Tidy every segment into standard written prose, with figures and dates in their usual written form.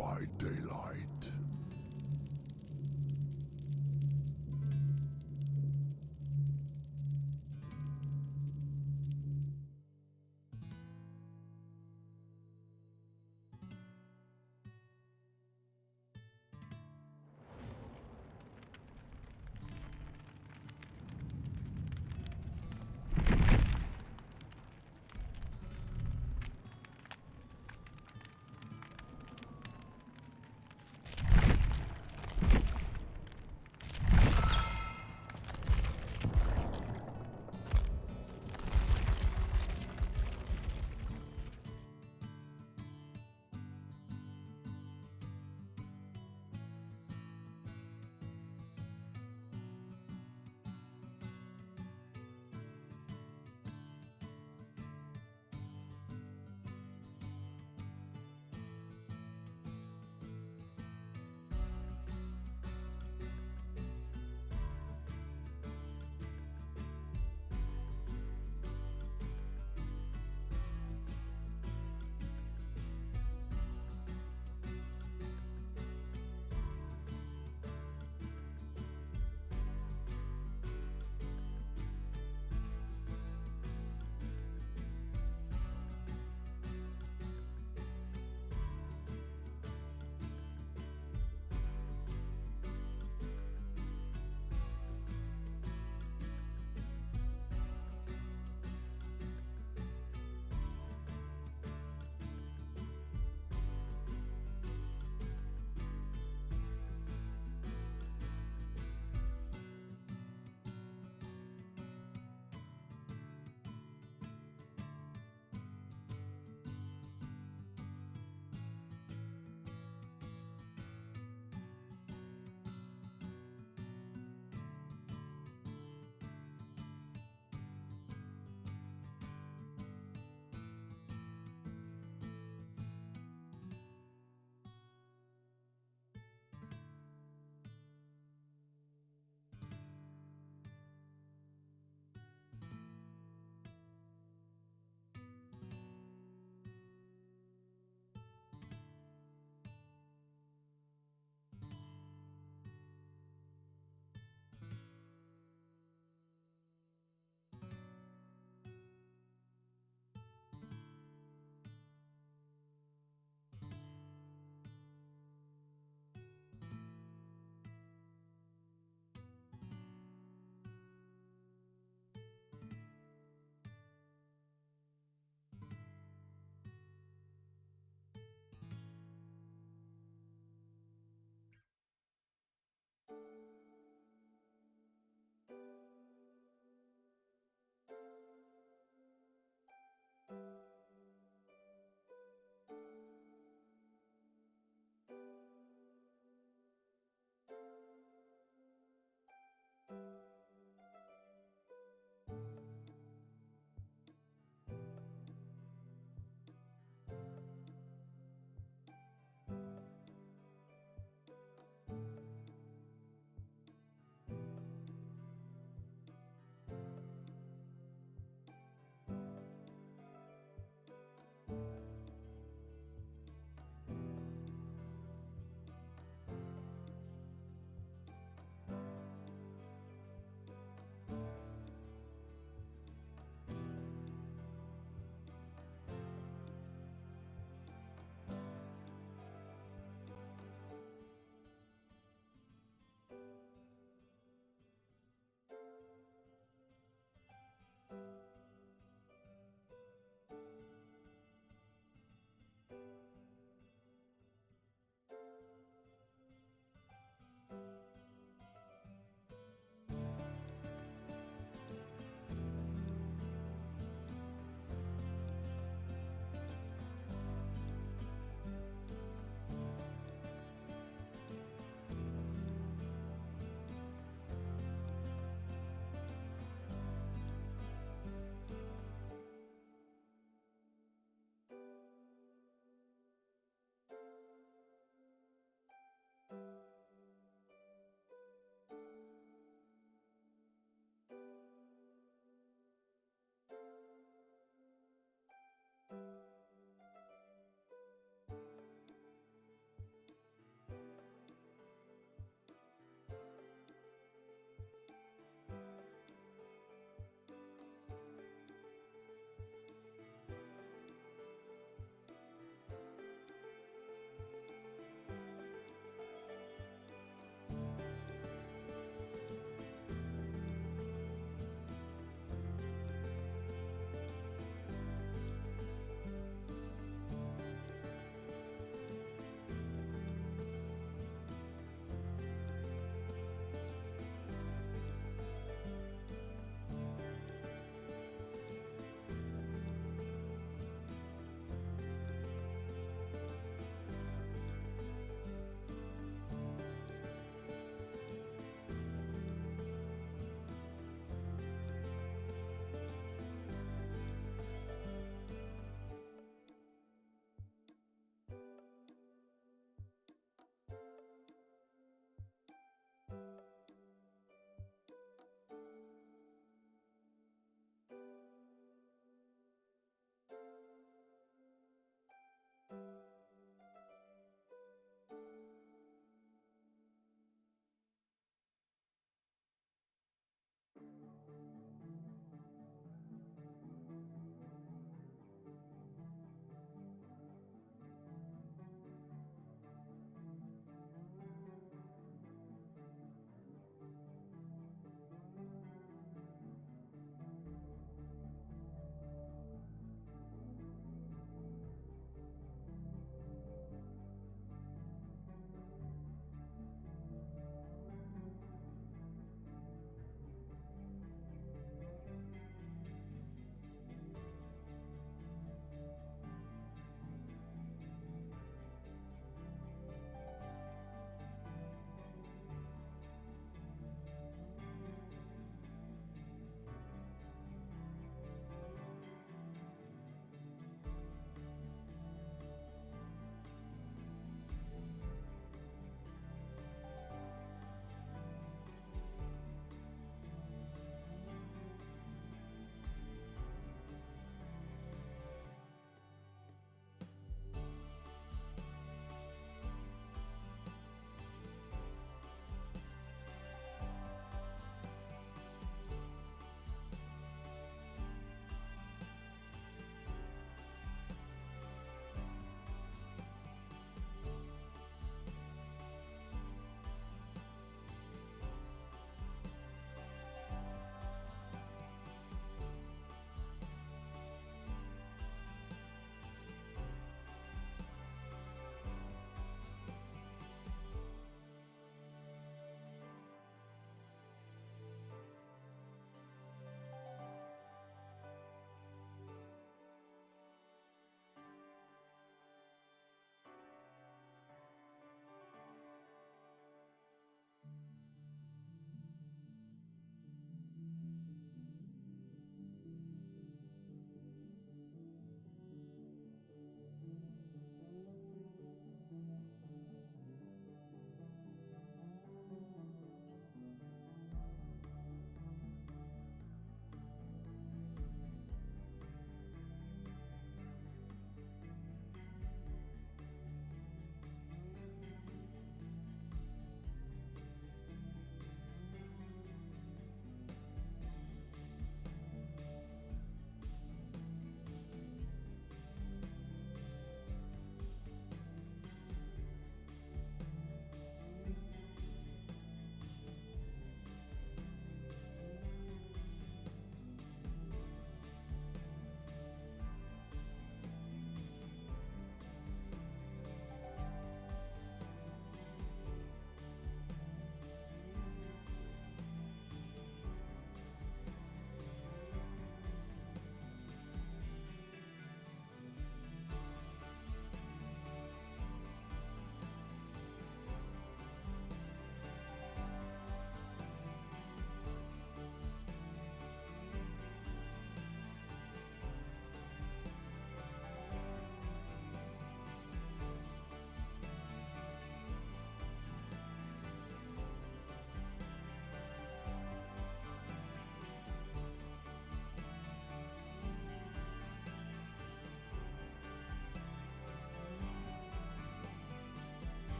by daylight.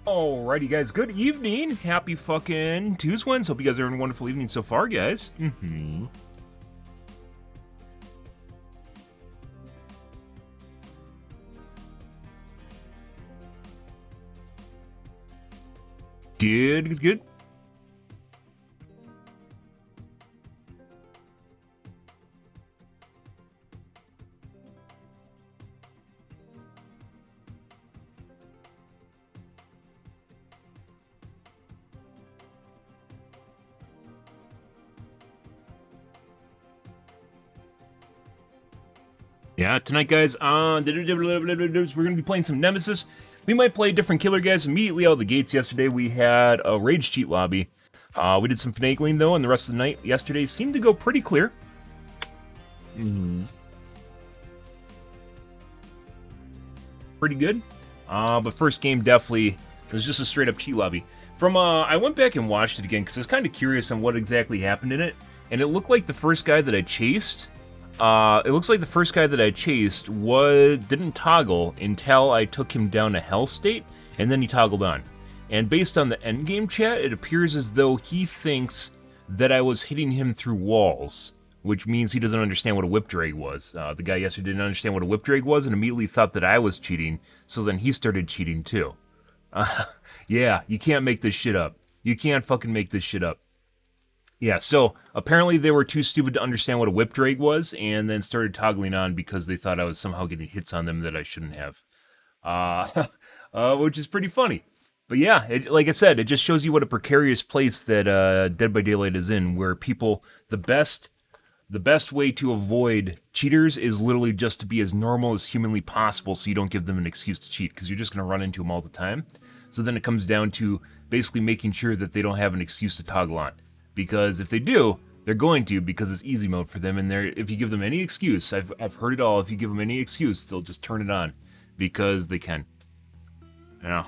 Alrighty, guys. Good evening. Happy fucking Tuesday. Hope you guys are having a wonderful evening so far, guys. Good. Yeah, tonight, guys, we're going to be playing some Nemesis. We might play a different killer, guys. Immediately out of the gates yesterday, we had a rage cheat lobby. We did some finagling, though, and the rest of the night yesterday seemed to go pretty clear. Pretty good. But first game definitely was just a straight-up cheat lobby. I went back and watched it again, because I was kind of curious on what exactly happened in it. And it looked like the first guy that I chased... didn't toggle until I took him down to Hell State, and then he toggled on. And based on the endgame chat, it appears as though he thinks that I was hitting him through walls, which means he doesn't understand what a whip drag was. The guy yesterday didn't understand what a whip drag was and immediately thought that I was cheating, so then he started cheating too. Yeah, you can't make this shit up. You can't fucking make this shit up. Yeah, so apparently they were too stupid to understand what a whip drag was, and then started toggling on because they thought I was somehow getting hits on them that I shouldn't have. Which is pretty funny. But yeah, like I said, it just shows you what a precarious place that Dead by Daylight is in, where people, the best way to avoid cheaters is literally just to be as normal as humanly possible so you don't give them an excuse to cheat, because you're just going to run into them all the time. So then it comes down to basically making sure that they don't have an excuse to toggle on. Because if they do, they're going to, because it's easy mode for them, and if you give them any excuse, I've heard it all, if you give them any excuse, they'll just turn it on, because they can. You know?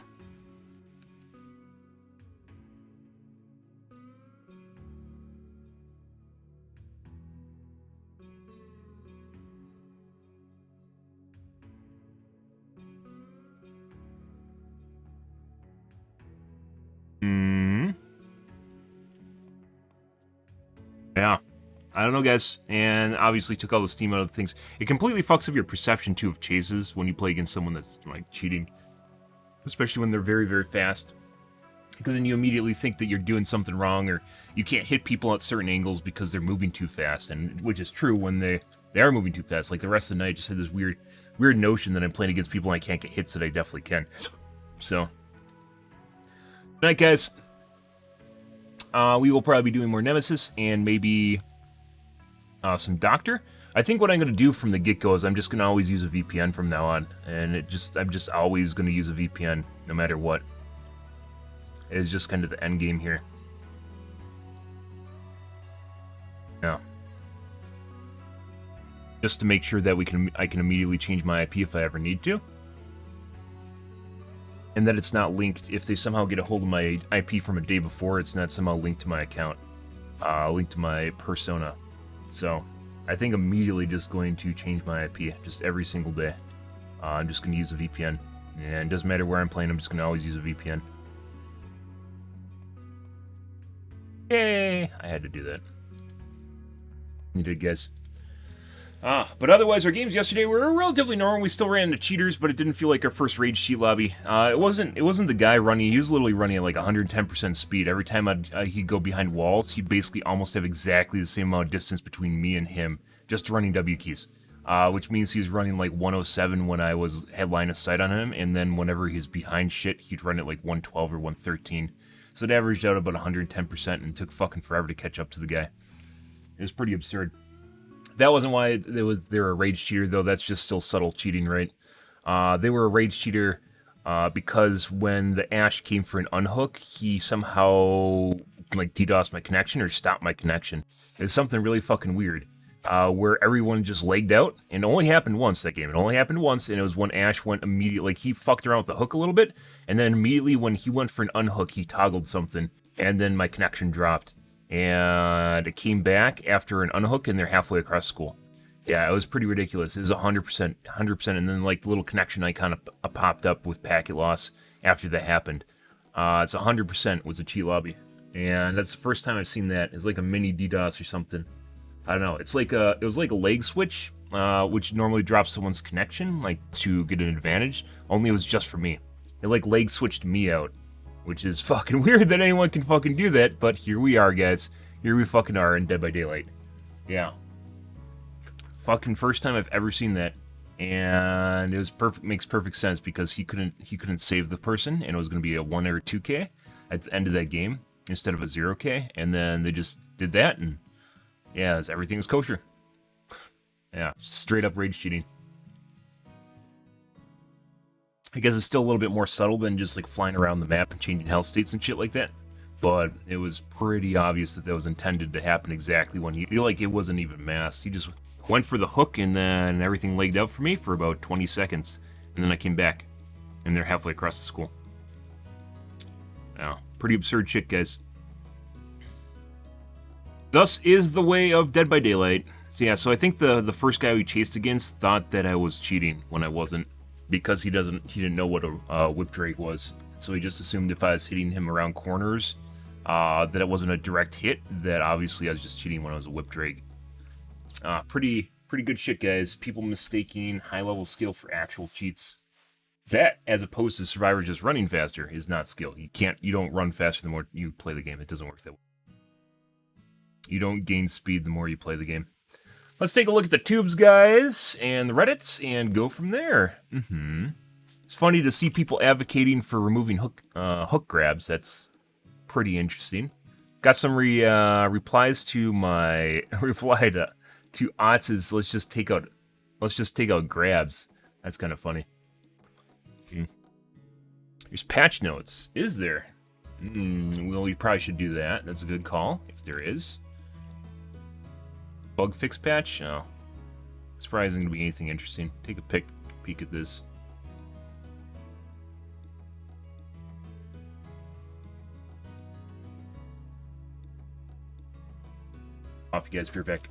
Yeah. I don't know, guys, and obviously took all the steam out of things. It completely fucks up your perception, too, of chases when you play against someone that's, like, cheating. Especially when they're very, very fast. Because then you immediately think that you're doing something wrong, or you can't hit people at certain angles because they're moving too fast, and which is true when they are moving too fast. Like, the rest of the night, I just had this weird notion that I'm playing against people and I can't get hits that I definitely can. So, good night, guys. We will probably be doing more Nemesis and maybe some Doctor. I think what I'm going to do from the get-go is I'm just going to always use a VPN from now on. And I'm just always going to use a VPN no matter what. It's just kind of the end game here. Yeah. Just to make sure that I can immediately change my IP if I ever need to. And that it's not linked, if they somehow get a hold of my IP from a day before, it's not somehow linked to my account, linked to my persona. So, I think immediately just going to change my IP, just every single day. I'm just going to use a VPN, and it doesn't matter where I'm playing, I'm just going to always use a VPN. Yay! I had to do that. You did, guys. But otherwise, our games yesterday were relatively normal. We still ran into cheaters, but it didn't feel like our first rage cheat lobby. It wasn't the guy running. He was literally running at like 110% speed. Every time he'd go behind walls, he'd basically almost have exactly the same amount of distance between me and him, just running W keys. Which means he was running like 107 when I had line of sight on him, and then whenever he's behind shit, he'd run at like 112 or 113. So it averaged out about 110%, and it took fucking forever to catch up to the guy. It was pretty absurd. That wasn't why they were a rage cheater, though. That's just still subtle cheating, right? They were a rage cheater because when the Ash came for an unhook, he somehow like DDoSed my connection or stopped my connection. It was something really fucking weird, where everyone just lagged out, and it only happened once that game. It only happened once, and it was when Ash went immediately, like he fucked around with the hook a little bit, and then immediately when he went for an unhook, he toggled something, and then my connection dropped. And it came back after an unhook, and they're halfway across school. Yeah, it was pretty ridiculous. It was 100%, and then like the little connection icon popped up with packet loss after that happened. It's 100% was a cheat lobby. And that's the first time I've seen that. It's like a mini DDoS or something. I don't know. It was like a leg switch, which normally drops someone's connection, like to get an advantage. Only it was just for me. It like leg switched me out, which is fucking weird that anyone can fucking do that. But here we are, guys. Here we fucking are in Dead by Daylight. Yeah. Fucking first time I've ever seen that, and it was perfect. Makes perfect sense because he couldn't save the person, and it was going to be a 1 or 2K at the end of that game instead of a 0K, and then they just did that, and yeah, everything is kosher. Yeah, straight up rage cheating. I guess it's still a little bit more subtle than just like flying around the map and changing health states and shit like that. But it was pretty obvious that was intended to happen exactly when it wasn't even masked. He just went for the hook and then everything lagged out for me for about 20 seconds. And then I came back and they're halfway across the school. Yeah, pretty absurd shit, guys. Thus is the way of Dead by Daylight. So yeah, so I think the first guy we chased against thought that I was cheating when I wasn't, because he didn't know what a whip drag was. So he just assumed if I was hitting him around corners, that it wasn't a direct hit, that obviously I was just cheating when I was a whip drag. Pretty good shit, guys. People mistaking high-level skill for actual cheats. That, as opposed to Survivor just running faster, is not skill. You don't run faster the more you play the game. It doesn't work that way. You don't gain speed the more you play the game. Let's take a look at the tubes, guys, and the Reddits, and go from there. It's funny to see people advocating for removing hook grabs. That's pretty interesting. Got some replies to my reply to Otz's. Let's just take out grabs. That's kind of funny. There's patch notes. Is there? Well, we probably should do that. That's a good call, if there is. Bug fix patch? No. It's probably isn't going to be anything interesting. Take a peek at this. Off you guys, be right back.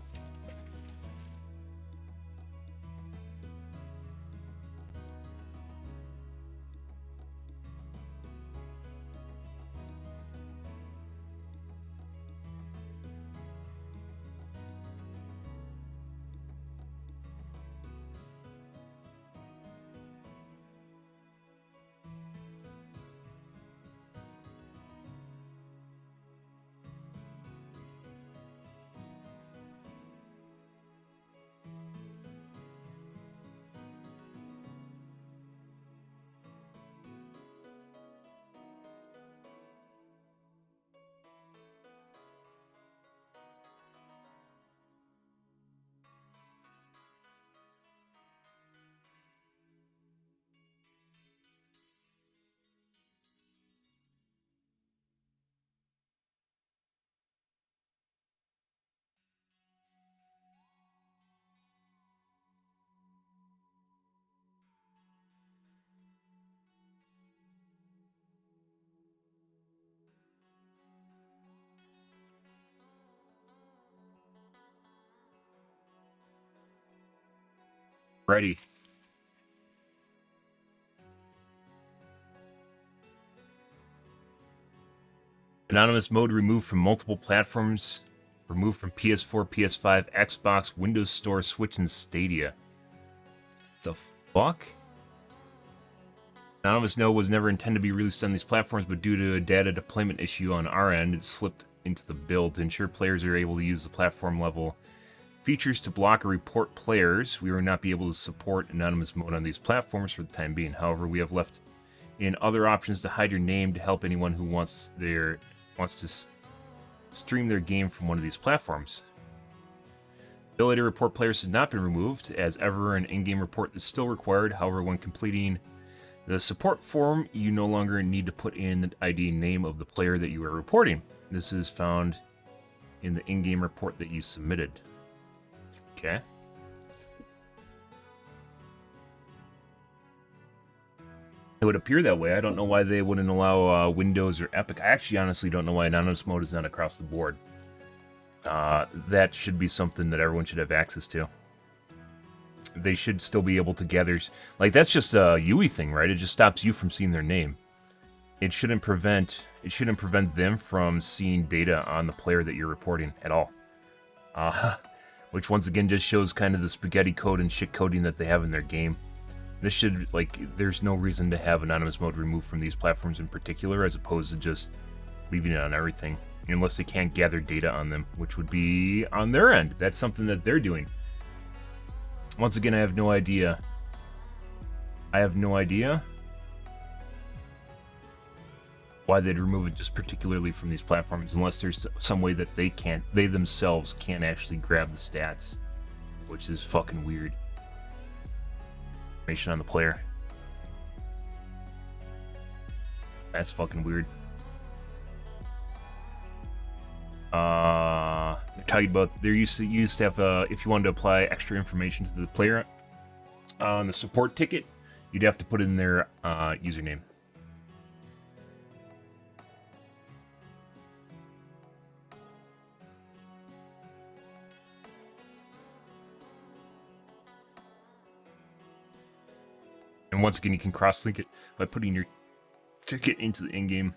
Ready. Anonymous mode removed from multiple platforms. Removed from PS4, PS5, Xbox, Windows Store, Switch, and Stadia. The fuck? Anonymous node was never intended to be released on these platforms, but due to a data deployment issue on our end, it slipped into the build. To ensure players are able to use the platform level features to block or report players, we will not be able to support anonymous mode on these platforms for the time being. However, we have left in other options to hide your name to help anyone who wants to stream their game from one of these platforms. The ability to report players has not been removed, as ever an in-game report is still required. However, when completing the support form, you no longer need to put in the ID name of the player that you are reporting. This is found in the in-game report that you submitted. Okay. It would appear that way. I don't know why they wouldn't allow Windows or Epic. I actually honestly don't know why anonymous mode is not across the board. That should be something that everyone should have access to. They should still be able to gather... Like, that's just a UE thing, right? It just stops you from seeing their name. it shouldn't prevent them from seeing data on the player that you're reporting at all. Which once again just shows kind of the spaghetti code and shit coding that they have in their game. This should, like, there's no reason to have anonymous mode removed from these platforms in particular, as opposed to just leaving it on everything, unless they can't gather data on them, which would be on their end. That's something that they're doing. Once again, I have no idea. Why they'd remove it just particularly from these platforms, unless there's some way that they themselves can't actually grab the stats, which is fucking weird. Information on the player. That's fucking weird. They're talking about they used to have if you wanted to apply extra information to the player on the support ticket, you'd have to put in their username. And once again, you can cross-link it by putting your ticket into the in-game.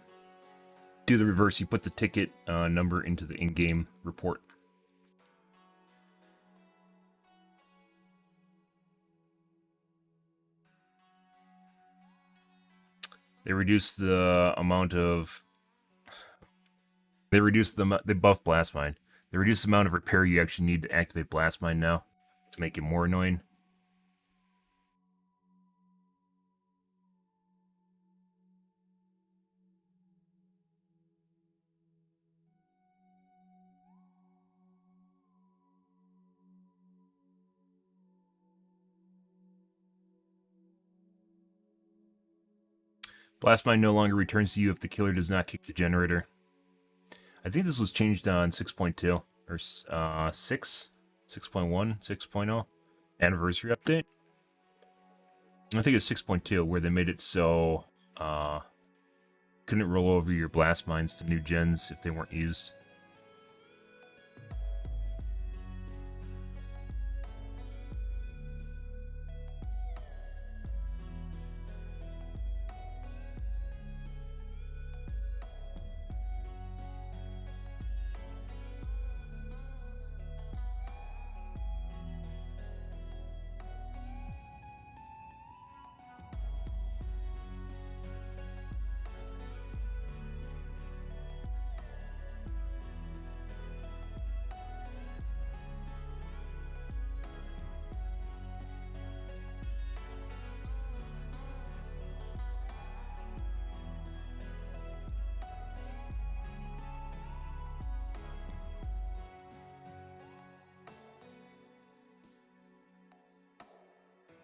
Do the reverse, you put the ticket number into the in-game report. They reduced the amount of... They buff Blast Mine. They reduced the amount of repair you actually need to activate Blast Mine now, to make it more annoying. Blast Mine no longer returns to you if the killer does not kick the generator. I think this was changed on 6.2 or 6.1, 6.0 anniversary update. I think it's 6.2 where they made it so couldn't roll over your Blast Mines to new gens if they weren't used.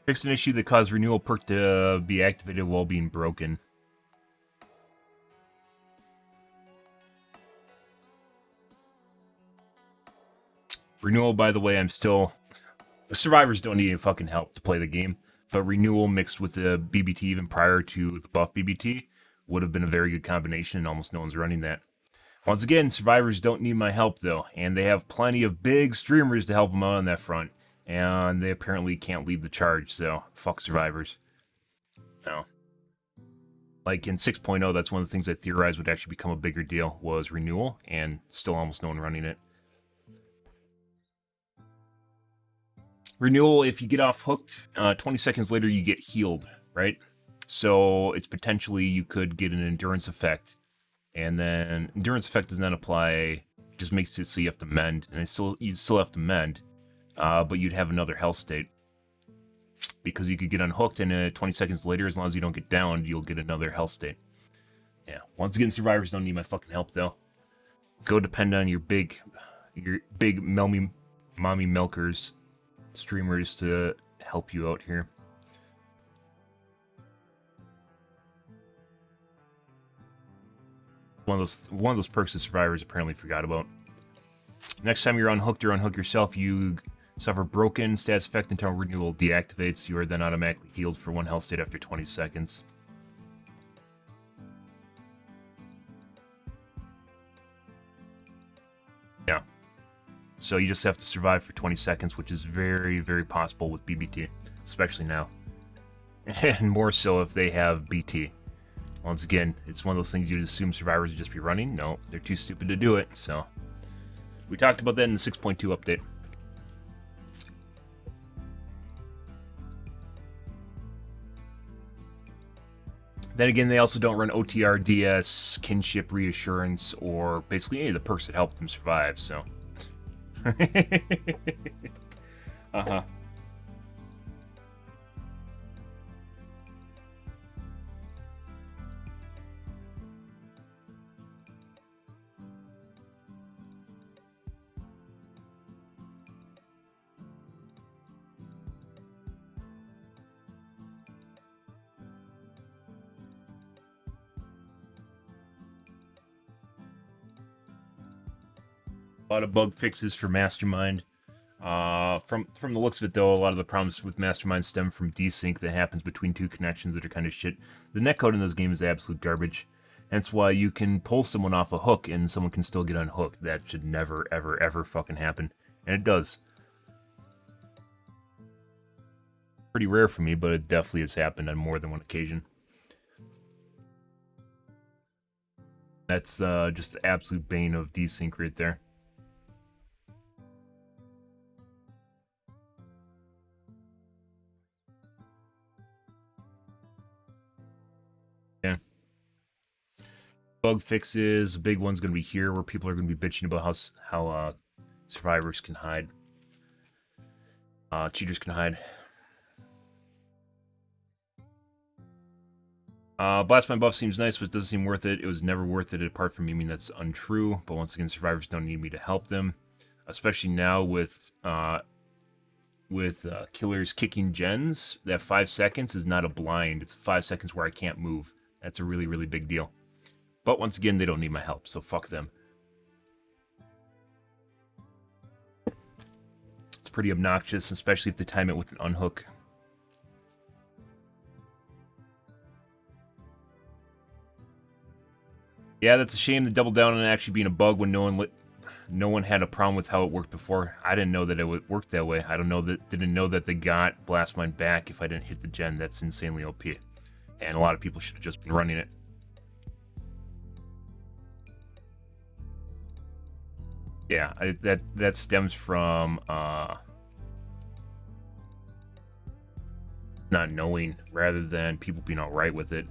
Fixed an issue that caused renewal perk to be activated while being broken. Renewal, by the way, the survivors don't need any fucking help to play the game, but renewal mixed with the BBT even prior to the buff BBT would have been a very good combination, and almost no one's running that. Once again, survivors don't need my help though, and they have plenty of big streamers to help them out on that front. And they apparently can't lead the charge, so fuck survivors. No. Like in 6.0, that's one of the things I theorized would actually become a bigger deal, was renewal, and still almost no one running it. Renewal, if you get off hooked, 20 seconds later you get healed, right? So it's potentially you could get an endurance effect, and then endurance effect does not apply, it just makes it so you have to mend, and you still have to mend. But you'd have another health state. Because you could get unhooked and 20 seconds later, as long as you don't get downed, you'll get another health state. Yeah, once again, survivors don't need my fucking help, though. Go depend on your big mommy milkers, streamers to help you out here. One of those perks that survivors apparently forgot about. Next time you're unhooked or unhook yourself, you suffer broken stats effect until renewal deactivates. You are then automatically healed for 1 health state after 20 seconds. Yeah. So you just have to survive for 20 seconds, which is very, very possible with BBT, especially now. And more so if they have BT. Once again, it's one of those things you'd assume survivors would just be running. No, they're too stupid to do it, so... We talked about that in the 6.2 update. Then again, they also don't run OTR, DS, kinship reassurance, or basically any of the perks that help them survive, so... Uh-huh. A lot of bug fixes for Mastermind. From the looks of it, though, a lot of the problems with Mastermind stem from desync that happens between two connections that are kind of shit. The netcode in those games is absolute garbage. Hence why you can pull someone off a hook and someone can still get unhooked. That should never, ever, ever fucking happen. And it does. Pretty rare for me, but it definitely has happened on more than one occasion. That's just the absolute bane of desync right there. Yeah. Bug fixes, the big one's going to be here, where people are going to be bitching about how survivors can hide. Cheaters can hide. Blast buff seems nice, but it doesn't seem worth it. It was never worth it, apart from me. I mean, that's untrue. But once again, survivors don't need me to help them. Especially now with killers kicking gens. That 5 seconds is not a blind. It's 5 seconds where I can't move. That's a really, really big deal. But once again, they don't need my help, so fuck them. It's pretty obnoxious, especially if they time it with an unhook. Yeah, that's a shame to double down on actually being a bug when no one had a problem with how it worked before. I didn't know that it worked that way. Didn't know that they got Blastmine back if I didn't hit the gen. That's insanely OP. And a lot of people should have just been running it. Yeah, that stems from not knowing rather than people being alright with it.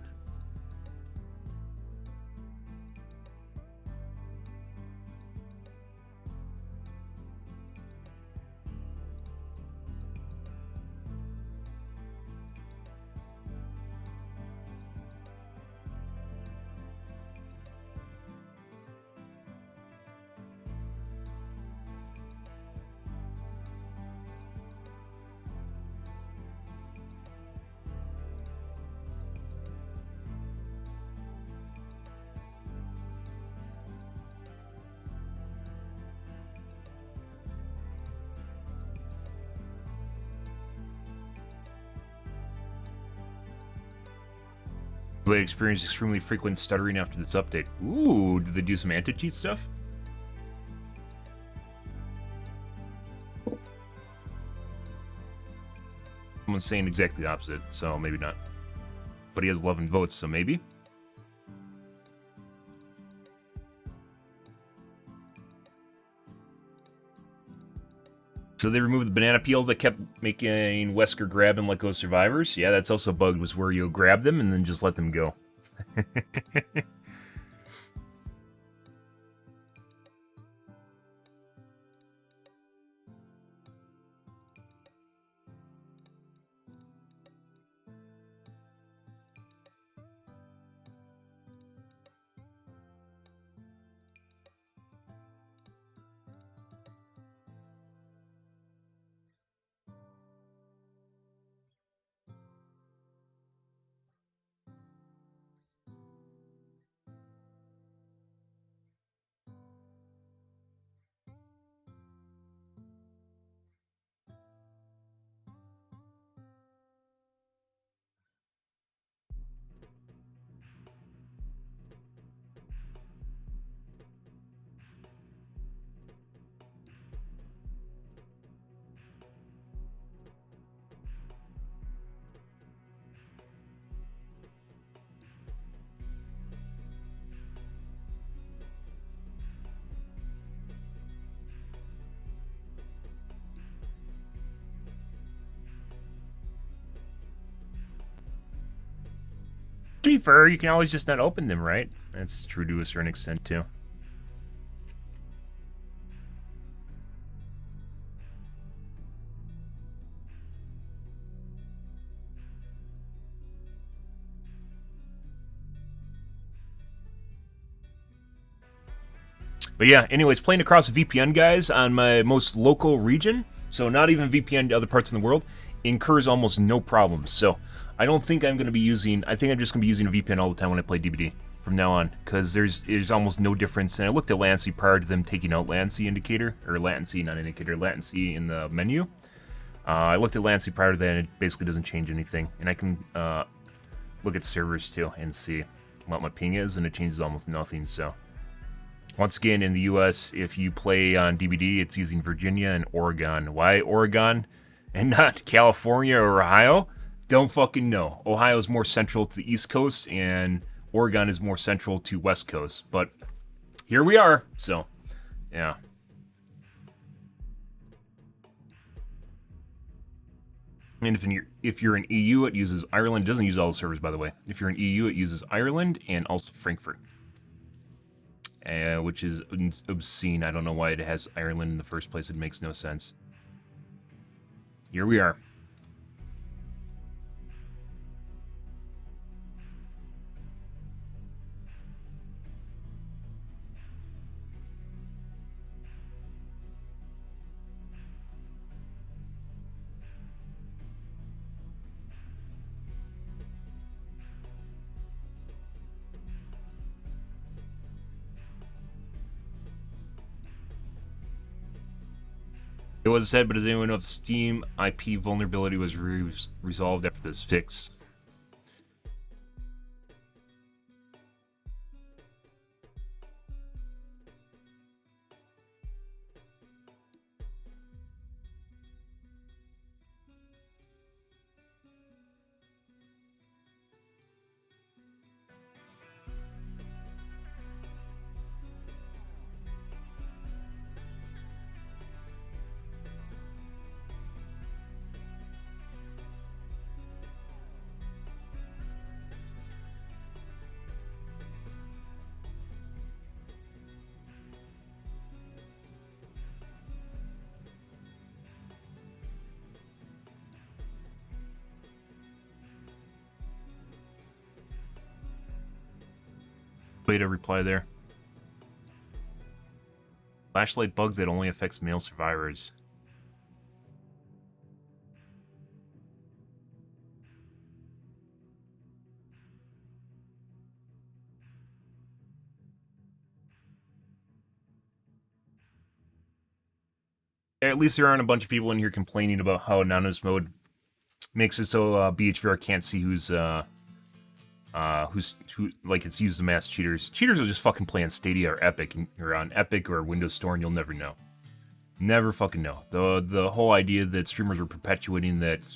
They experienced extremely frequent stuttering after this update. Ooh, did they do some anti-cheat stuff? Someone's saying exactly the opposite, so maybe not. But he has 11 votes, so maybe. So they removed the banana peel that kept making Wesker grab and let go of survivors. Yeah, that's also bugged, was where you grab them and then just let them go. To be fair, you can always just not open them, right? That's true to a certain extent, too. But yeah, anyways, playing across VPN, guys, on my most local region, so not even VPN to other parts of the world, incurs almost no problems. So I don't think I'm going to be using, I think I'm just going to be using a VPN all the time when I play DBD from now on, because there's almost no difference. And I looked at latency prior to them taking out latency indicator, or latency, not indicator, latency in the menu. I looked at latency prior to that, and it basically doesn't change anything. And I can look at servers too and see what my ping is, and it changes almost nothing. So once again, in the US, if you play on DBD, it's using Virginia and Oregon. Why Oregon and not California or Ohio? Don't fucking know. Ohio is more central to the East Coast, and Oregon is more central to West Coast. But here we are, so yeah. And if you're in EU, it uses Ireland. It doesn't use all the servers, by the way. If you're in EU, it uses Ireland and also Frankfurt. Which is obscene. I don't know why it has Ireland in the first place. It makes no sense. Here we are. It was said, but does anyone know if Steam IP vulnerability was resolved after this fix? Beta reply there. Flashlight bug that only affects male survivors. At least there aren't a bunch of people in here complaining about how anonymous mode makes it so BHVR can't see who like it's used to mass cheaters. Cheaters will just fucking play on Stadia or Epic, or on Epic or Windows Store, and you'll never know. Never fucking know. The whole idea that streamers were perpetuating that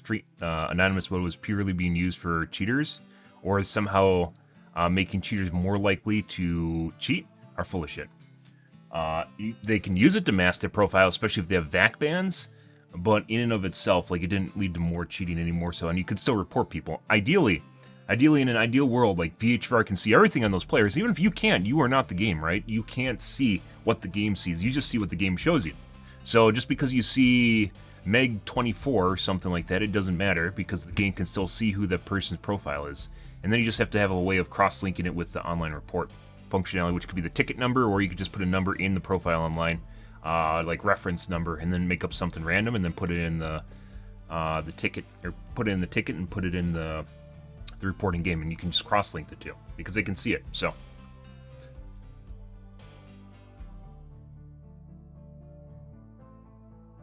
anonymous mode was purely being used for cheaters, or is somehow making cheaters more likely to cheat, are full of shit. They can use it to mask their profile, especially if they have VAC bans, but in and of itself, like, it didn't lead to more cheating anymore. So, and you could still report people. Ideally, in an ideal world, like, VHR can see everything on those players. Even if you can't, you are not the game, right? You can't see what the game sees. You just see what the game shows you. So just because you see Meg24 or something like that, it doesn't matter, because the game can still see who that person's profile is. And then you just have to have a way of cross-linking it with the online report functionality, which could be the ticket number, or you could just put a number in the profile online, like reference number, and then make up something random, and then put it in the ticket, or put it in the ticket and put it in the reporting game, and you can just cross-link the two because they can see it. So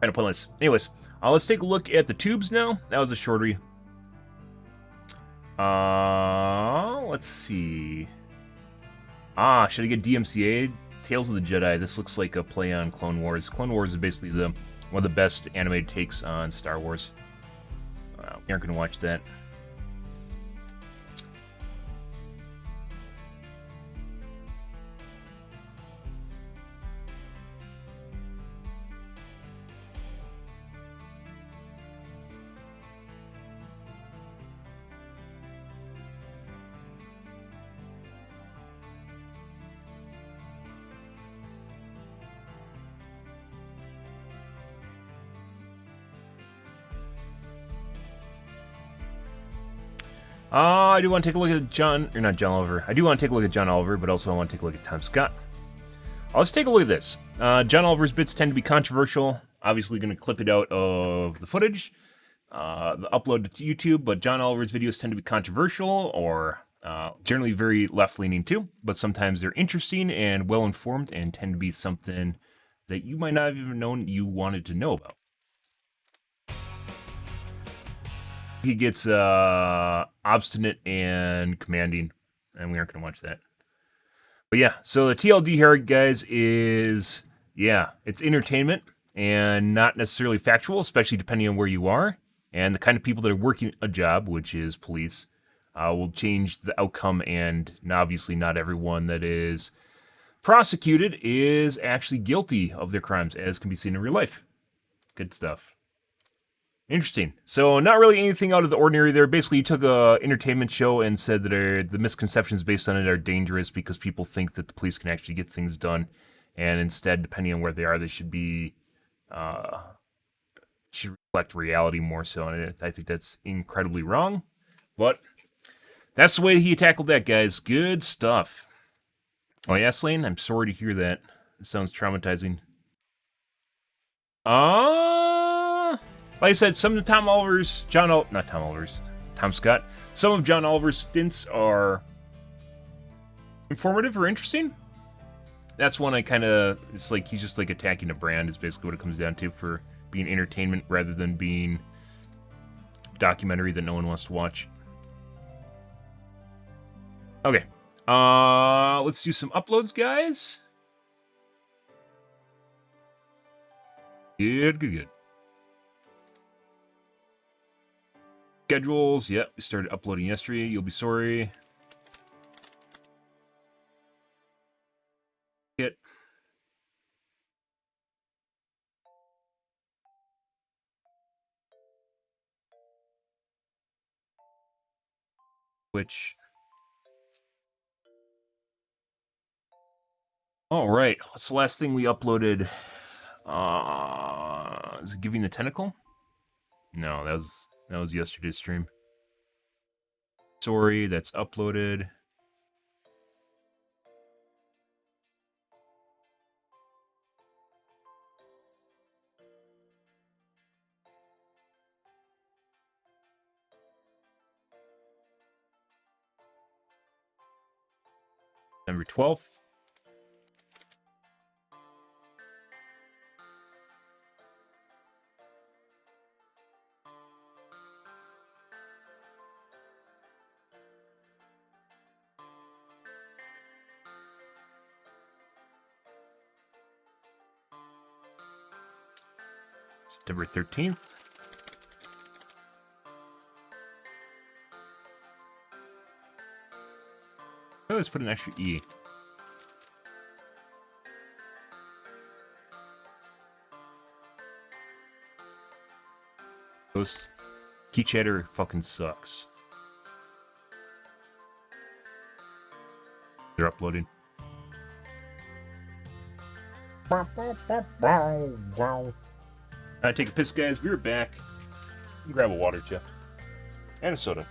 kind of pointless. Anyways, let's take a look at the tubes now. That was a shorty. Let's see. Should I get DMCA? Tales of the Jedi. This looks like a play on Clone Wars. Clone Wars is basically one of the best animated takes on Star Wars. We aren't going to watch that. I do want to take a look at not John Oliver. I do want to take a look at John Oliver, but also I want to take a look at Tom Scott. Let's take a look at this. John Oliver's bits tend to be controversial. Obviously going to clip it out of the footage, the upload to YouTube, but John Oliver's videos tend to be controversial or generally very left-leaning too, but sometimes they're interesting and well-informed and tend to be something that you might not have even known you wanted to know about. He gets obstinate and commanding, and we aren't going to watch that. But yeah, so the TLD here, guys, is, yeah, it's entertainment and not necessarily factual, especially depending on where you are. And the kind of people that are working a job, which is police, will change the outcome. And obviously not everyone that is prosecuted is actually guilty of their crimes, as can be seen in real life. Good stuff. Interesting. So not really anything out of the ordinary there. Basically, you took a entertainment show and said that the misconceptions based on it are dangerous because people think that the police can actually get things done, and instead, depending on where they are, they should be should reflect reality more so. And I think that's incredibly wrong, but that's the way he tackled that, guys. Good stuff. Oh yeah, Slane, I'm sorry to hear that. It sounds traumatizing. Like I said, some of Tom Scott. Some of John Oliver's stints are informative or interesting. That's one I kind of, it's like he's just like attacking a brand is basically what it comes down to for being entertainment rather than being documentary that no one wants to watch. Okay. Let's do some uploads, guys. Good. Schedules, yep, we started uploading yesterday. You'll be sorry. Hit. Which. All right, what's the last thing we uploaded? Is it Giving the Tentacle? No, that was yesterday's stream. Sorry, that's uploaded. November 12th. September 13th. Oh, let's put an extra E. Those key chatter fucking sucks. They're uploading. Alright, take a piss, guys. We're back. Grab a water, Jeff. And a soda.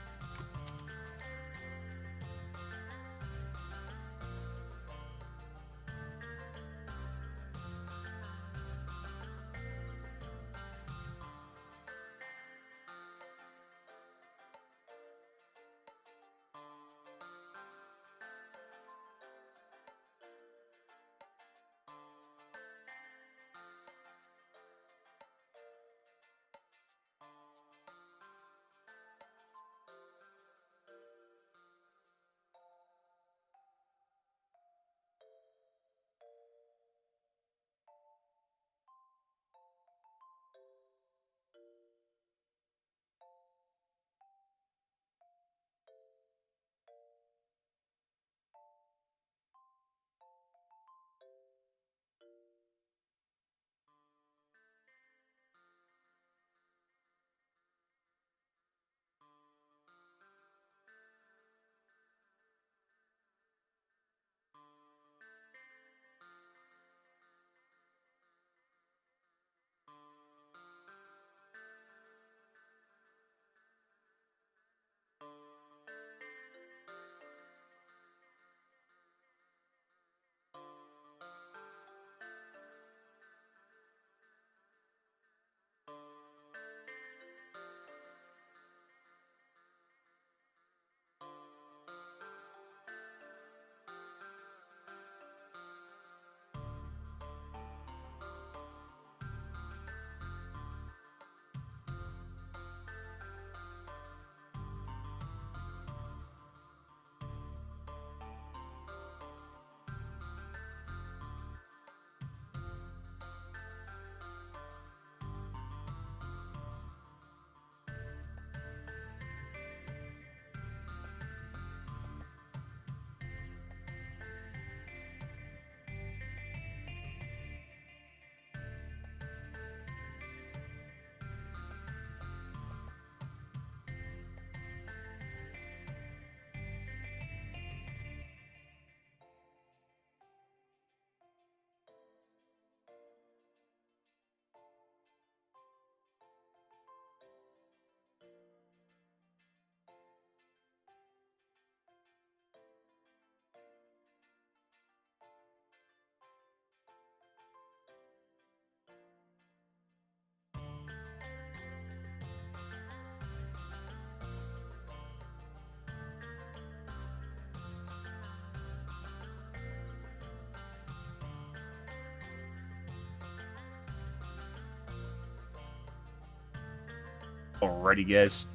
Alrighty, guys.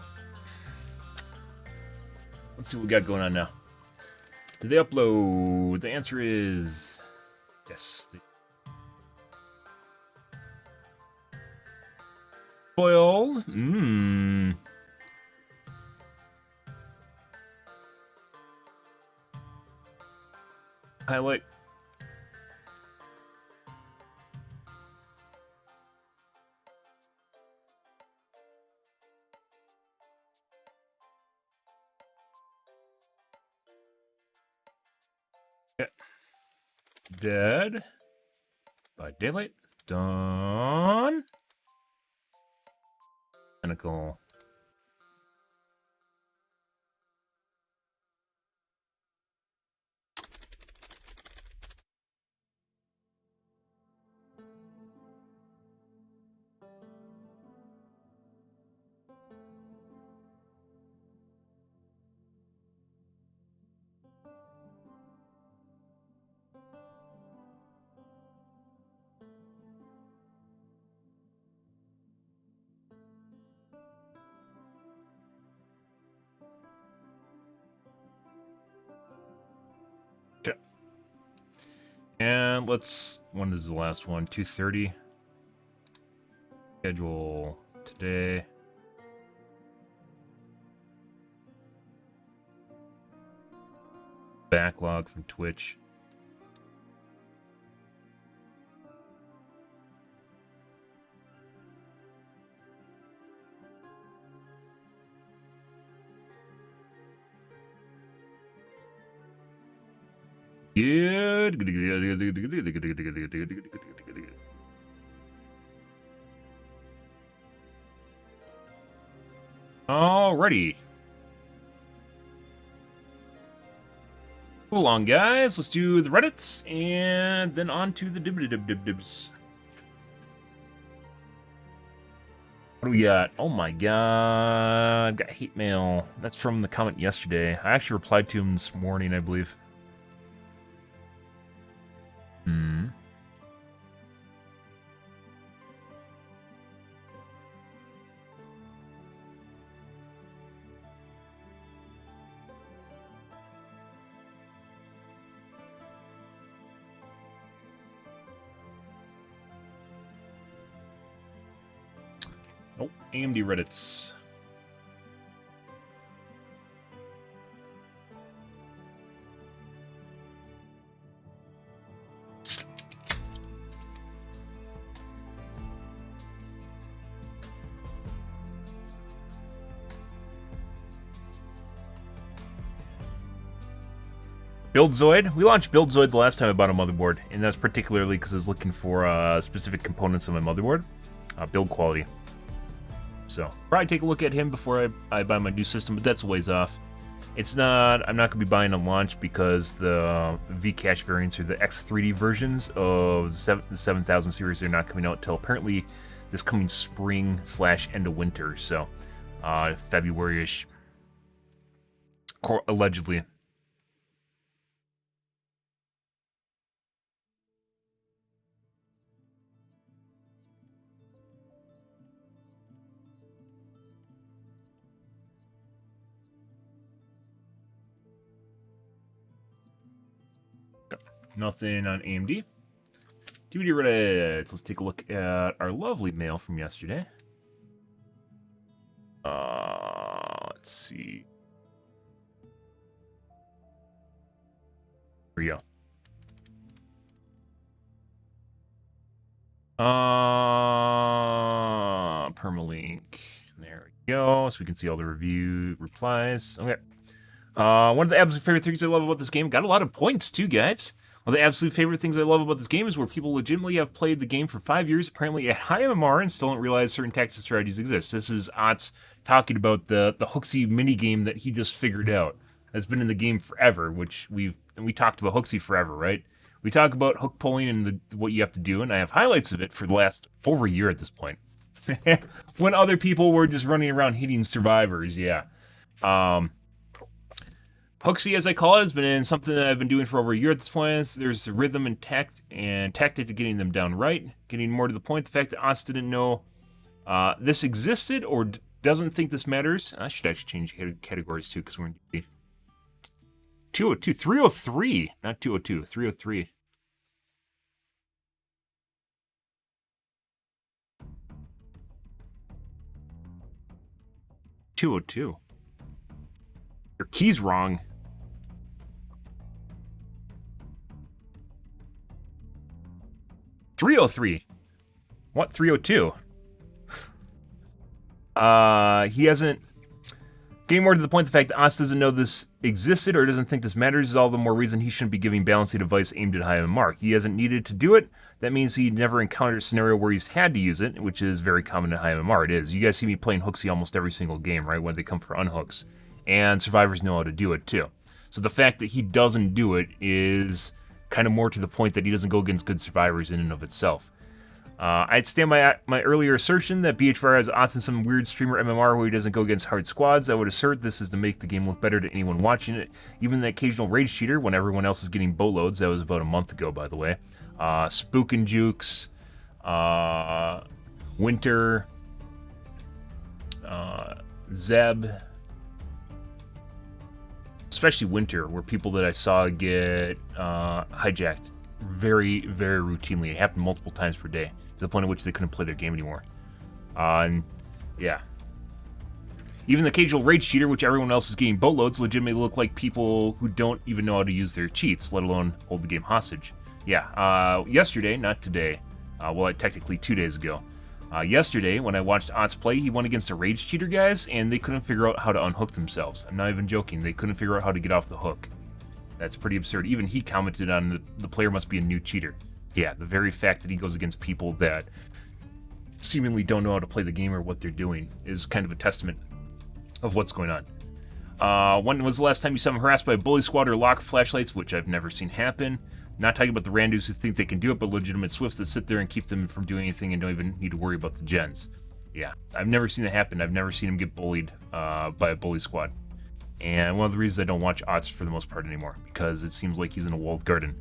Let's see what we got going on now. Did they upload? The answer is yes. Spoiled. Highlight. Yeah. Dead by Daylight. Done. Pinnacle. Okay. And let's, when is the last one? 2:30. Schedule today. Backlog from Twitch. Good. Alrighty. Cool on, guys. Let's do the Reddits and then on to the dibs. What do we got? Oh my god. Got hate mail. That's from the comment yesterday. I actually replied to him this morning, I believe. Nope. AMD Reddits. BuildZoid. We launched BuildZoid the last time I bought a motherboard, and that's particularly because I was looking for specific components of my motherboard. Build quality. So, probably take a look at him before I buy my new system, but that's a ways off. It's not, I'm not going to be buying a launch because the Vcache variants or the X3D versions of the 7000 series are not coming out until apparently this coming spring / end of winter, so February-ish, allegedly. Nothing on AMD. DVD Reddit. Let's take a look at our lovely mail from yesterday. Let's see. Here we go. Permalink. There we go. So we can see all the review replies. Okay. One of the absolute favorite things I love about this game. Got a lot of points too, guys. One of the absolute favorite things I love about this game is where people legitimately have played the game for 5 years, apparently at high MMR, and still don't realize certain tactics and strategies exist. This is Otz talking about the Hooksy minigame that he just figured out. That's been in the game forever, which we talked about Hooksy forever, right? We talk about hook pulling and what you have to do, and I have highlights of it for the last over a year at this point. When other people were just running around hitting survivors, yeah. Hooksy, as I call it, has been something that I've been doing for over a year at this point. There's rhythm and tactic to getting them down right. Getting more to the point, the fact that Oz didn't know this existed or doesn't think this matters. I should actually change categories too, because we're in 202, 303, not 202, 303. .202. Your key's wrong. .303. What? 302? He hasn't... Getting more to the point, the fact that Oz doesn't know this existed or doesn't think this matters is all the more reason he shouldn't be giving balancing advice aimed at high MMR. He hasn't needed to do it. That means he never encountered a scenario where he's had to use it, which is very common in high MMR. It is. You guys see me playing Hooksy almost every single game, right, when they come for unhooks. And survivors know how to do it, too. So the fact that he doesn't do it is kind of more to the point that he doesn't go against good survivors in and of itself. I'd stand by my earlier assertion that BHVR has odds in some weird streamer MMR where he doesn't go against hard squads. I would assert this is to make the game look better to anyone watching it. Even the occasional rage cheater when everyone else is getting boatloads. That was about a month ago, by the way. Spook and Jukes, Winter, Zeb, especially Winter, were people that I saw get hijacked very, very routinely. It happened multiple times per day, to the point at which they couldn't play their game anymore. And yeah. Even the occasional rage cheater, which everyone else is getting boatloads, legitimately look like people who don't even know how to use their cheats, let alone hold the game hostage. Yeah, yesterday, not today, well, technically 2 days ago. Yesterday, when I watched Otz play, he went against a rage cheater, guys, and they couldn't figure out how to unhook themselves. I'm not even joking. They couldn't figure out how to get off the hook. That's pretty absurd. Even he commented on the player must be a new cheater. Yeah, the very fact that he goes against people that seemingly don't know how to play the game or what they're doing is kind of a testament of what's going on. When was the last time you saw him harassed by a bully squad or locker flashlights, which I've never seen happen? Not talking about the randos who think they can do it, but legitimate Swifts that sit there and keep them from doing anything and don't even need to worry about the gens. Yeah, I've never seen that happen. I've never seen him get bullied by a bully squad. And one of the reasons I don't watch Otz for the most part anymore, because it seems like he's in a walled garden.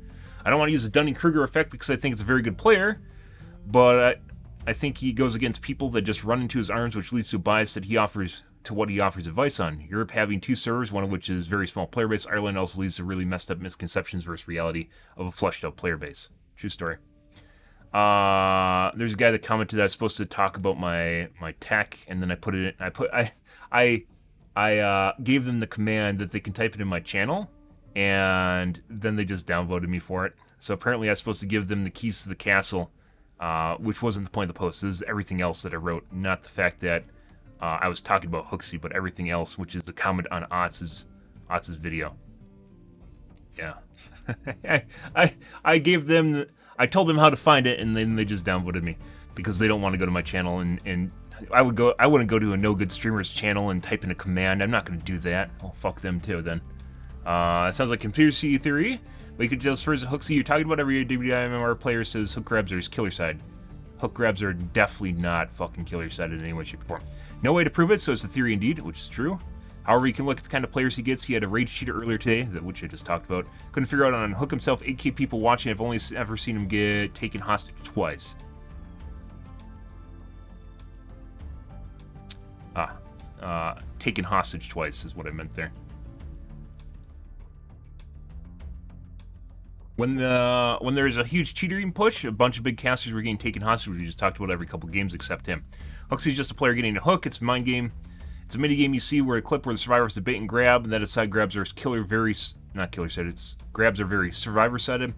I don't want to use the Dunning-Kruger effect because I think it's a very good player, but I think he goes against people that just run into his arms, which leads to a bias that he offers to what he offers advice on. Europe having 2 servers, one of which is very small player base. Ireland also leads to really messed up misconceptions versus reality of a fleshed out player base. True story. There's a guy that commented that I was supposed to talk about my tech, and then I put it in. I gave them the command that they can type it in my channel, and then they just downvoted me for it. So apparently I was supposed to give them the keys to the castle, which wasn't the point of the post. This is everything else that I wrote, not the fact that I was talking about Hooksy, but everything else, which is the comment on Otz's video. Yeah. I gave them... I told them how to find it, and then they just downvoted me because they don't want to go to my channel and I wouldn't go to a no good streamer's channel and type in a command. I'm not going to do that. I'll fuck them too then. It sounds like conspiracy theory, but you could just first Hooksy. You're talking about every WDIMMR player says hook grabs are his killer side. Hook grabs are definitely not fucking killer side in any way, shape, or form. No way to prove it, so it's a theory indeed, which is true. However, you can look at the kind of players he gets. He had a rage cheater earlier today, which I just talked about. Couldn't figure out how to unhook himself. 8K people watching. I've only ever seen him get taken hostage twice. Taken hostage twice is what I meant there. When there's a huge cheating push, a bunch of big casters were getting taken hostage, which we just talked about every couple games except him. Hooksy's just a player getting a hook. It's a mind game. It's a mini game you see where a clip where the survivors debate and grab, and that aside grabs are grabs are very survivor-sided.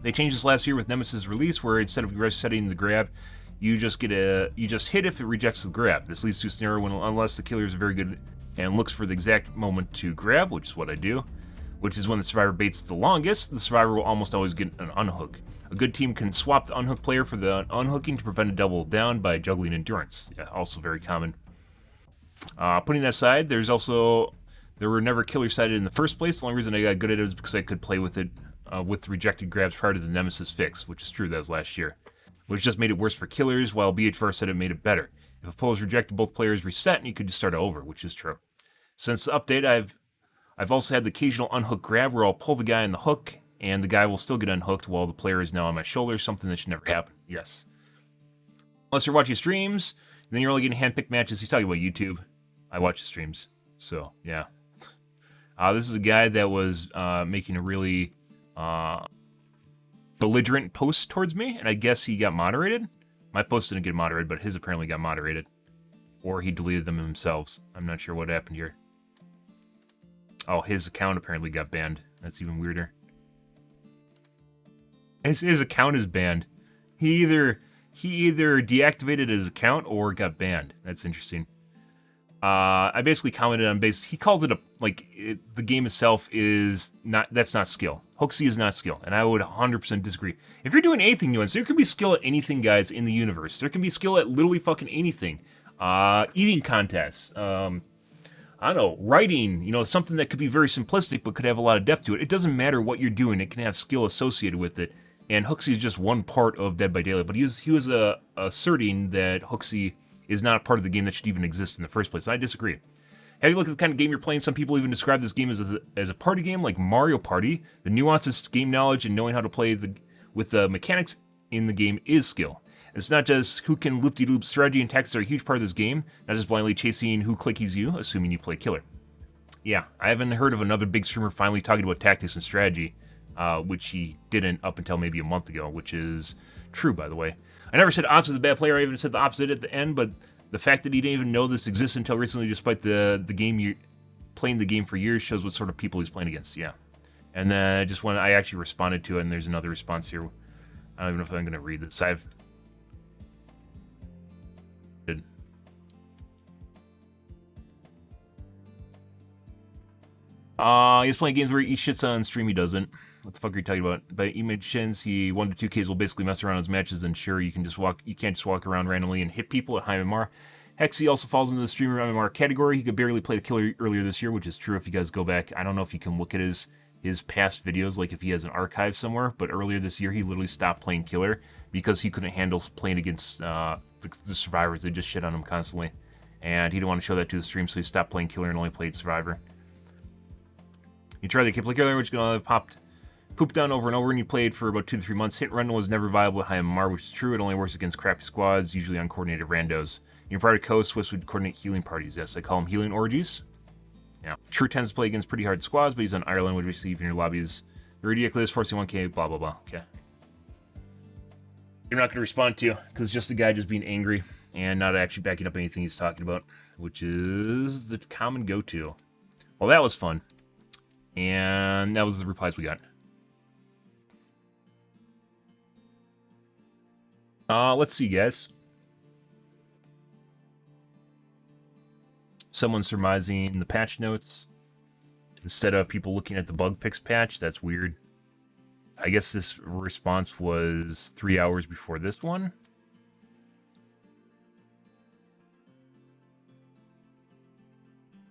They changed this last year with Nemesis release, where instead of resetting the grab, you just hit if it rejects the grab. This leads to a scenario unless the killer is very good and looks for the exact moment to grab, which is what I do, which is when the survivor baits the longest, the survivor will almost always get an unhook. A good team can swap the unhook player for the unhooking to prevent a double down by juggling endurance. Yeah, also very common. Putting that aside, there were never killer sided in the first place. The only reason I got good at it was because I could play with it with rejected grabs prior to the Nemesis fix, which is true, that was last year. Which just made it worse for killers, while BHVR said it made it better. If a pull is rejected, both players reset, and you could just start over, which is true. Since the update, I've also had the occasional unhook grab where I'll pull the guy on the hook, and the guy will still get unhooked while the player is now on my shoulder, something that should never happen. Yes. Unless you're watching streams, then you're only getting handpicked matches. He's talking about YouTube. I watch his streams, so yeah. This is a guy that was making a really belligerent post towards me, and I guess he got moderated. My post didn't get moderated, but his apparently got moderated. Or he deleted them himself. I'm not sure what happened here. Oh, his account apparently got banned. That's even weirder. His account is banned. He either deactivated his account or got banned. That's interesting. I basically commented on he called it the game itself is not, that's not skill. Hoaxy is not skill, and I would 100% disagree. If you're doing anything nuanced, there can be skill at anything, guys, in the universe. There can be skill at literally fucking anything. Eating contests, I don't know, writing, something that could be very simplistic but could have a lot of depth to it. It doesn't matter what you're doing, it can have skill associated with it. And Hoaxy is just one part of Dead by Daylight, but he was asserting that Hoaxy is not a part of the game that should even exist in the first place. I disagree. Have you looked at the kind of game you're playing? Some people even describe this game as a party game like Mario Party. The nuances, game knowledge, and knowing how to play with the mechanics in the game is skill. It's not just who can loop-de-loop. Strategy and tactics are a huge part of this game, not just blindly chasing who clickies you, assuming you play killer. Yeah, I haven't heard of another big streamer finally talking about tactics and strategy, which he didn't up until maybe a month ago, which is true, by the way. I never said Oz was a bad player. I even said the opposite at the end, but the fact that he didn't even know this exists until recently, despite the game you playing the game for years, shows what sort of people he's playing against. Yeah, and then I actually responded to it, and there's another response here. I don't even know if I'm going to read this. He's playing games where he eats shits on stream. He doesn't. What the fuck are you talking about? By mentions he 1 to 2Ks will basically mess around his matches, and sure, you can't just walk around randomly and hit people at high MMR. Hexy also falls into the streamer MMR category. He could barely play the killer earlier this year, which is true if you guys go back. I don't know if you can look at his past videos, like if he has an archive somewhere, but earlier this year he literally stopped playing killer because he couldn't handle playing against the survivors. They just shit on him constantly, and he didn't want to show that to the stream, so he stopped playing killer and only played survivor. You tried the play killer, which pooped down over and over, and you played for about 2 to 3 months. Hit and run was never viable at high MMR, which is true. It only works against crappy squads, usually uncoordinated randos. Your prior to Co, Swiss would coordinate healing parties. Yes, I call them healing orgies. Yeah. True tends to play against pretty hard squads, but he's on Ireland, would receive in your lobbies. Ridiculous, forcing 1K, blah, blah, blah. Okay. You're not going to respond to, because it's just a guy just being angry and not actually backing up anything he's talking about, which is the common go-to. Well, that was fun. And that was the replies we got. Let's see, guys. Someone's surmising the patch notes instead of people looking at the bug fix patch. That's weird. I guess this response was 3 hours before this one.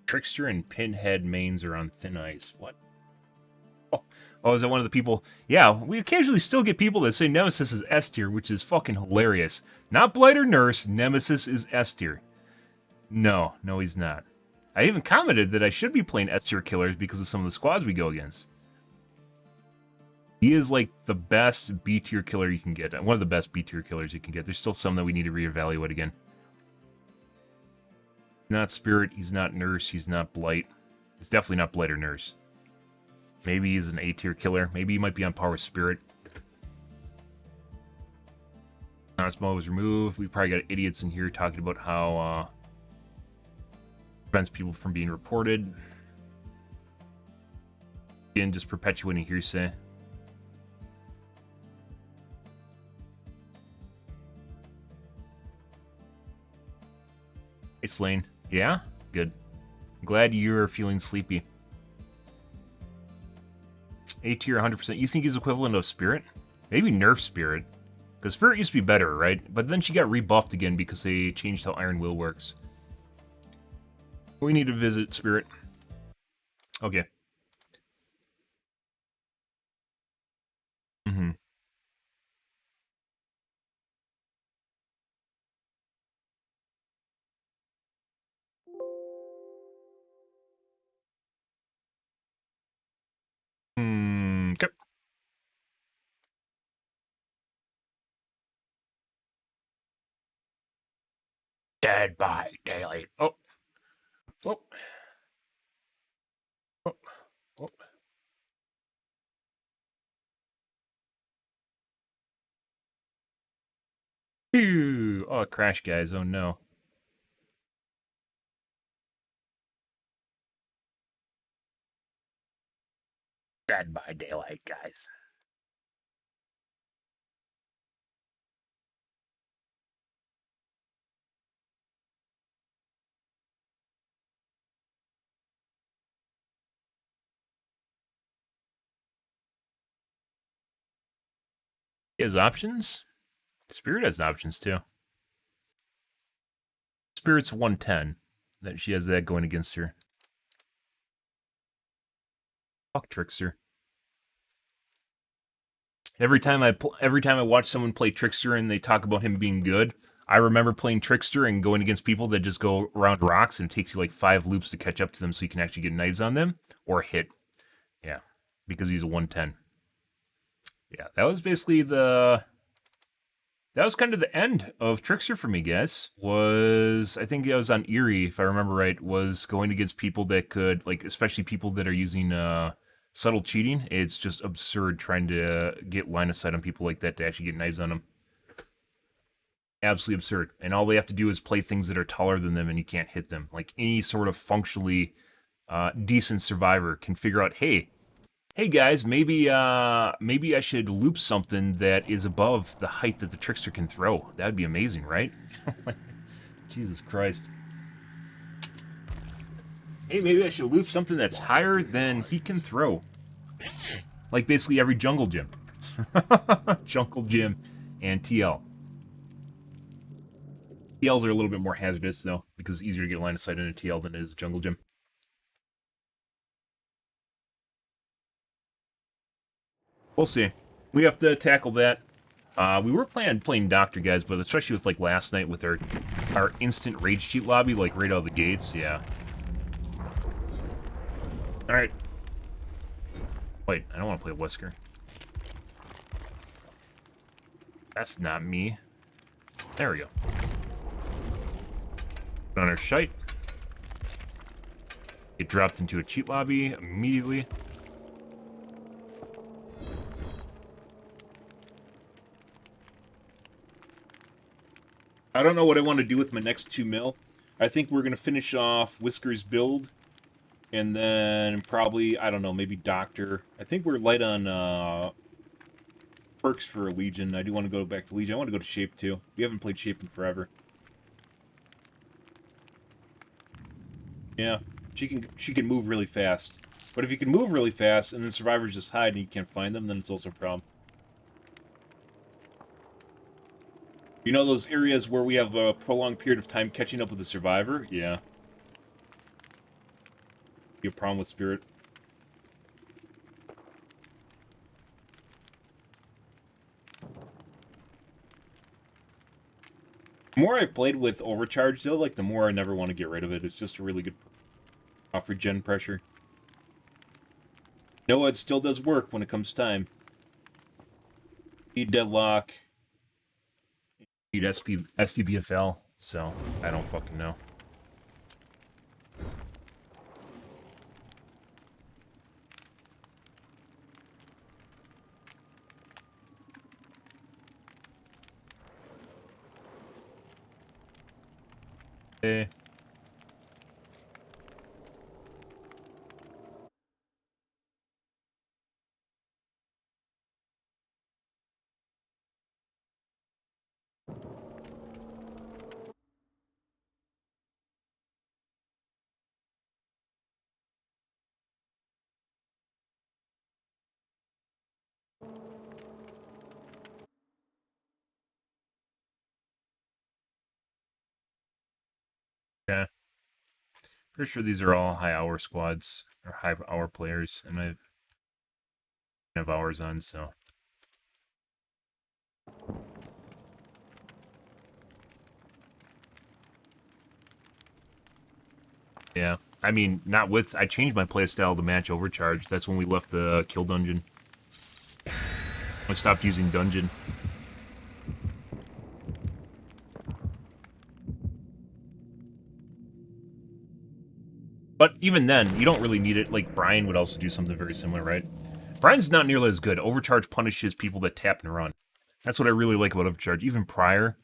Trickster and Pinhead mains are on thin ice. What? Oh, is that one of the people? Yeah, we occasionally still get people that say Nemesis is S tier, which is fucking hilarious. Not Blight or Nurse, Nemesis is S tier. No, he's not. I even commented that I should be playing S tier killers because of some of the squads we go against. He is like the best B tier killer you can get. One of the best B tier killers you can get. There's still some that we need to reevaluate again. Not Spirit, he's not Nurse, he's not Blight. He's definitely not Blight or Nurse. Maybe he's an A-tier killer. Maybe he might be on par with Spirit. Honest mode was removed. We probably got idiots in here talking about how prevents people from being reported. Again, just perpetuating hearsay. It's Lane. Yeah? Good. I'm glad you're feeling sleepy. A tier 100%. You think he's equivalent of Spirit? Maybe nerf Spirit. Because Spirit used to be better, right? But then she got rebuffed again because they changed how Iron Will works. We need to visit Spirit. Okay. Mm-hmm. Okay. Dead by Daylight. Oh. Oh. Oh. Oh. Ew. Oh, crash, guys. Oh, no. Dead by Daylight, guys. He has options? Spirit has options, too. Spirit's 110. That she has that going against her. Fuck Trickster. Every time I watch someone play Trickster and they talk about him being good, I remember playing Trickster and going against people that just go around rocks and it takes you like 5 loops to catch up to them so you can actually get knives on them or hit. Yeah, because he's a 110. Yeah, that was basically that was kind of the end of Trickster for me, guys. I think I was on Eerie, if I remember right, was going against people that could, like, especially people that are using subtle cheating. It's just absurd trying to get line of sight on people like that to actually get knives on them. Absolutely absurd. And all they have to do is play things that are taller than them and you can't hit them. Like any sort of functionally decent survivor can figure out, hey guys, maybe I should loop something that is above the height that the Trickster can throw. That'd be amazing, right? Jesus Christ. Hey, maybe I should loop something that's higher than he can throw. Like basically every jungle gym. Jungle gym and TL. TLs are a little bit more hazardous, though, because it's easier to get line of sight in a TL than it is a jungle gym. We'll see. We have to tackle that. We were planning playing Doctor, guys, but especially with, like, last night with our instant rage cheat lobby, like, right out of the gates, yeah. Alright. Wait, I don't want to play Wesker. That's not me. There we go. Put on our shite. Get dropped into a cheat lobby immediately. I don't know what I want to do with my next 2 mil. I think we're going to finish off Whisker's build. And then probably, I don't know, maybe Doctor. I think we're light on perks for Legion. I do want to go back to Legion. I want to go to Shape too. We haven't played Shape in forever. Yeah, she can move really fast. But if you can move really fast and then survivors just hide and you can't find them, then it's also a problem. You know those areas where we have a prolonged period of time catching up with the survivor? Yeah. Be a problem with Spirit. The more I've played with Overcharge, though, like, the more I never want to get rid of it. It's just a really good off regen pressure. No, it still does work when it comes time. Need Deadlock. Need SDBFL, so I don't fucking know. Hey. Yeah. Pretty sure these are all high hour squads, or high hour players, and I have hours on, so. Yeah. I mean, not with... I changed my playstyle to match Overcharge. That's when we left the kill dungeon. I stopped using dungeon. But even then, you don't really need it. Like, Brian would also do something very similar, right? Brian's not nearly as good. Overcharge punishes people that tap and run. That's what I really like about Overcharge. Even prior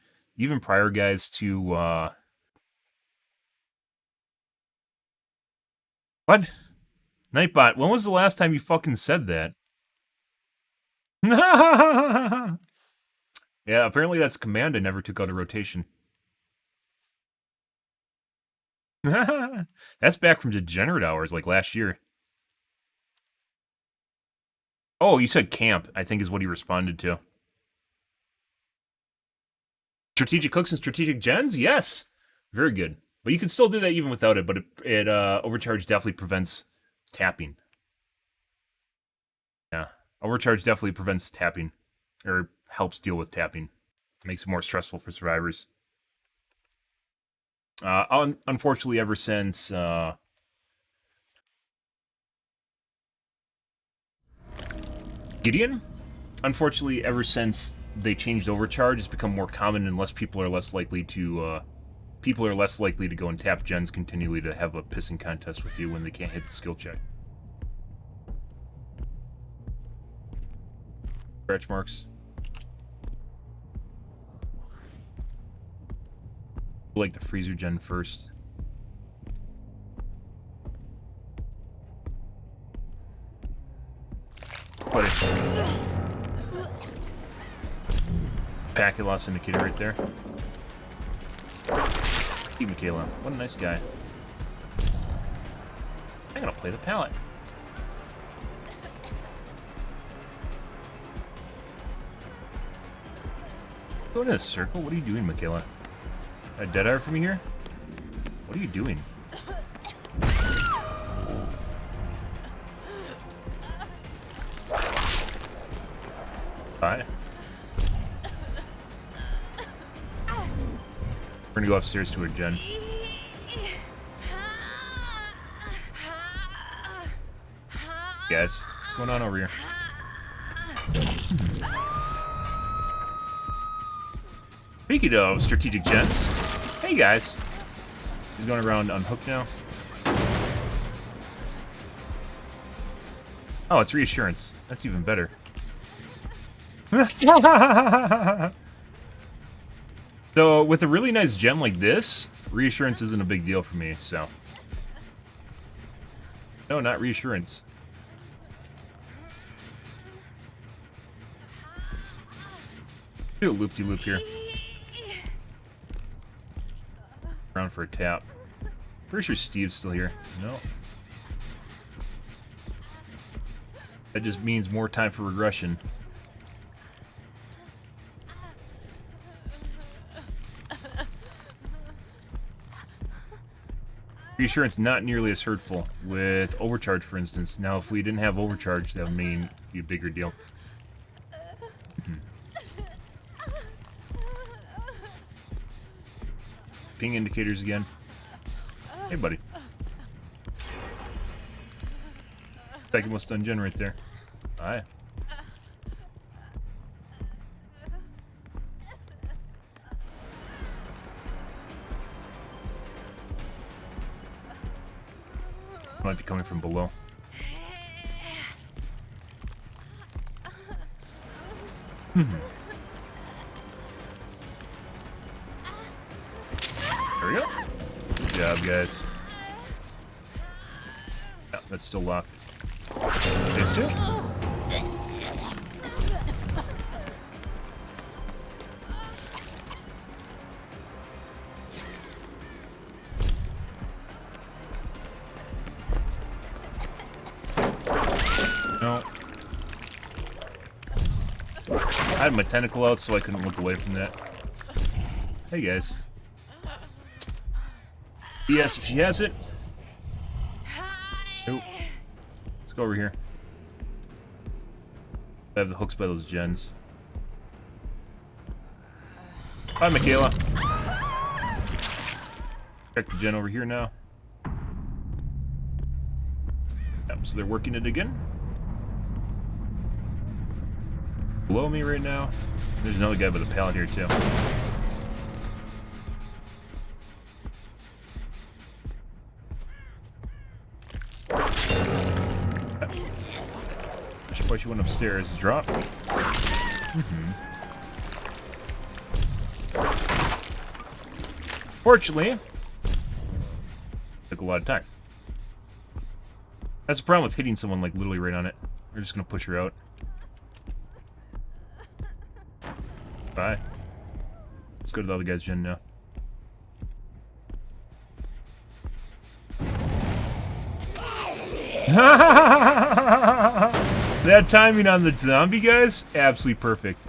guys to, What? Nightbot, when was the last time you fucking said that? Yeah, apparently that's a command I never took out of rotation. That's back from Degenerate Hours, like last year. Oh, you said camp, I think is what he responded to. Strategic hooks and strategic gens? Yes. Very good. But you can still do that even without it, but it Overcharge definitely prevents tapping. Yeah. Overcharge definitely prevents tapping. Or helps deal with tapping. Makes it more stressful for survivors. Unfortunately, ever since Gideon, unfortunately, ever since they changed Overcharge, it's become more common and people are less likely to go and tap gens continually to have a pissing contest with you when they can't hit the skill check. Scratch marks. I like the freezer gen first. What a packet loss indicator right there. Hey, Michaela. What a nice guy. I'm gonna play the pallet. Go in a circle? What are you doing, Michaela? A dead eye from here? What are you doing? Hi. We're gonna go upstairs to a gen. Guys, what's going on over here? Speaking of strategic gens, hey guys. He's going around unhooked now. Oh, it's reassurance. That's even better. So, with a really nice gem like this, reassurance isn't a big deal for me, so. No, not reassurance. Do a loop-de-loop here. Around for a tap. Pretty sure Steve's still here. No. That just means more time for regression. Reassurance not nearly as hurtful with overcharge, for instance. Now, if we didn't have overcharge, that would mean it'd be a bigger deal. Ping indicators again. Hey, buddy. Second one stun gen right there. Aye. Might be coming from below. There we go. Good job, guys. Yeah, that's still locked. These two. No. I had my tentacle out, so I couldn't look away from that. Hey, guys. Yes, if she has it. Nope. Let's go over here. I have the hooks by those gens. Hi, Michaela. Check the gen over here now. Yep, so they're working it again. Below me right now. There's another guy with a pallet here, too. Why she went upstairs? Drop. Fortunately, took a lot of time. That's the problem with hitting someone like literally right on it. We're just gonna push her out. Bye. Let's go to the other guy's gen now. That timing on the zombie guys, absolutely perfect.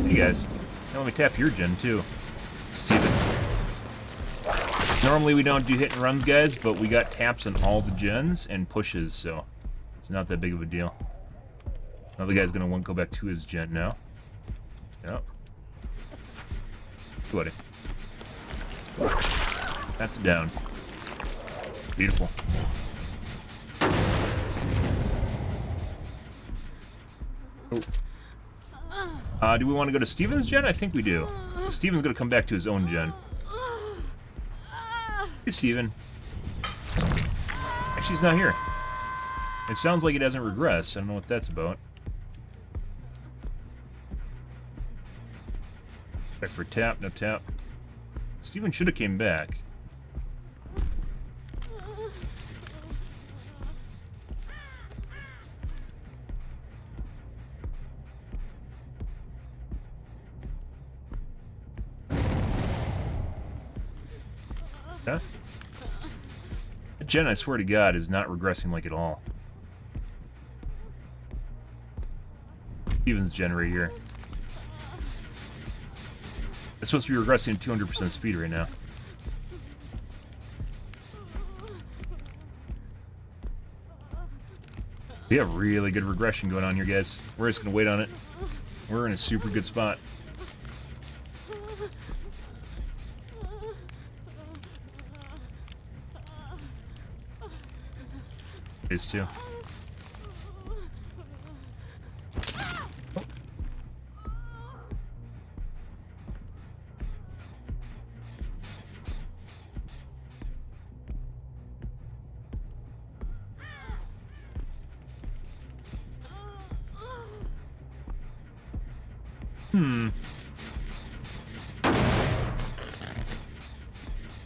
Hey guys, now let me tap your gen too. Steven. Normally we don't do hit and runs, guys, but we got taps on all the gens and pushes, so it's not that big of a deal. Another guy's gonna go back to his gen now. Yep. Buddy. That's down. Beautiful. Oh. Do we want to go to Steven's gen? I think we do. Steven's gonna come back to his own gen. Hey, Steven. Actually, he's not here. It sounds like it hasn't regressed. I don't know what that's about. Back for tap, no tap. Steven should have came back. Huh? That gen, I swear to God, is not regressing like at all. Steven's gen right here. It's supposed to be regressing at 200% speed right now. We have really good regression going on here, guys. We're just going to wait on it. We're in a super good spot. It is too.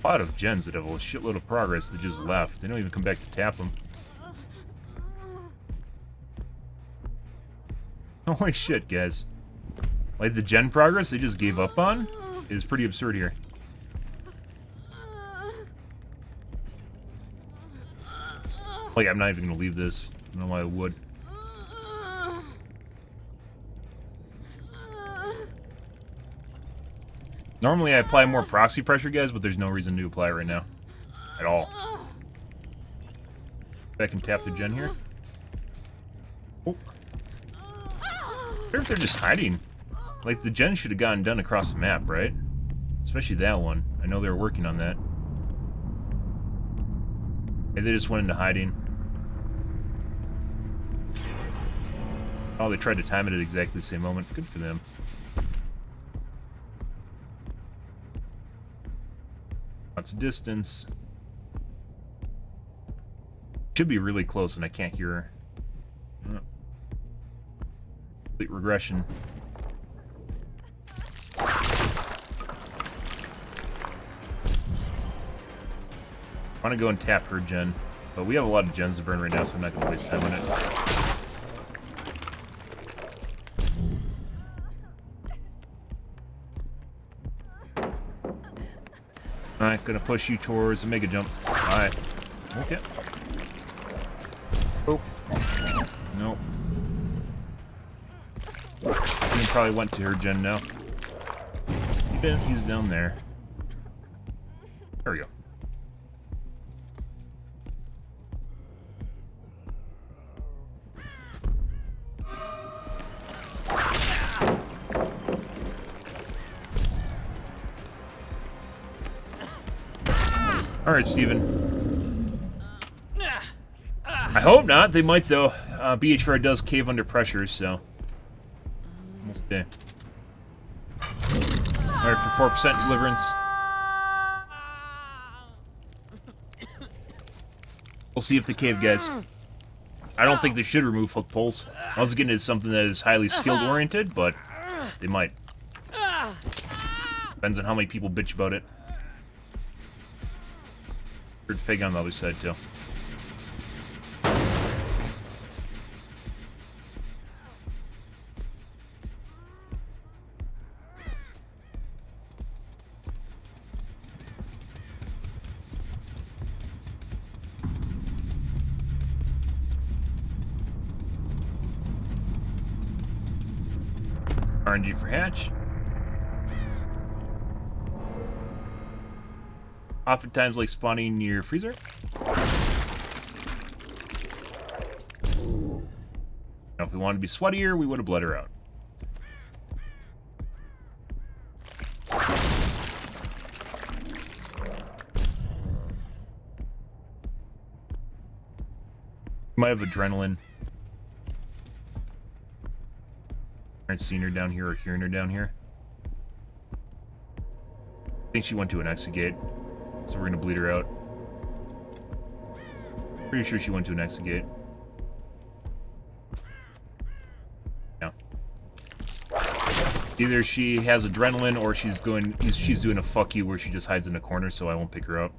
A lot of gens that have a shitload of progress that just left. They don't even come back to tap them. Holy shit, guys. Like, the gen progress they just gave up on is pretty absurd here. Like, I'm not even gonna leave this. I don't know why I would. Normally I apply more proxy pressure, guys, but there's no reason to apply it right now. At all. Back and tap the gen here. Oh. I wonder if they're just hiding. Like, the gen should have gotten done across the map, right? Especially that one. I know they were working on that. Maybe they just went into hiding. Oh, they tried to time it at exactly the same moment. Good for them. Lots of distance. Should be really close and I can't hear her. Complete regression. I want to go and tap her gen, but we have a lot of gens to burn right now, so I'm not going to waste time on it. Alright, gonna push you towards the mega jump. Alright. Okay. Oh. Nope. He probably went to her gen now. He's down there. There we go. Alright, Steven. I hope not. They might, though. BHR does cave under pressure, so... we'll see. Alright, for 4% deliverance. We'll see if the cave guys. I don't think they should remove hook poles. I was getting into something that is highly skill oriented, but they might. Depends on how many people bitch about it. Heard Fig on the other side too. RNG for hatch. Oftentimes like spawning near freezer. Now, if we wanted to be sweatier, we would have bled her out. Might have adrenaline. Aren't seeing her down here or hearing her down here. I think she went to an exit gate, so we're gonna bleed her out. Pretty sure she went to an exit gate. Yeah. Either she has adrenaline or she's doing a fuck you where she just hides in a corner, so I won't pick her up.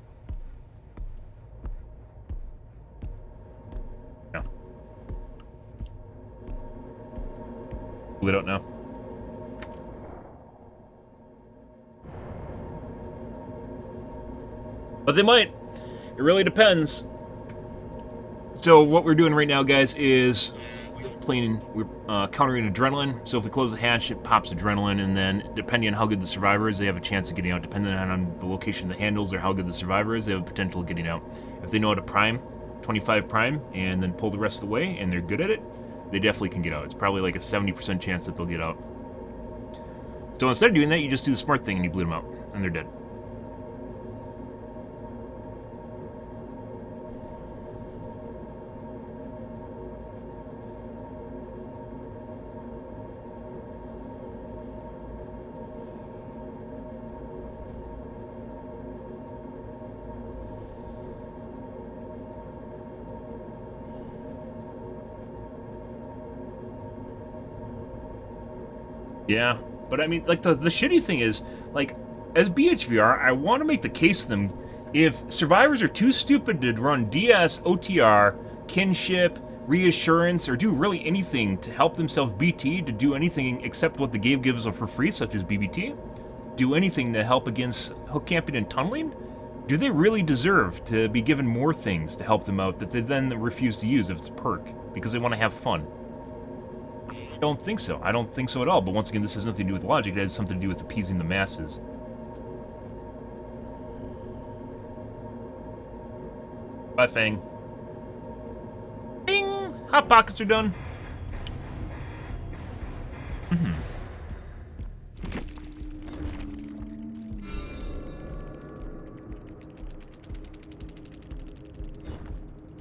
Yeah. Bleed out now. But they might. It really depends. So what we're doing right now, guys, is we're countering adrenaline. So if we close the hatch, it pops adrenaline, and then depending on how good the survivor is, they have a chance of getting out. Depending on the location of the handles or how good the survivor is, they have a potential of getting out. If they know how to prime, 25 prime, and then pull the rest of the way, and they're good at it, they definitely can get out. It's probably like a 70% chance that they'll get out. So instead of doing that, you just do the smart thing and you bleed them out, and they're dead. Yeah, but I mean, like, the shitty thing is, like, as BHVR, I want to make the case to them, if survivors are too stupid to run DS, OTR, kinship, reassurance, or do really anything to help themselves BT, to do anything except what the game gives them for free, such as BBT, do anything to help against hook camping and tunneling, do they really deserve to be given more things to help them out that they then refuse to use if it's a perk, because they want to have fun? I don't think so. I don't think so at all. But once again, this has nothing to do with logic. It has something to do with appeasing the masses. Bye, Fang. Bing! Hot pockets are done.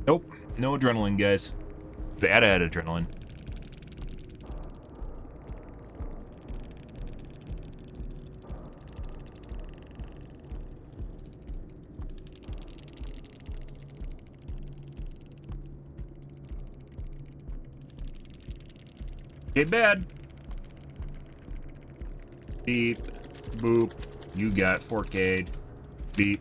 Nope. No adrenaline, guys. Bad at adrenaline. Okay, bad. Beep. Boop. You got forkade. Beep.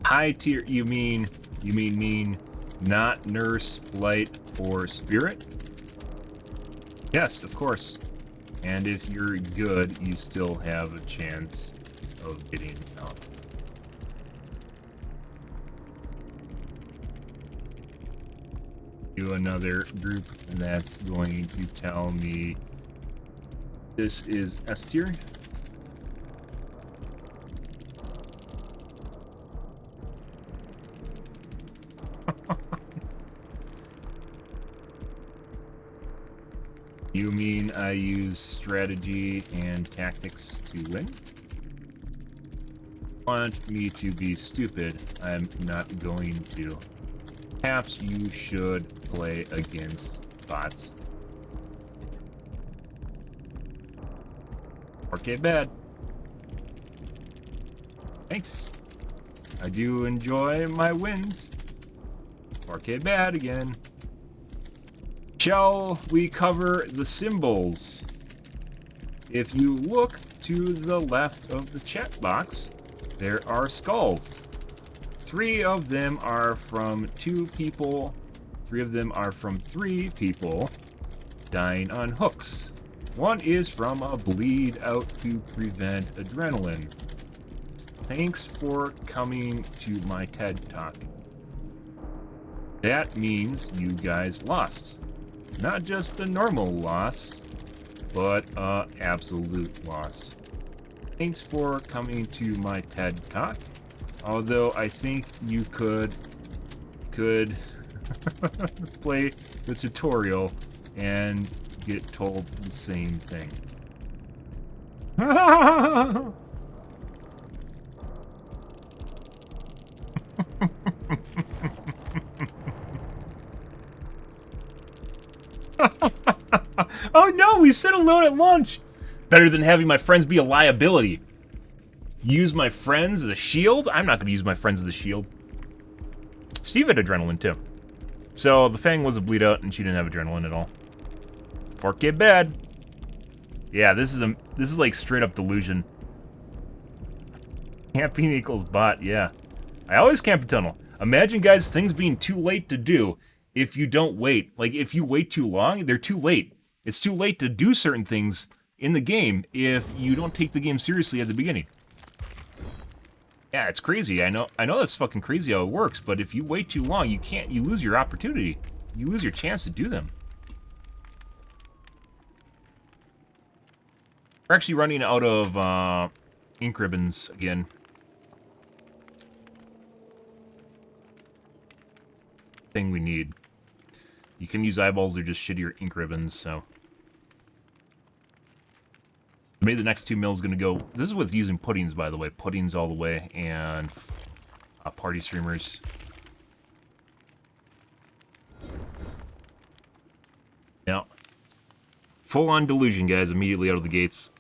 High tier, you mean not nurse, light, or spirit? Yes, of course. And if you're good, you still have a chance of getting out. Do another group that's going to tell me this is S tier. You mean I use strategy and tactics to win? Want me to be stupid? I'm not going to. perhaps you should play against bots. Okay, bad. Thanks. I do enjoy my wins. Okay, bad again. Shall we cover the symbols? If you look to the left of the chat box, there are skulls. 3 of them are from 2 people. 3 of them are from 3 people dying on hooks. 1 is from a bleed out to prevent adrenaline. Thanks for coming to my TED Talk. That means you guys lost. Not just a normal loss, but a absolute loss. Thanks for coming to my TED Talk. Although I think you could play the tutorial and get told the same thing. Oh no, we sit alone at lunch! Better than having my friends be a liability. Use my friends as a shield? I'm not going to use my friends as a shield. Steve had adrenaline too. So the Fang was a bleed out and she didn't have adrenaline at all. Fork get bad. Yeah, this is like straight up delusion. Camping equals bot, yeah. I always camp a tunnel. Imagine, guys, things being too late to do if you don't wait. Like, if you wait too long, they're too late. It's too late to do certain things in the game if you don't take the game seriously at the beginning. Yeah, it's crazy. I know that's fucking crazy how it works, but if you wait too long, you lose your opportunity. You lose your chance to do them. We're actually running out of ink ribbons again. Thing we need. You can use eyeballs or just shittier ink ribbons, so. Maybe the next 2 mils gonna go. This is with using puddings, by the way. Puddings all the way, and party streamers. Yeah. Full-on delusion, guys, immediately out of the gates.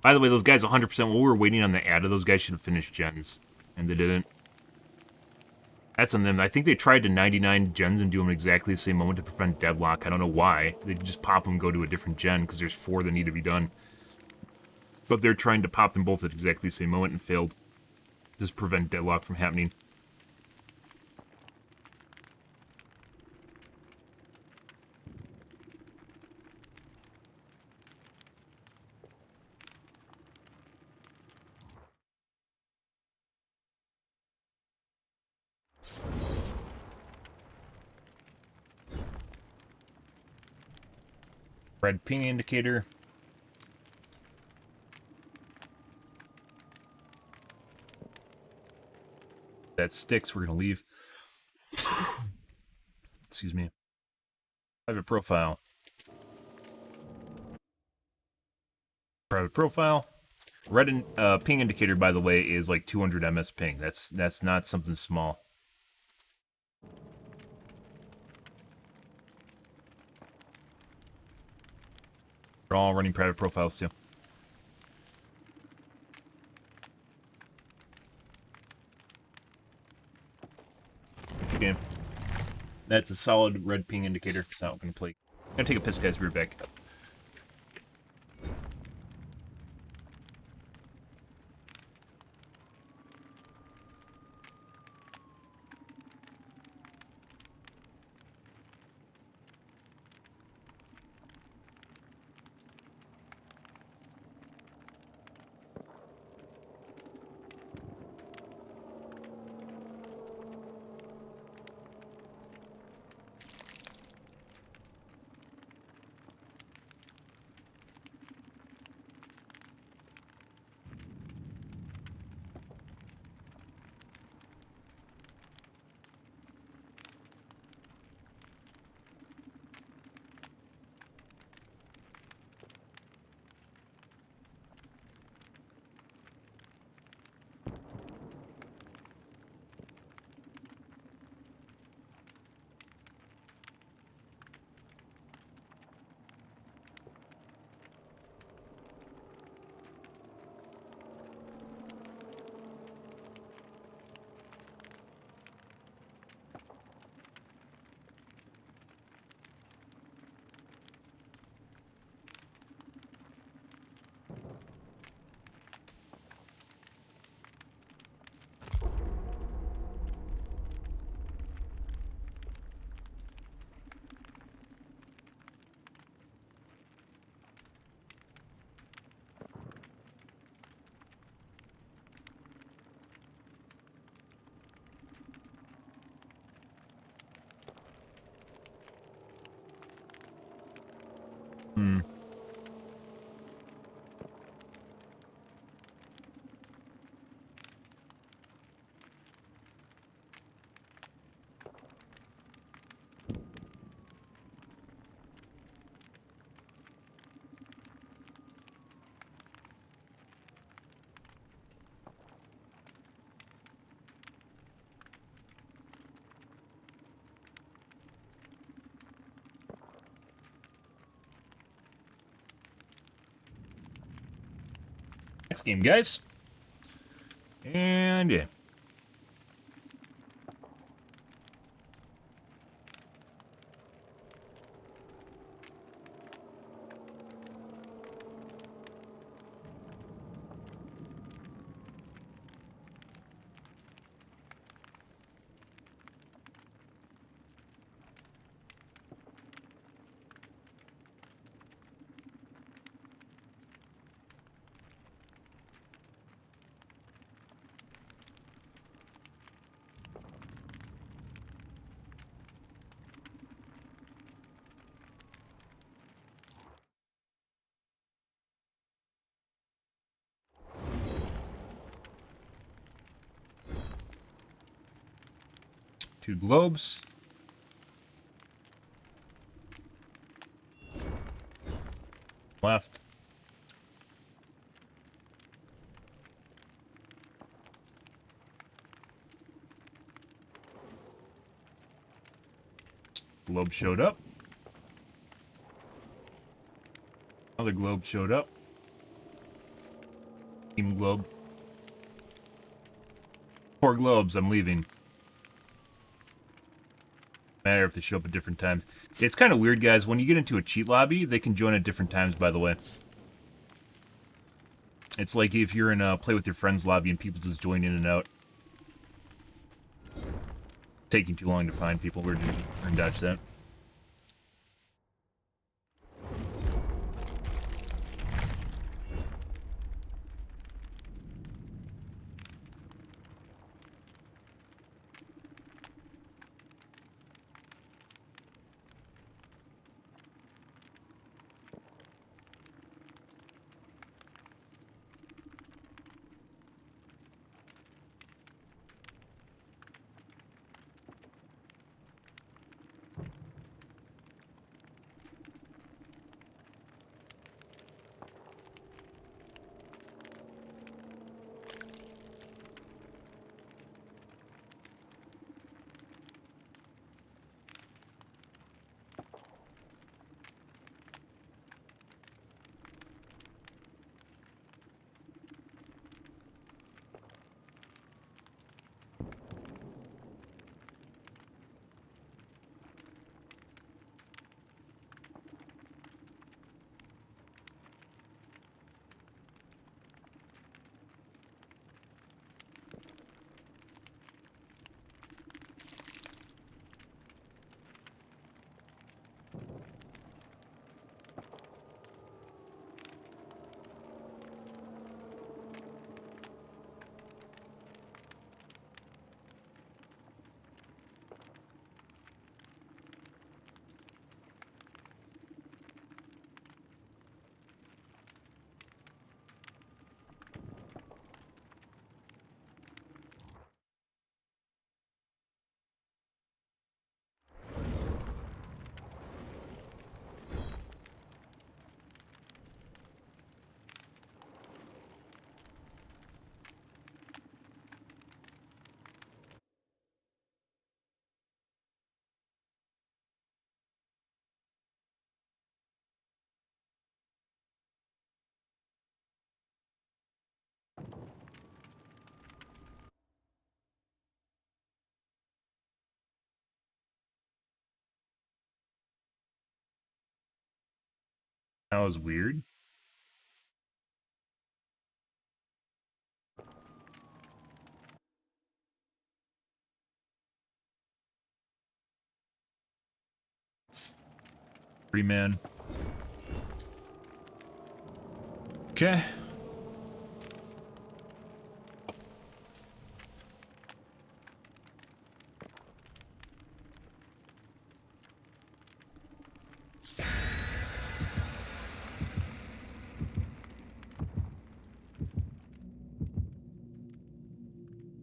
By the way, those guys 100%, while we were waiting on the ad of those guys should have finished gens, and they didn't. That's on them. I think they tried to 99 gens and do them exactly the same moment to prevent deadlock. I don't know why. They just pop them and go to a different gen because there's 4 that need to be done. But they're trying to pop them both at exactly the same moment and failed. Just prevent deadlock from happening. Red ping indicator. That sticks, we're gonna leave. Excuse me. Private profile. Private profile. Red ping indicator, by the way, is like 200 ms ping. That's not something small. We're all running private profiles too. Okay. That's a solid red ping indicator. It's not going to play. I'm going to take a piss, guys. We're back. Next game, guys. And yeah. Two globes. Left. Globe showed up. Another globe showed up. Team globe. 4 globes, I'm leaving. Matter if they show up at different times. It's kind of weird, guys. When you get into a cheat lobby, they can join at different times, by the way. It's like if you're in a play with your friends lobby and people just join in and out. Taking too long to find people. We're gonna dodge that. That was weird. Three man. Okay.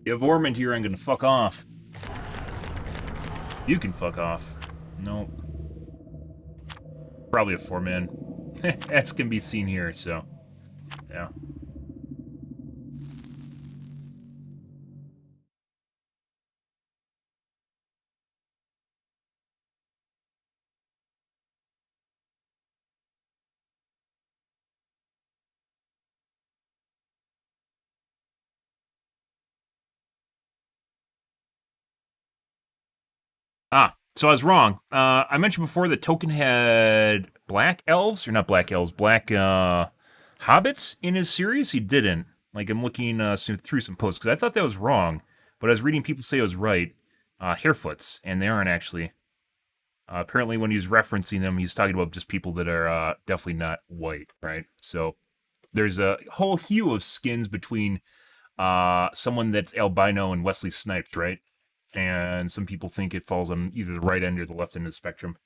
You have Ormond here, I'm gonna fuck off. You can fuck off. Nope. Probably a 4-man. As can be seen here, so... yeah. So I was wrong. I mentioned before that Token had black elves, or not black elves, black hobbits in his series. He didn't. Like, I'm looking through some posts, because I thought that was wrong, but I was reading people say it was right. Harefoots, and they aren't actually. Apparently, when he's referencing them, he's talking about just people that are definitely not white, right? So there's a whole hue of skins between someone that's albino and Wesley Snipes, right? And some people think it falls on either the right end or the left end of the spectrum.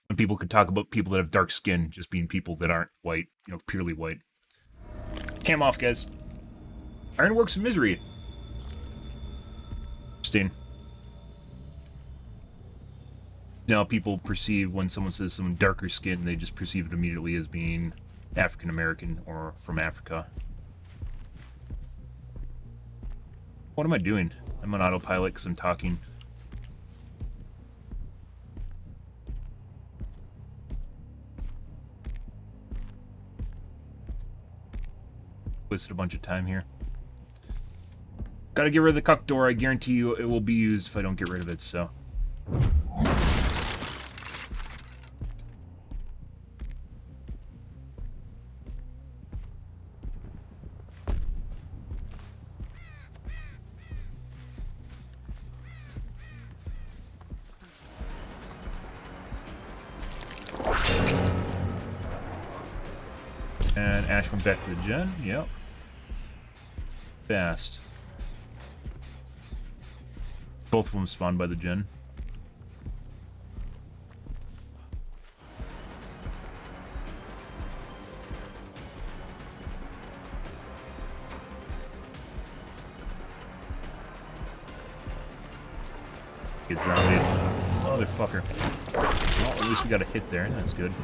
And people could talk about people that have dark skin just being people that aren't white, purely white. Cam off, guys. Ironworks of Misery. Interesting. Now, people perceive when someone says someone darker skin, they just perceive it immediately as being African American or from Africa. What am I doing? I'm on autopilot because I'm talking. Wasted a bunch of time here. Gotta get rid of the cuck door. I guarantee you it will be used if I don't get rid of it, so. And Ash went back to the gen. Yep. Fast. Both of them spawned by the gen. Get zombied. Motherfucker. Well, at least we got a hit there. That's good.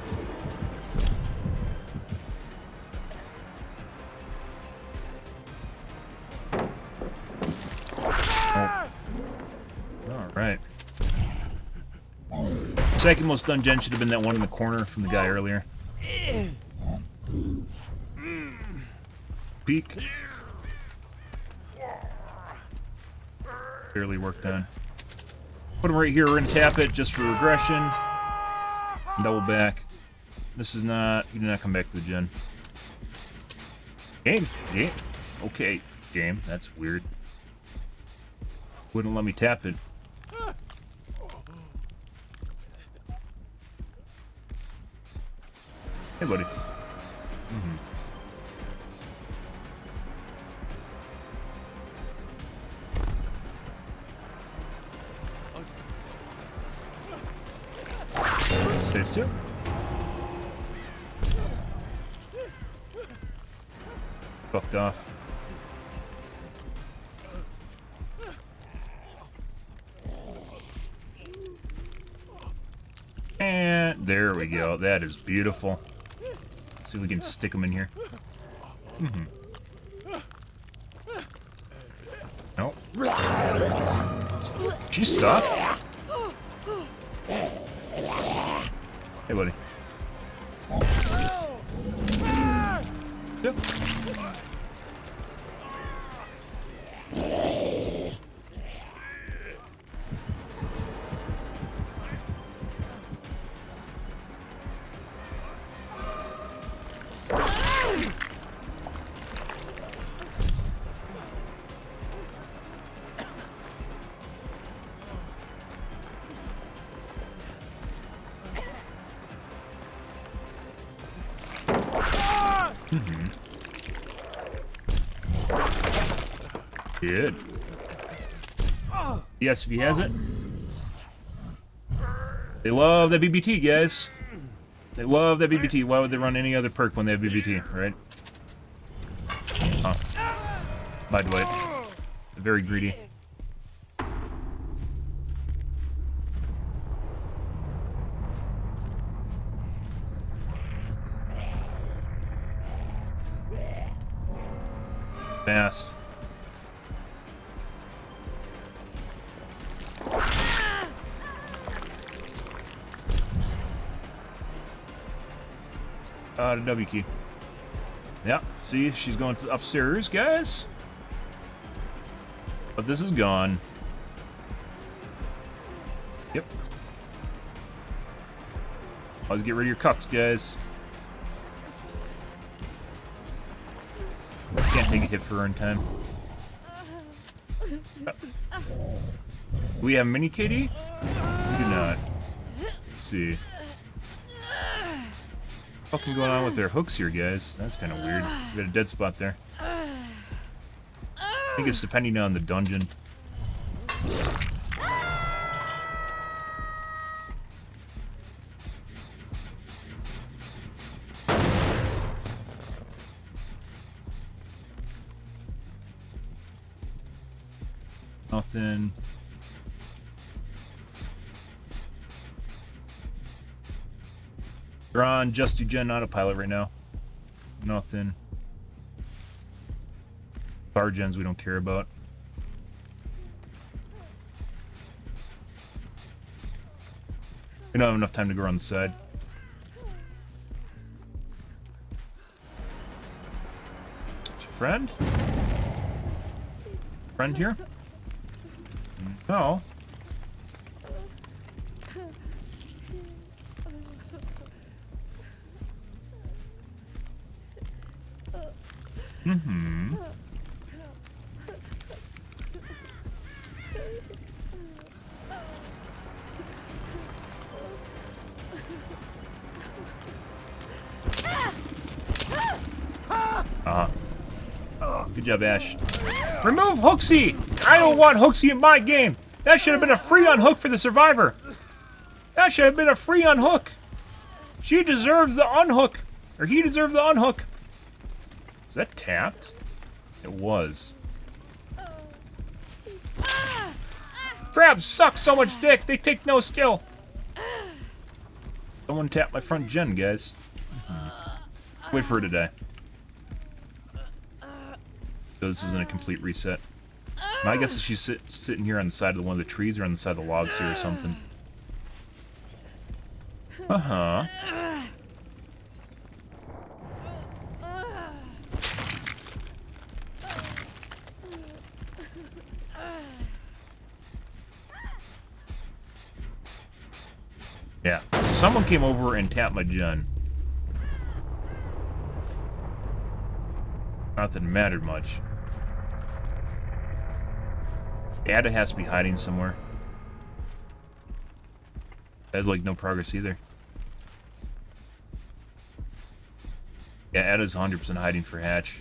Alright. Second most done gen should have been that one in the corner from the guy earlier. Peek. Barely worked on. Put him right here. We're gonna tap it just for regression. Double back. This is not. He did not come back to the gen. Game. Okay, game. That's weird. Wouldn't let me tap it. Hey, buddy. Phase 2. Fucked off. And there we go. That is beautiful. See if we can stick them in here. Nope. She stopped? Hey, buddy. Yep. Good. Yes, if he has it. They love that BBT, guys. They love that BBT. Why would they run any other perk when they have BBT, right? Huh. Bye, Dwight. Very greedy. Fast. The W key. Yeah, see, she's going to upstairs, guys. But this is gone. Yep. Always get rid of your cucks, guys. Can't take a hit for her in time. Do we have mini KD? We do not. Let's see. What's fucking going on with their hooks here, guys? That's kind of weird. We got a dead spot there. I think it's depending on the dungeon. Nothing. We're on just to gen autopilot right now. Nothing. Bar gens we don't care about. We don't have enough time to go around the side. Is your friend? Friend here? No. Mm-hmm. Good job, Ash. Remove Hooksy! I don't want Hooksy in my game! That should have been a free unhook for the survivor! That should have been a free unhook! She deserves the unhook! Or he deserved the unhook! Is that tapped? It was. Crabs suck so much dick, they take no skill! Someone tap my front gen, guys. Wait for her to die. So this isn't a complete reset. My guess is she's sitting here on the side of one of the trees or on the side of the logs here or something. Uh-huh. Yeah, so someone came over and tapped my gen. Not that it mattered much. Ada has to be hiding somewhere. That's like no progress either. Yeah, Ada's 100% hiding for Hatch.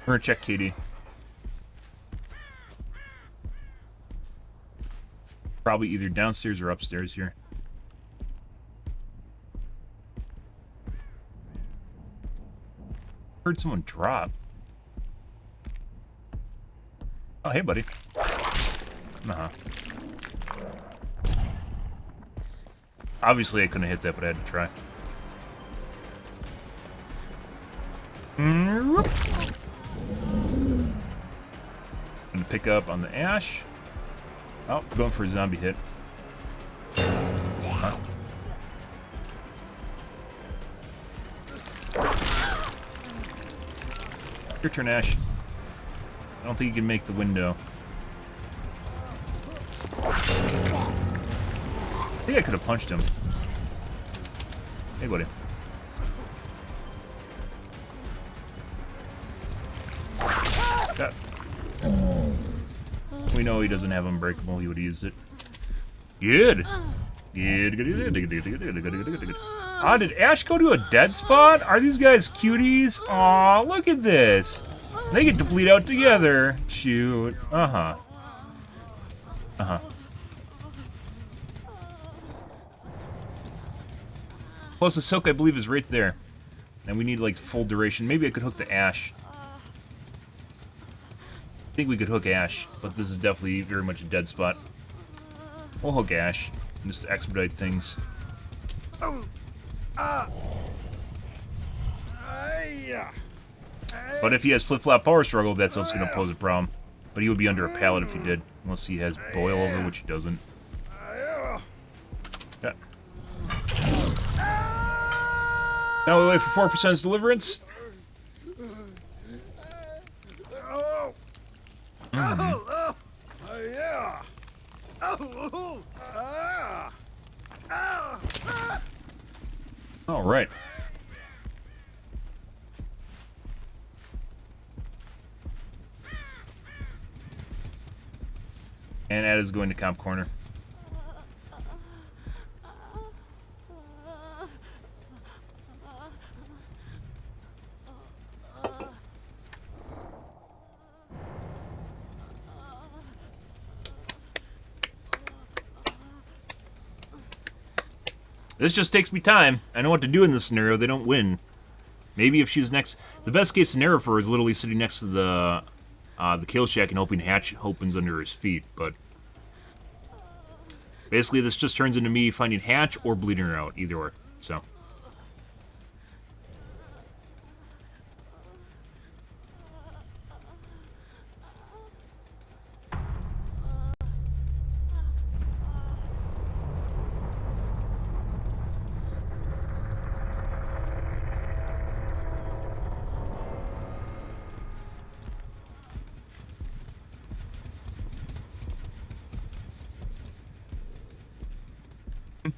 We're gonna check Katie. Probably either downstairs or upstairs here. Heard someone drop. Oh, hey, buddy. Uh-huh. Obviously, I couldn't hit that, but I had to try. Gonna pick up on the Ash. Oh, going for a zombie hit. Huh. Your turn, Ash. I don't think you can make the window. I think I could have punched him. Hey, buddy. Got. We know he doesn't have Unbreakable. He would use it. Good. Good. Ah, did Ash go to a dead spot? Are these guys cuties? Aw, look at this. They get to bleed out together. Shoot. Uh-huh. Uh-huh. Closest hook, I believe, is right there. And we need, like, full duration. Maybe I could hook the Ash. I think we could hook Ash, but this is definitely very much a dead spot. We'll hook Ash, just to expedite things. But if he has flip-flop power struggle, that's also going to pose a problem. But he would be under a pallet if he did, unless he has boil over, which he doesn't. Yeah. Now we wait for 4% deliverance. Mm-hmm. All right. And Ada's going to comp corner. This just takes me time. I know what to do in this scenario. They don't win. Maybe if she's next... The best case scenario for her is literally sitting next to the kill shack and hoping Hatch opens under his feet, but... Basically, this just turns into me finding Hatch or bleeding her out. Either or. So...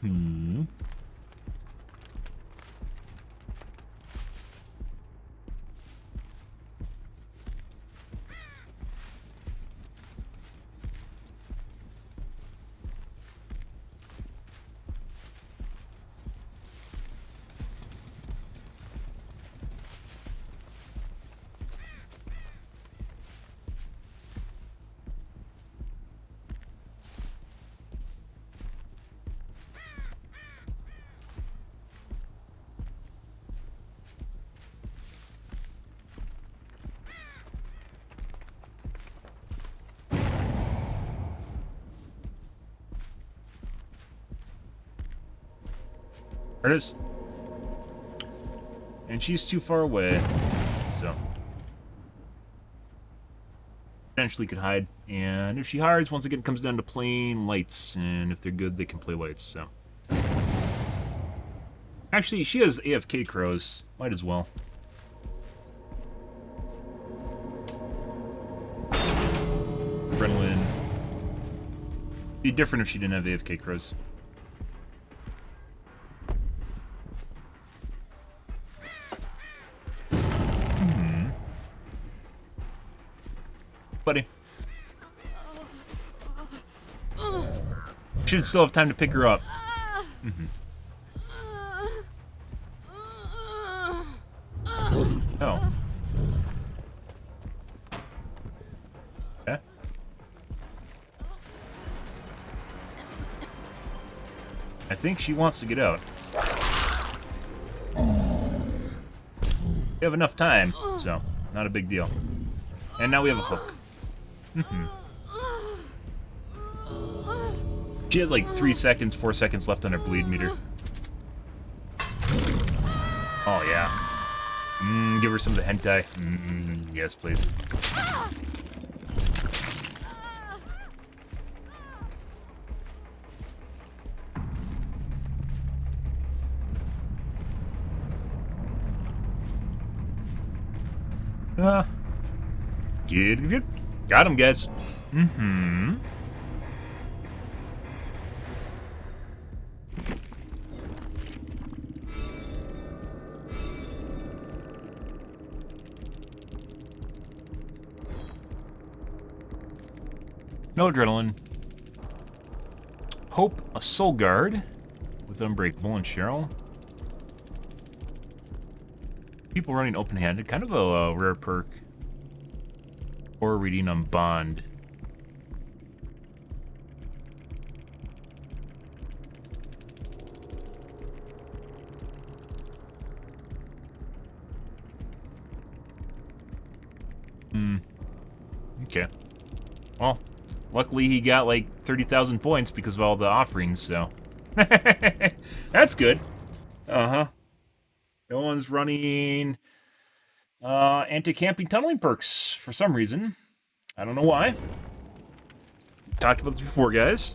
Hmm. There it is. And she's too far away, so... Potentially could hide. And if she hides, once again, it comes down to playing lights. And if they're good, they can play lights, so... Actually, she has AFK crows. Might as well. Adrenaline. Be different if she didn't have AFK crows. Buddy. Should still have time to pick her up. Oh. Okay. I think she wants to get out. We have enough time, so not a big deal. And now we have a hook. She has like 3 seconds, 4 seconds left on her bleed meter. Oh, yeah. Give her some of the hentai. Yes, please. Good. Got him, guys. No adrenaline. Hope, a soul guard with Unbreakable and Cheryl. People running open-handed, kind of a rare perk. Or reading on Bond. Okay. Well, luckily he got like 30,000 points because of all the offerings, so. That's good. No one's running anti-camping tunneling perks for some reason. I don't know why. Talked about this before, guys.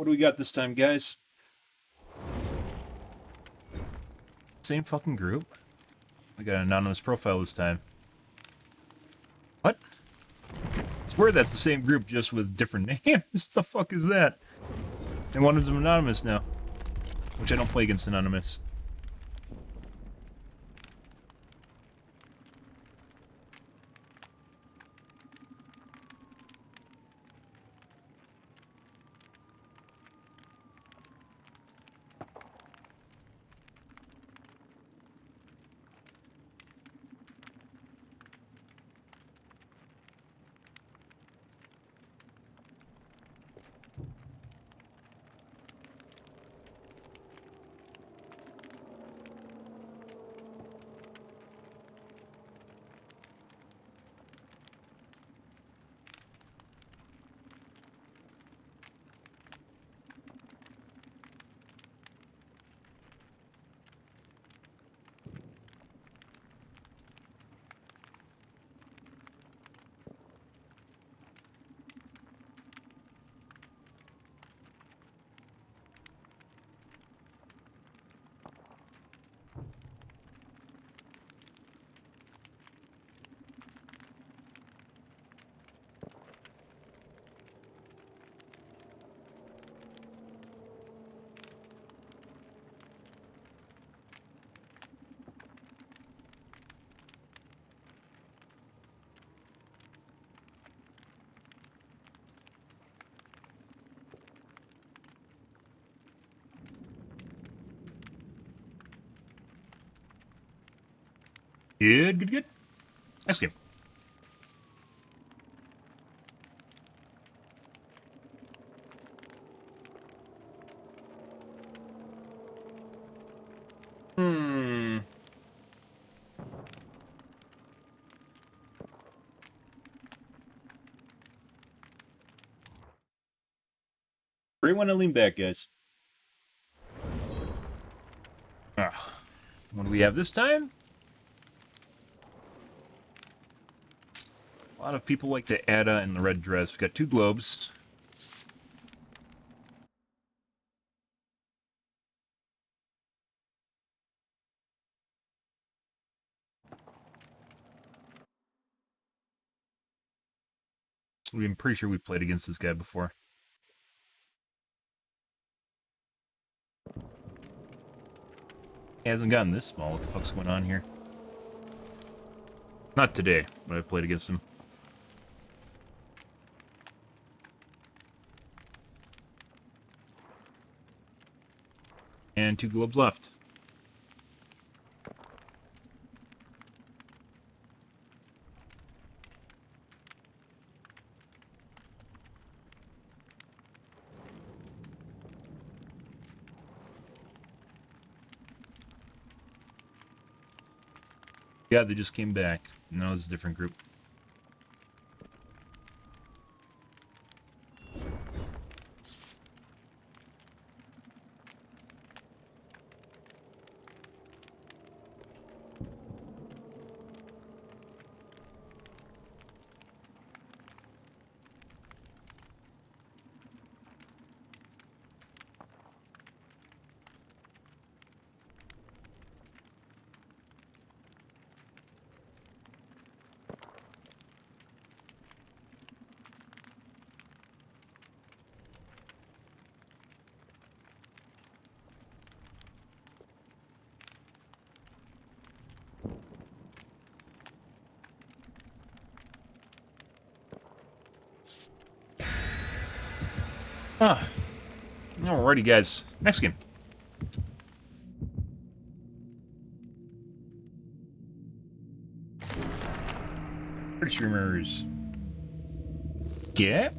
What do we got this time, guys? Same fucking group. We got an anonymous profile this time. What? I swear that's the same group, just with different names. The fuck is that? And one of them anonymous now. Which I don't play against anonymous. Good. Next game. Hmm. 3-1 to lean back, guys. What do we have this time? A lot of people like the Ada in the red dress. We've got 2 globes. I'm pretty sure we've played against this guy before. He hasn't gotten this small. What the fuck's going on here? Not today, but I've played against him. And 2 globes left. Yeah, they just came back. No, it's a different group. Alrighty, guys. Next game. Streamers. Yeah.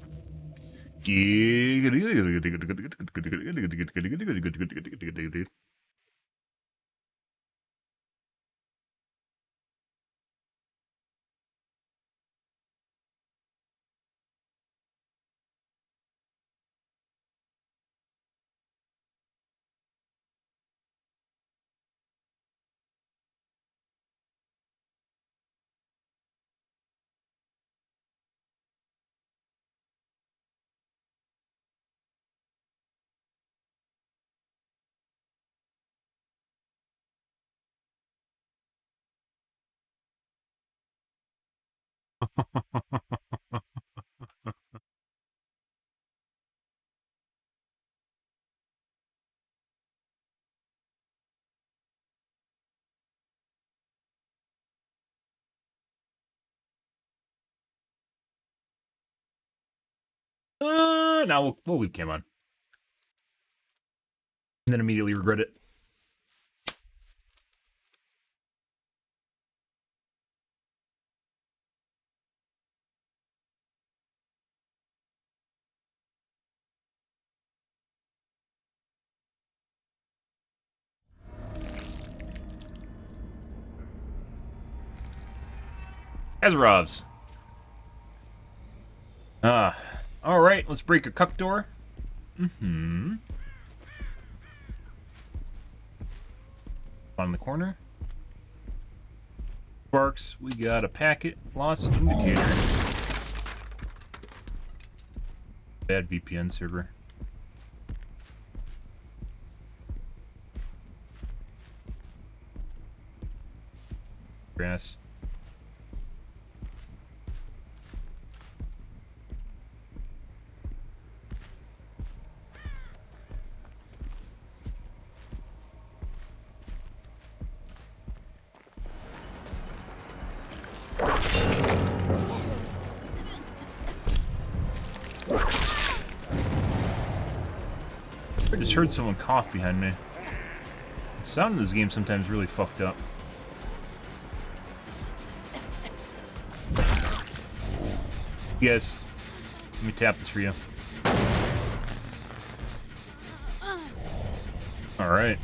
Now we'll leave cam on. And then immediately regret it. Azarovs. Alright, let's break a cuck door. On the corner. Sparks, we got a packet loss indicator. Bad VPN server. Grass. I just heard someone cough behind me. The sound in this game sometimes really fucked up. Yes. Let me tap this for you. Alright.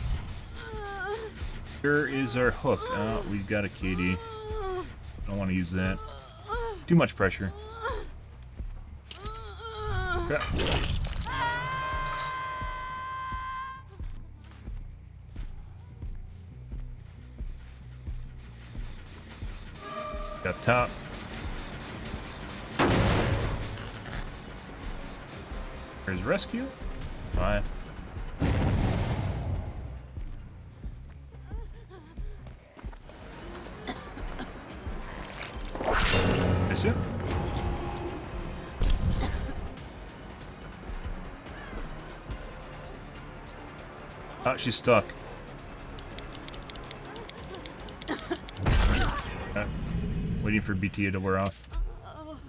Here is our hook. We got a KD. Don't want to use that. Too much pressure. Crap. Up top. There's rescue. Bye. Miss you? Oh, she's stuck. Waiting for BTA to wear off.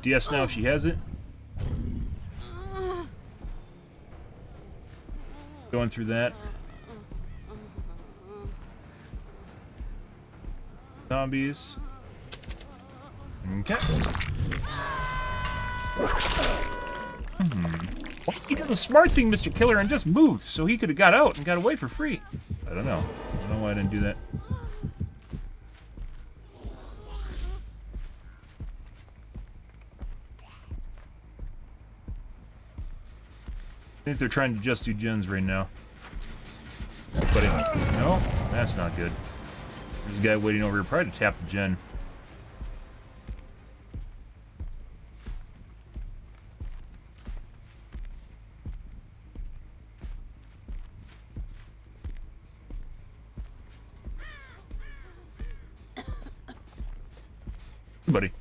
DS now if she has it. Going through that. Zombies. Okay. Why did you do the smart thing, Mr. Killer, and just move so he could have got out and got away for free? I don't know. I don't know why I didn't do that. I think they're trying to just do gens right now. But no, that's not good. There's a guy waiting over here, probably to tap the gen. Buddy.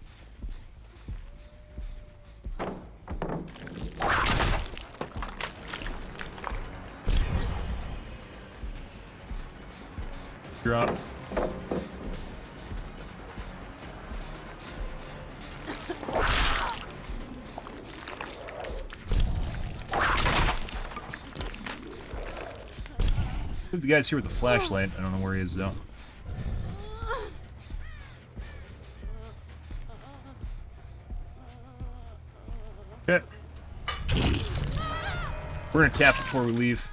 Drop. The guy's here with the flashlight. I don't know where he is though. Okay. We're gonna tap before we leave.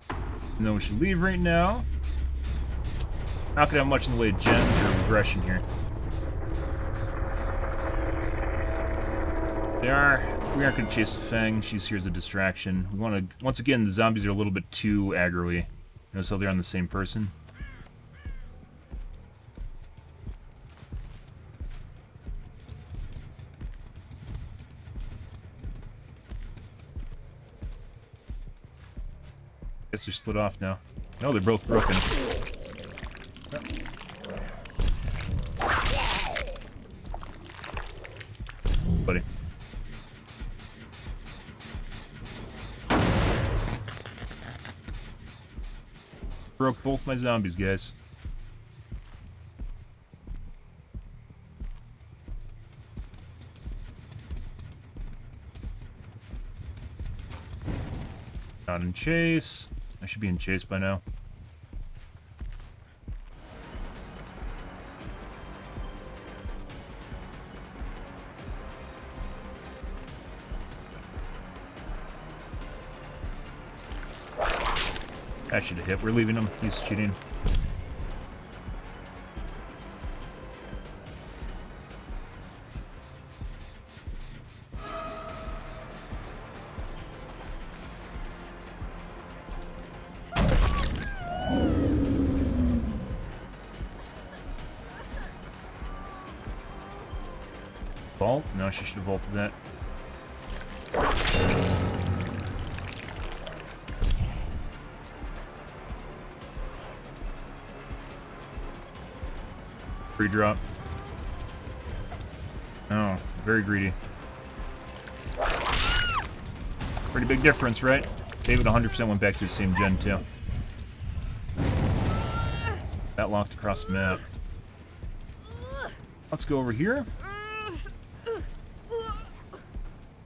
And then we should leave right now. Not gonna have much in the way of gens or regression here. We aren't gonna chase the Fang. She's here as a distraction. We want to. Once again, the zombies are a little bit too aggro-y. Notice how they're on the same person. Guess they're split off now. No, they're both broken. buddy. Broke both my zombies, guys. Not in chase. I should be in chase by now. I should have hit. We're leaving him. He's cheating. Vault? No, she should have vaulted that. Free drop. Oh, very greedy. Pretty big difference, right? David 100% went back to the same gen, too. That locked across the map. Let's go over here.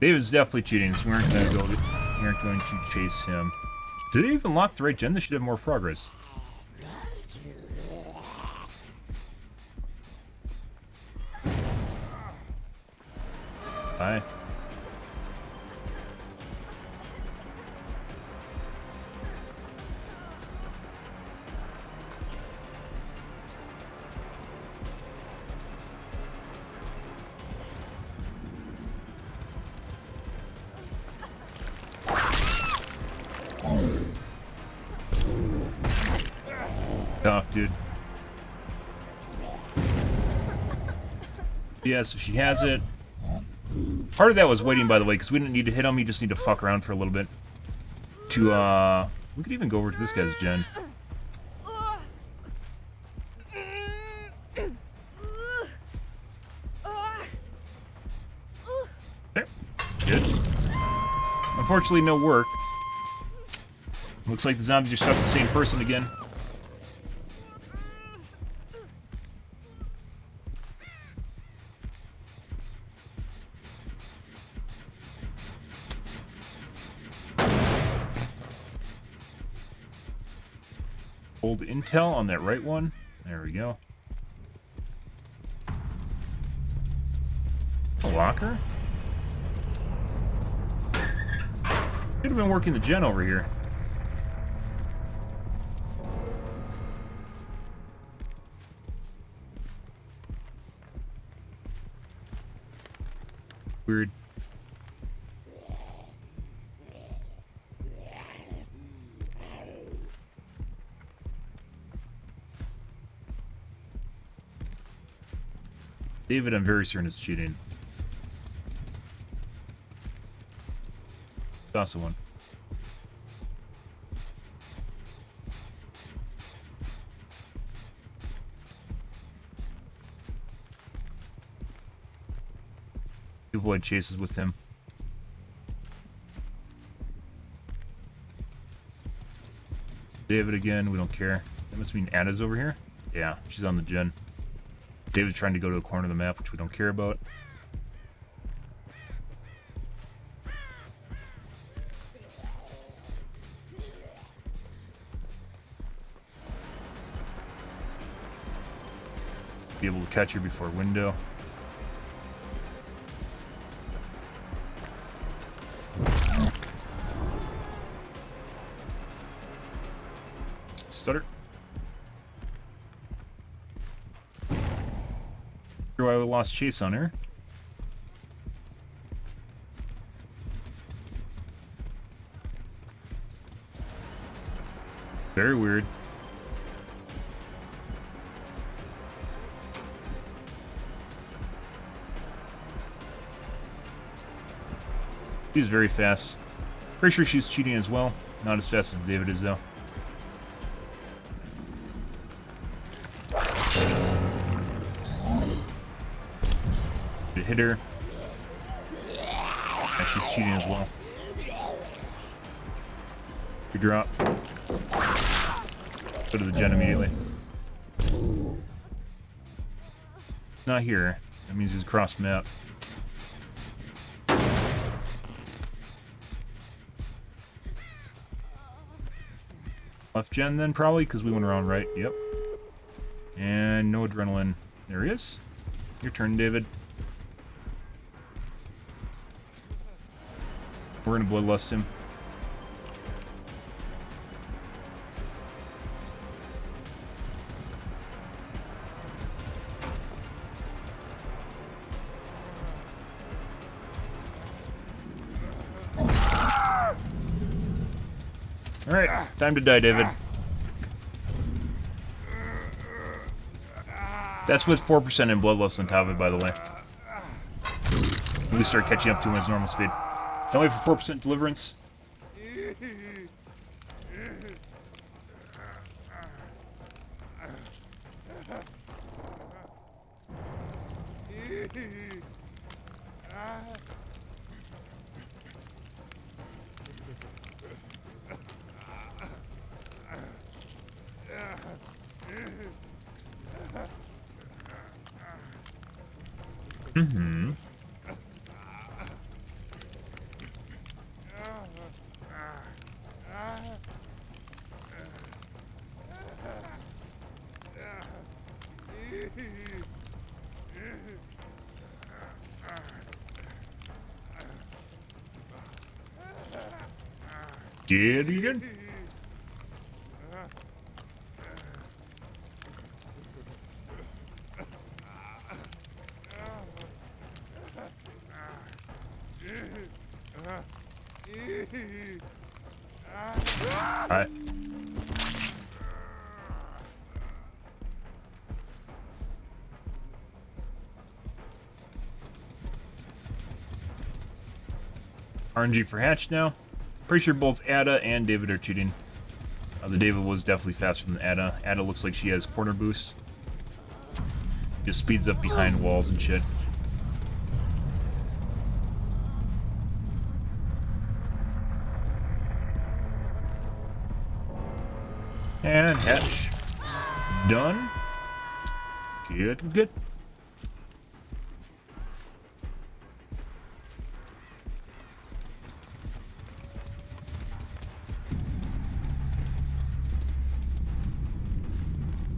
David's definitely cheating, so we aren't going to chase him. Did they even lock the right gen? They should have more progress. Bye. Tough, dude. Yeah, so she has it. Part of that was waiting, by the way, because we didn't need to hit him. You just need to fuck around for a little bit. We could even go over to this guy's gen. There. Good. Unfortunately, no work. Looks like the zombie just shot the same person again. Hold intel on that right one. There we go. A locker? Could have been working the gen over here. Weird. David, I'm very certain is cheating. Saw someone. Avoid chases with him. David again, we don't care. That must mean Ada's over here? Yeah, she's on the gen. David's trying to go to a corner of the map, which we don't care about. Be able to catch her before window. Stutter. I lost chase on her. Very weird. She's very fast. Pretty sure she's cheating as well. Not as fast as David is, though. Hit her. she's cheating as well. Good drop. Go to the gen immediately. Not here. That means he's across map. Left gen then, probably, because we went around right. Yep. And no adrenaline. There he is. Your turn, David. We're gonna bloodlust him. Alright, time to die, David. That's with 4% in bloodlust on top of it, by the way. We start catching up to him at his normal speed. Don't wait for 4% deliverance. Mm-hmm. Good, you good? Alright. RNG for Hatch now. Pretty sure both Ada and David are cheating. The David was definitely faster than Ada. Ada looks like she has corner boost. Just speeds up behind walls and shit. And Hatch. Done. Good, good.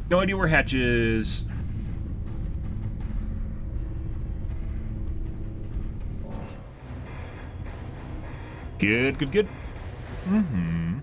No idea where Hatch is. Good, good, good. Mm-hmm.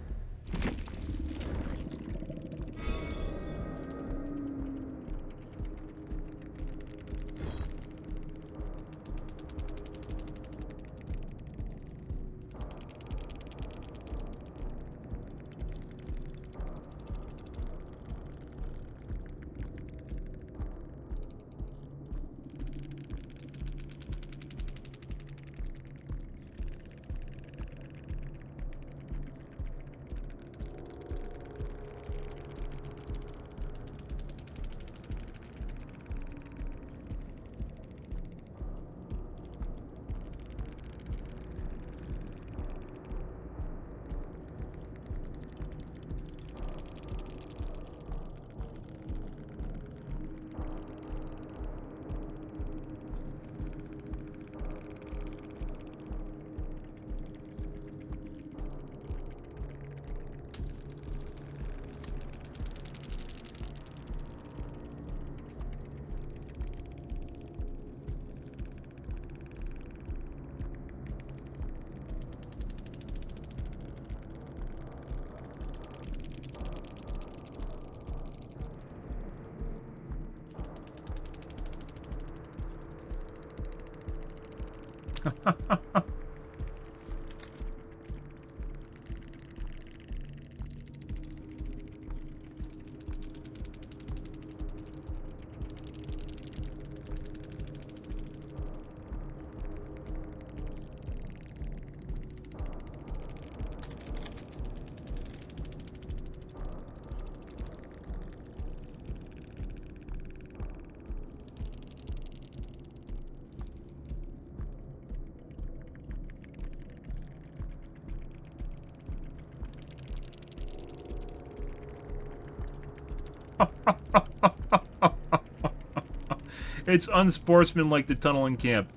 It's unsportsmanlike to tunnel in camp.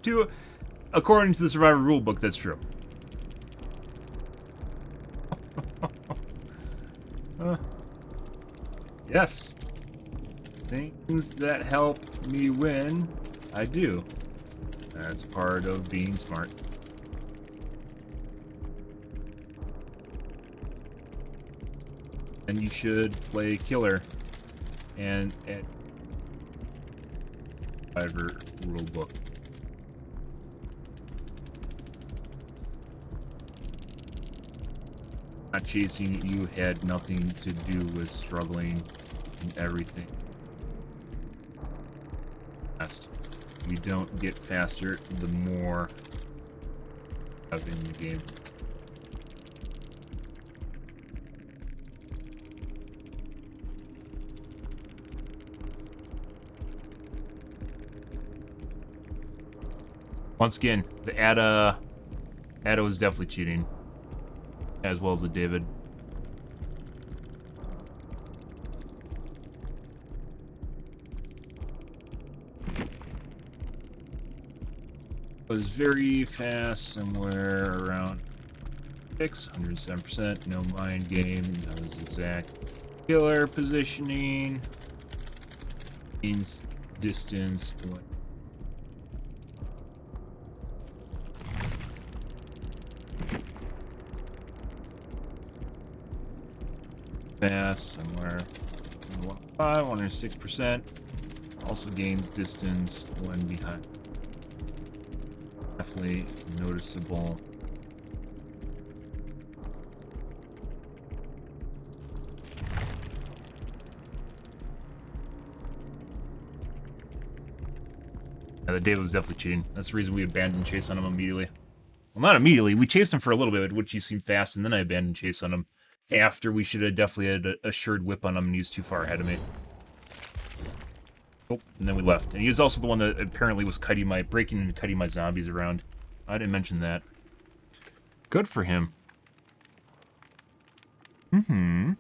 According to the Survivor rulebook, that's true. Yes. Things that help me win, I do. That's part of being smart. And you should play killer and Survivor rulebook. Not chasing you had nothing to do with struggling and everything. Fast. You don't get faster the more you have in the game. Once again, the Ada was definitely cheating, as well as the David. It was very fast, somewhere around 607%. No mind game, knows exact killer positioning, means distance. Fast, somewhere 106%. Also gains distance when behind. Definitely noticeable. Yeah, the David was definitely cheating. That's the reason we abandoned chase on him immediately. Well, not immediately. We chased him for a little bit, which he seemed fast, and then I abandoned chase on him after we should have definitely had a assured whip on him, and he was too far ahead of me. Oh, and then we left. And he was also the one that apparently was breaking and cutting my zombies around. I didn't mention that. Good for him. Mm-hmm.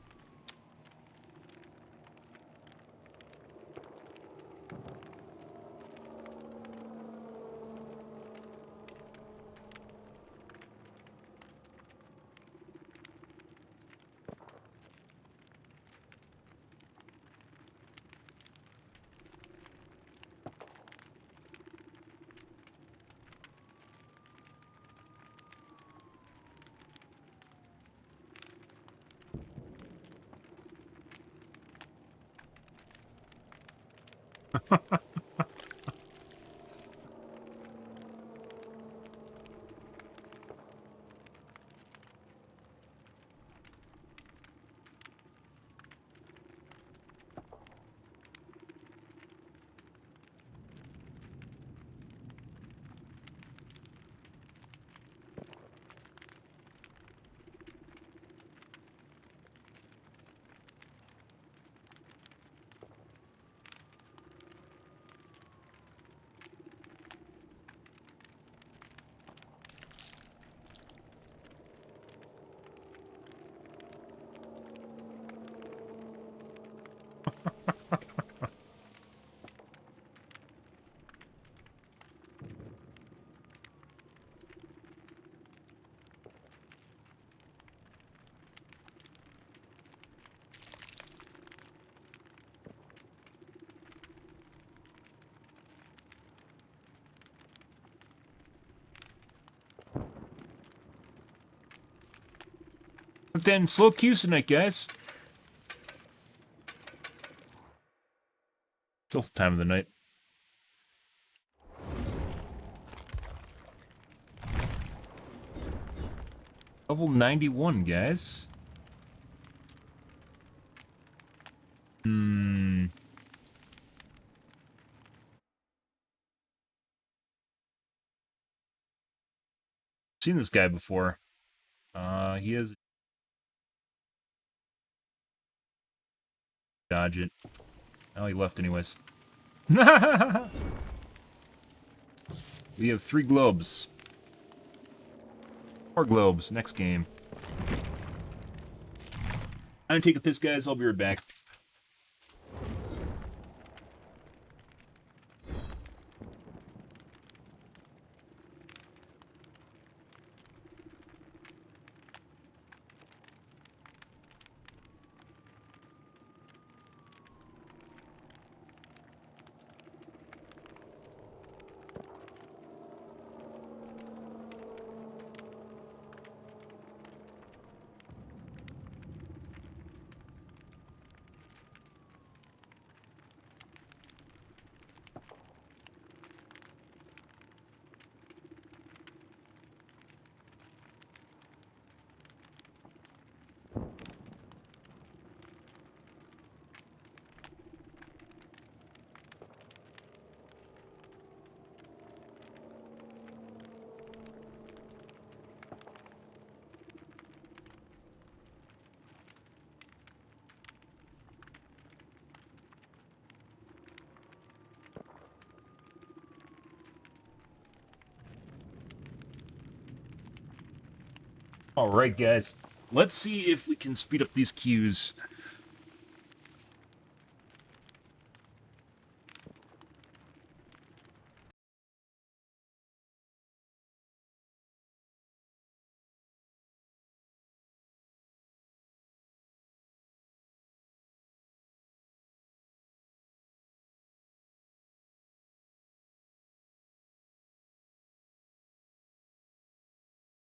But then, slow queues tonight, guys. Still the time of the night. Level 91, guys. Seen this guy before. He has... Dodge it. Oh, he left anyways. We have 3 globes. 4 globes. Next game. I'm gonna take a piss, guys. I'll be right back. Alright, guys. Let's see if we can speed up these queues.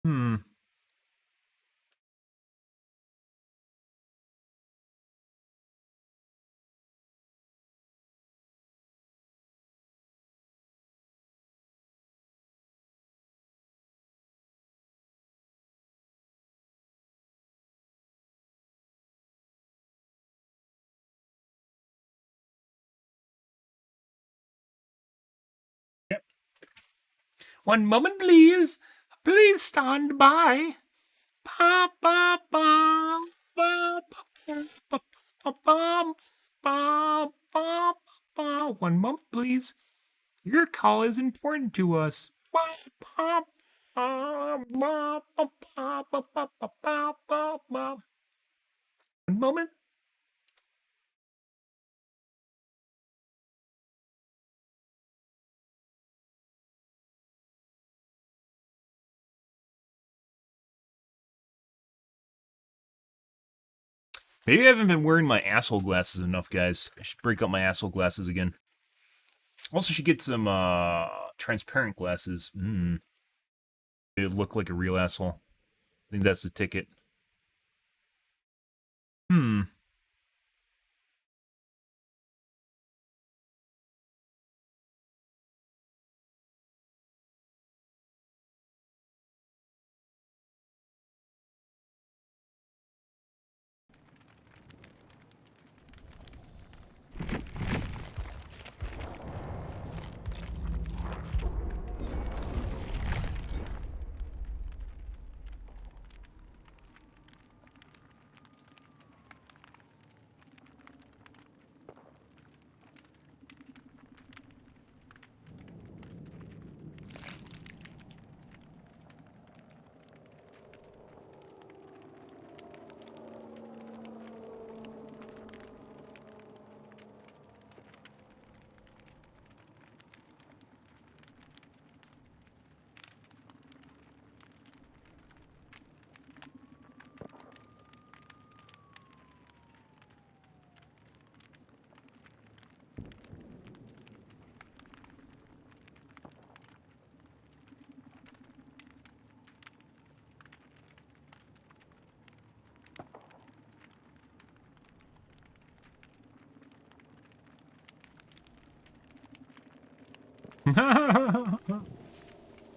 Hmm. Yep. One moment, please. Please stand by. Ba, ba, ba, ba, ba, ba, ba, ba, ba, ba, ba. One moment, please. Your call is important to us. Ba, ba, ba, ba, ba, ba, ba, ba, ba, ba, ba. One moment. Maybe I haven't been wearing my asshole glasses enough, guys. I should break out my asshole glasses again. Also, should get some transparent glasses. They look like a real asshole. I think that's the ticket. Hmm.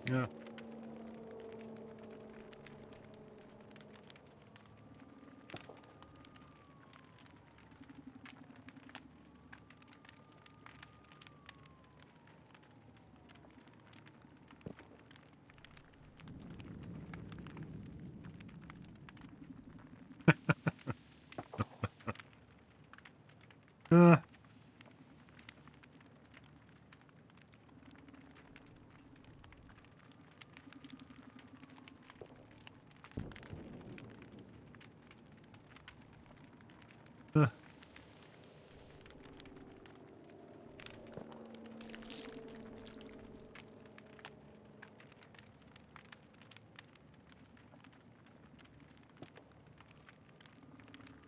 Yeah. Uh, uh.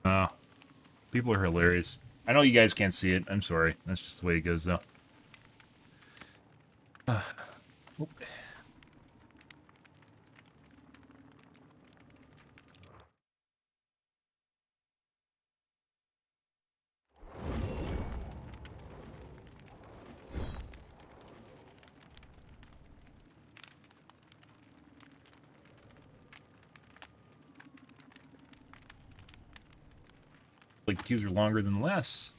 Oh, people are hilarious. I know you guys can't see it. I'm sorry. That's just the way it goes, though. Like the queues are longer than less.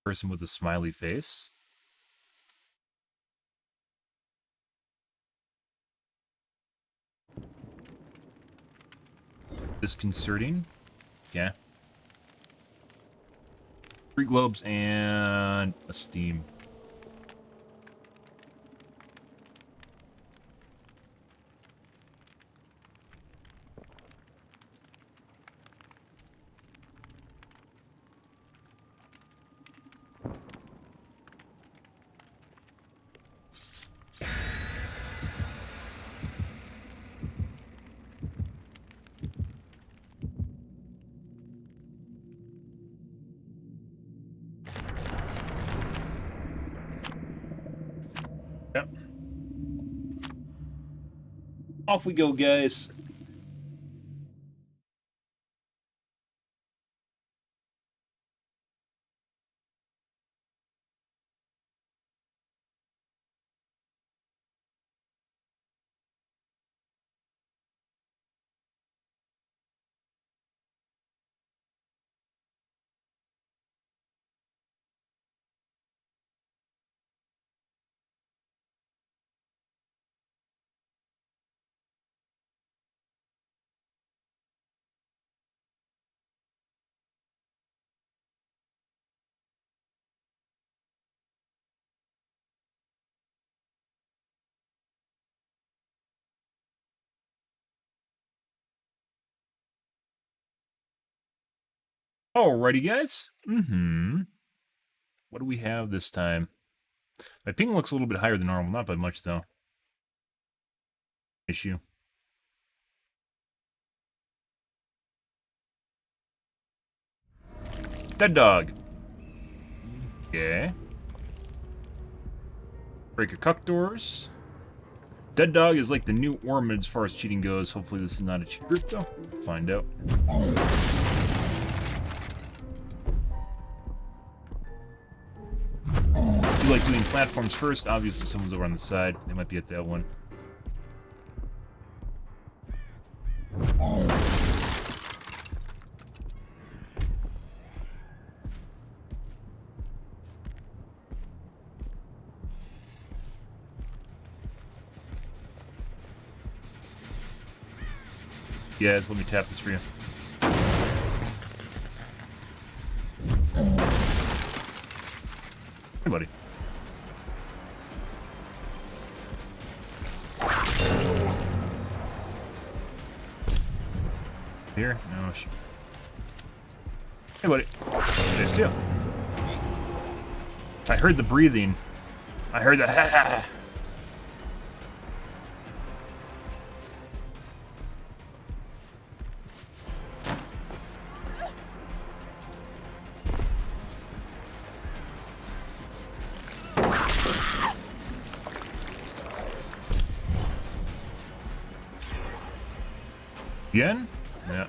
Person with a smiley face. Disconcerting. Yeah. 3 globes and a steam. Yep. Off we go, guys. Alrighty, guys. What do we have this time? My ping looks a little bit higher than normal. Not by much, though. Issue. Dead dog. Okay. Break a cuck doors. Dead dog is like the new Ormond as far as cheating goes. Hopefully this is not a cheat group, though. Find out. You like doing platforms first. Obviously someone's over on the side. They might be at that one. Yes, let me tap this for you. Hey, buddy. Here? No. Hey, buddy. There's two. I heard the breathing. I heard the ha ha. Again? Yeah.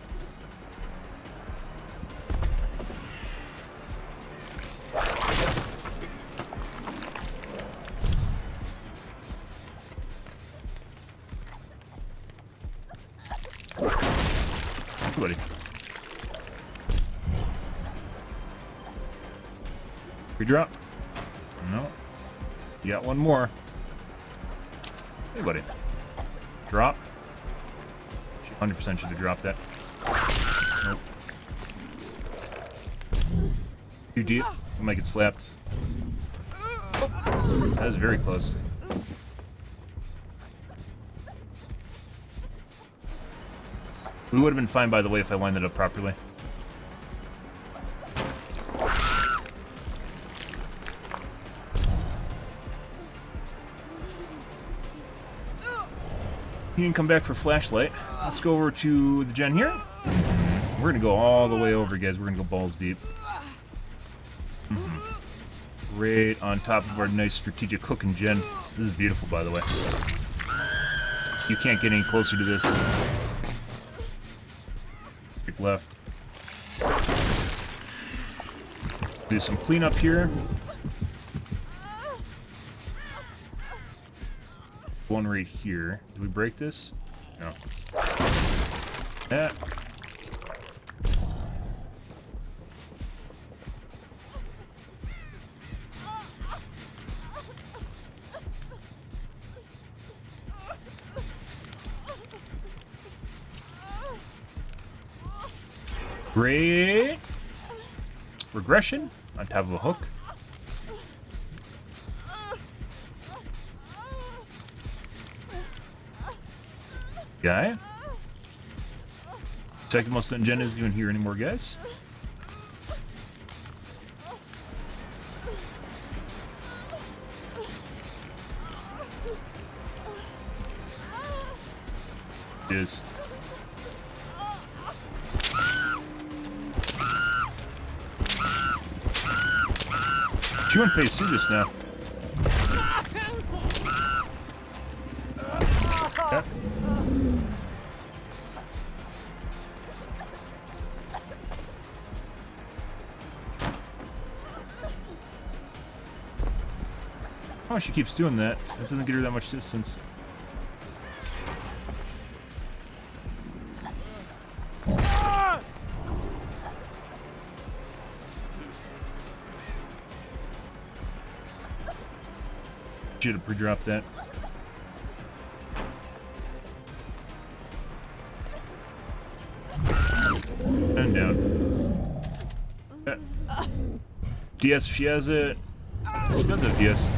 Buddy. Redrop? No. You got one more. Hey, buddy. Drop. 100% should have dropped that. Nope. Too deep. I might get slapped. Oh, that was very close. We would have been fine, by the way, if I lined it up properly. He didn't come back for flashlight. Let's go over to the gen here. We're gonna go all the way over, guys. We're gonna go balls deep. Right on top of our nice strategic hook and gen. This is beautiful, by the way. You can't get any closer to this. Pick left. Do some cleanup here. One right here. Did we break this? No. That. Great. Regression? on top of a hook. Guy. Second most gen isn't even here anymore, guys. It is. She went face through this now. Okay. Oh, she keeps doing that. It doesn't get her that much distance. Should have pre-dropped that. And down. DS, she has it. She does have DS.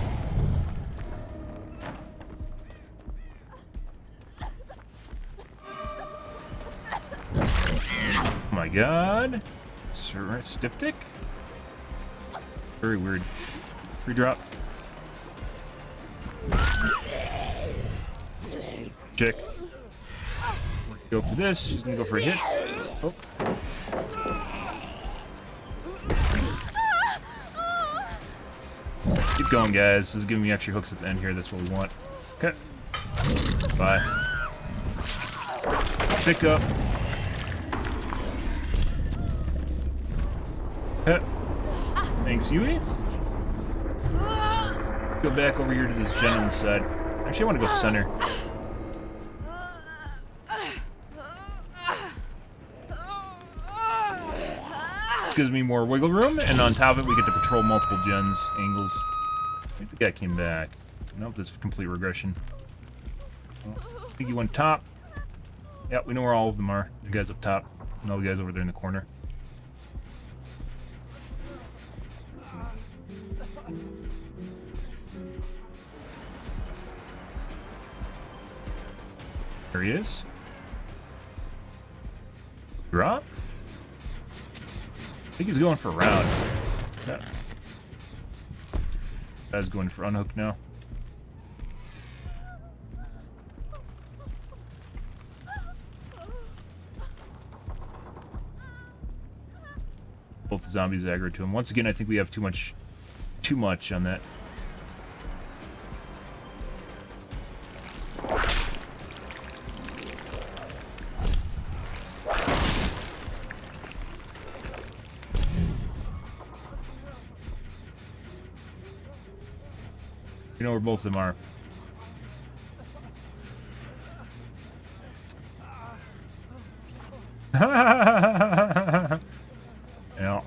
Oh my god. Styptic? Very weird. Pre-drop. Check. Go for this. She's gonna go for a hit. Oh. Keep going, guys. This is giving me extra hooks at the end here. That's what we want. Okay. Bye. Pick up. Okay. Thanks, Yui. Go back over here to this gen on the side. Actually, I want to go center. This gives me more wiggle room, and on top of it, we get to patrol multiple gens, angles. I think the guy came back. Nope, this is complete regression. Well, I think he went top. Yeah, we know where all of them are. The guys up top, and all the guys over there in the corner. There he is. Drop? I think he's going for a round. Yeah. Guy's going for unhook now. Both the zombies aggro to him. Once again, I think we have too much on that. You know where both of them are. You know,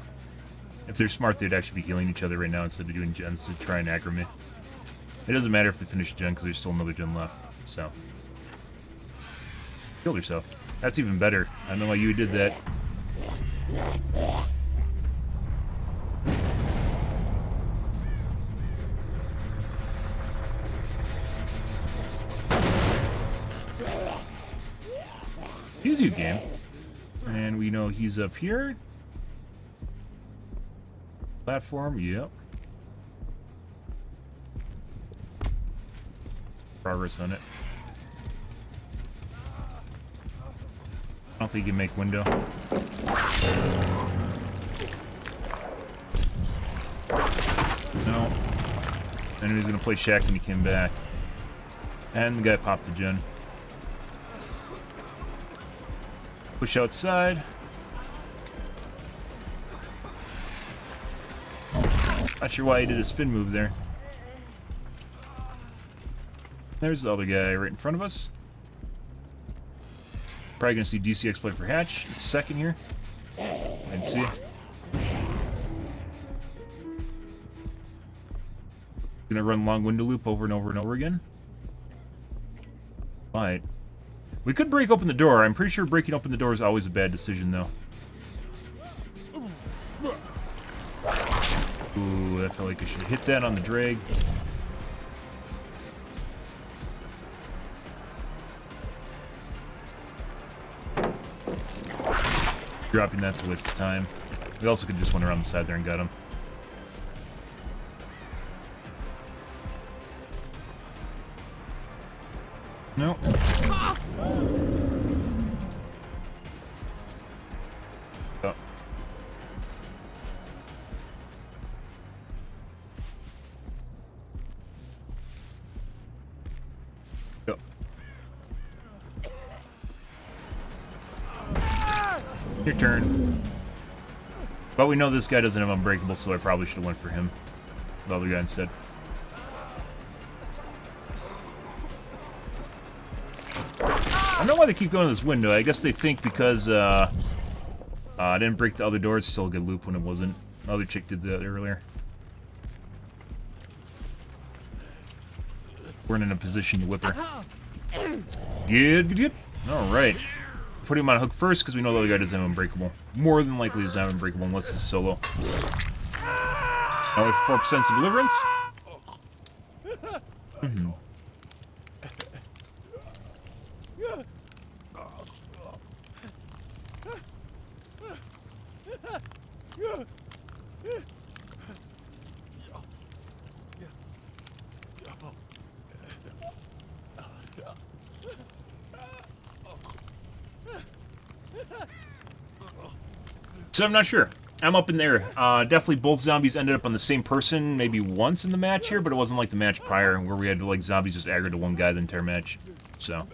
if they're smart, they'd actually be healing each other right now instead of doing gens to try and aggro me. It doesn't matter if they finish a gen because there's still another gen left. So, killed herself. That's even better. I don't know why you did that. Use you, game. And we know he's up here. Platform, yep. Progress on it. I don't think you can make window. No. I knew he was gonna play Shack when he came back. And the guy popped the gen. Push outside. Not sure why he did a spin move there. There's the other guy right in front of us. Probably gonna see DC exploit for hatch in a second here. And see. Gonna run long window loop over and over and over again. Might. We could break open the door. I'm pretty sure breaking open the door is always a bad decision, though. Ooh, I felt like I should have hit that on the drag. Dropping that's a waste of time. We also could just went around the side there and got him. No. Oh. Go. Your turn. But we know this guy doesn't have Unbreakable, so I probably should have went for him. The other guy instead. I don't know why they keep going to this window. I guess they think because I didn't break the other door, it's still a good loop when it wasn't. The other chick did that earlier. Weren't in a position to whip her. Good, good, good. Alright. Put him on hook first because we know the other guy doesn't have Unbreakable. More than likely doesn't have Unbreakable unless it's solo. Now we have 4% of deliverance. Mm-hmm. So I'm not sure. I'm up in there. Definitely both zombies ended up on the same person maybe once in the match here, but it wasn't like the match prior where we had like zombies just aggro to one guy the entire match. So.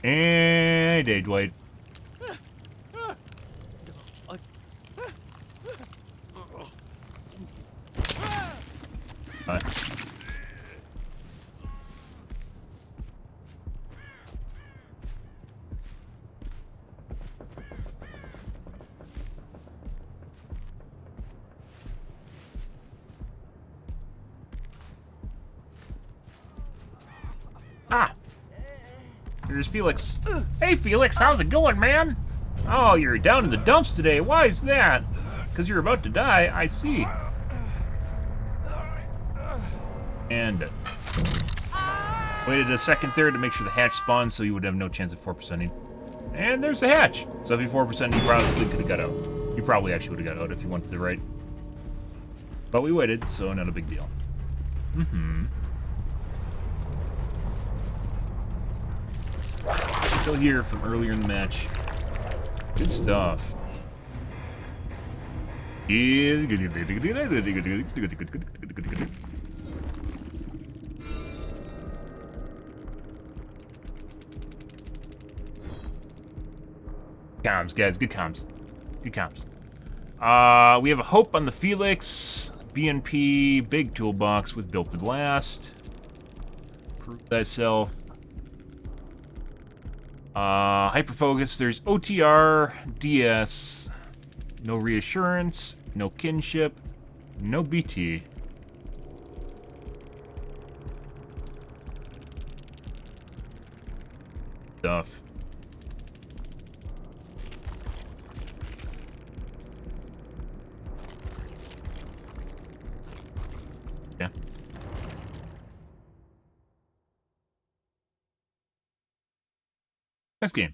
And I did, Dwight. Ah! Here's Felix. Hey, Felix, how's it going, man? Oh, you're down in the dumps today. Why is that? Because you're about to die, I see. And waited a second there to make sure the hatch spawned so you would have no chance of 4%ing. And there's the hatch. So if you 4%, you probably could have got out. You probably actually would have got out if you went to the right. But we waited, so not a big deal. Mm-hmm. Still here from earlier in the match. Good stuff. Comms, guys. Good comms. Good comms. We have a Hope on the Felix. BNP, big toolbox with built to last. Prove thyself. Hyperfocus, there's OTR, DS, no reassurance, no kinship, no BT. Stuff. Yeah. Next game.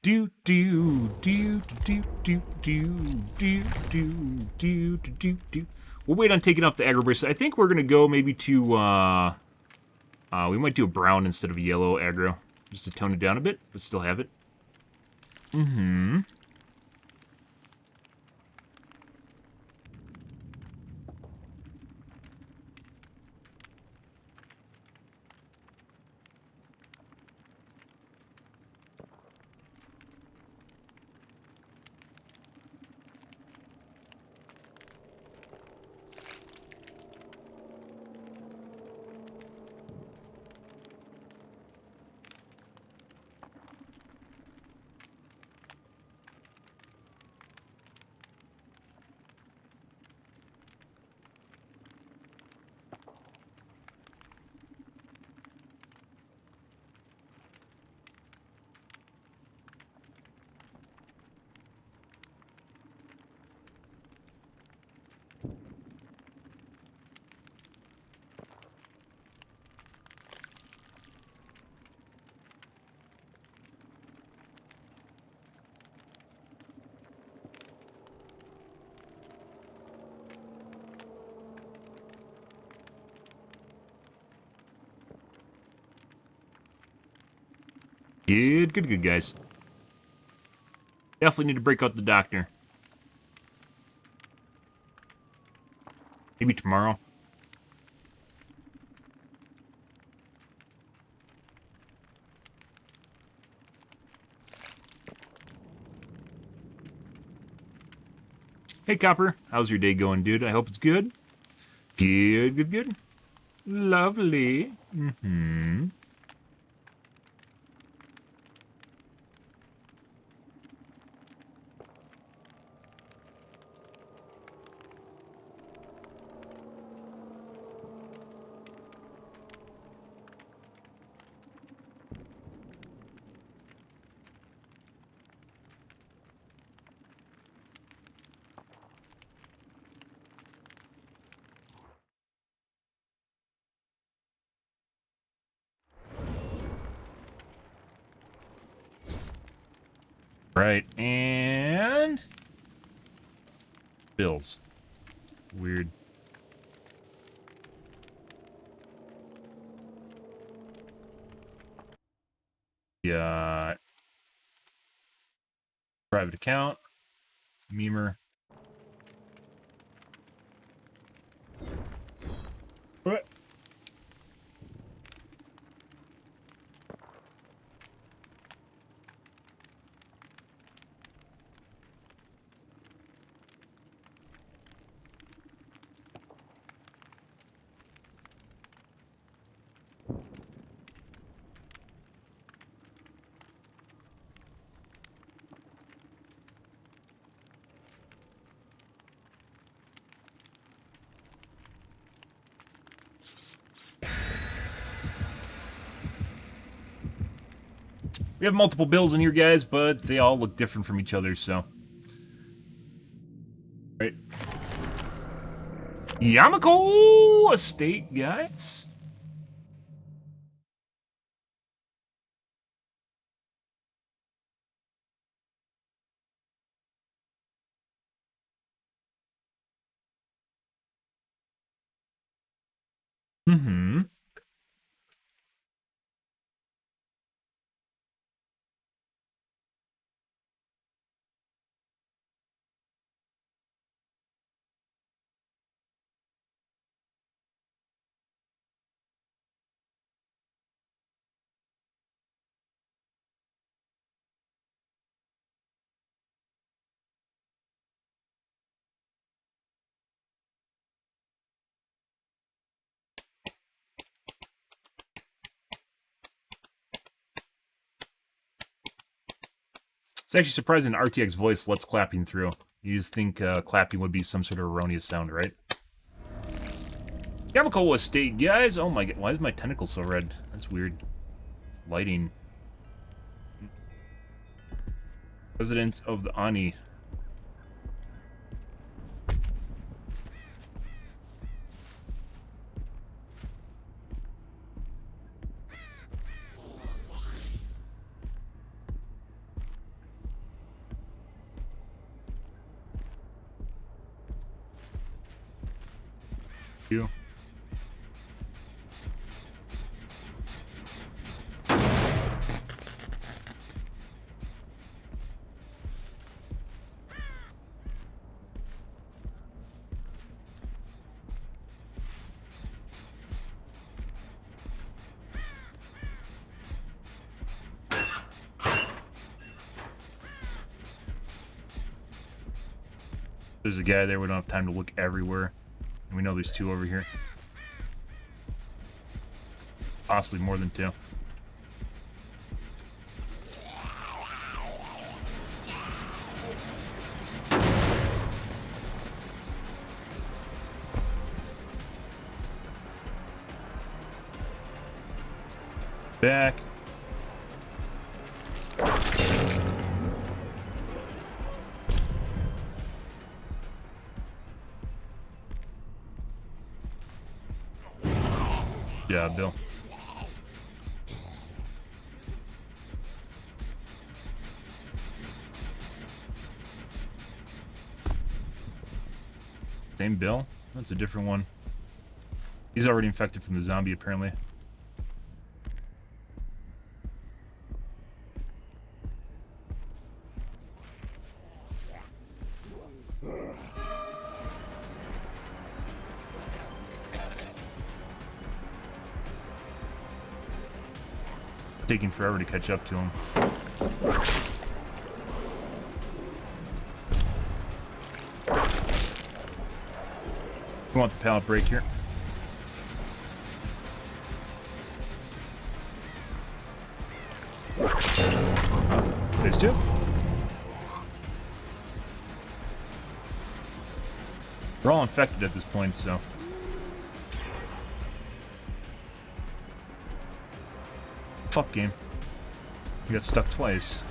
Do do do do do do do do do do do. We'll wait on taking off the aggro bracelet. I think we're gonna go maybe to we might do a brown instead of a yellow aggro, just to tone it down a bit, but still have it. Mm-hmm. Good, guys. Definitely need to break out the doctor. Maybe tomorrow. Hey, Copper. How's your day going, dude? I hope it's good. Good. Lovely. Mm-hmm. Right, and... bills. Weird. Yeah. Private account. Memer. What? We have multiple bills in here, guys, but they all look different from each other, so... Right. Yamako Estate, guys. Mm-hmm. It's actually surprising RTX voice lets clapping through. You just think clapping would be some sort of erroneous sound, right? Yamako Estate, guys. Oh my god, why is my tentacle so red? That's weird. Lighting. Residents of the Ani. You. There's a guy there. We don't have time to look everywhere. And we know there's two over here. Possibly more than two. Back. Yeah, Bill. Same Bill? That's a different one. He's already infected from the zombie, apparently. Taking forever to catch up to him. We want the pallet break here. There's two. They're all infected at this point, so. Fuck game. You got stuck twice.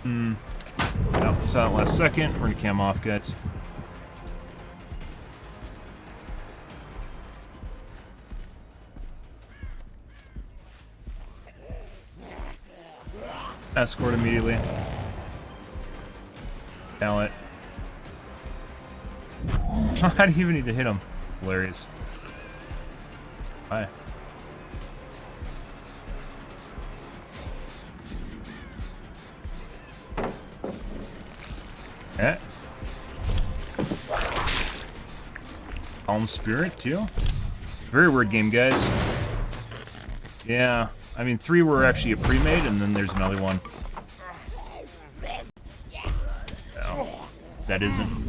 No, saw that last second. We're gonna cam off, guys. Escort immediately. Pallet. How do you even need to hit him? Hilarious. Bye. Eh. Calm Spirit, too? Very weird game, guys. Yeah. I mean, 3 were actually a pre-made, and then there's another one. No, that isn't.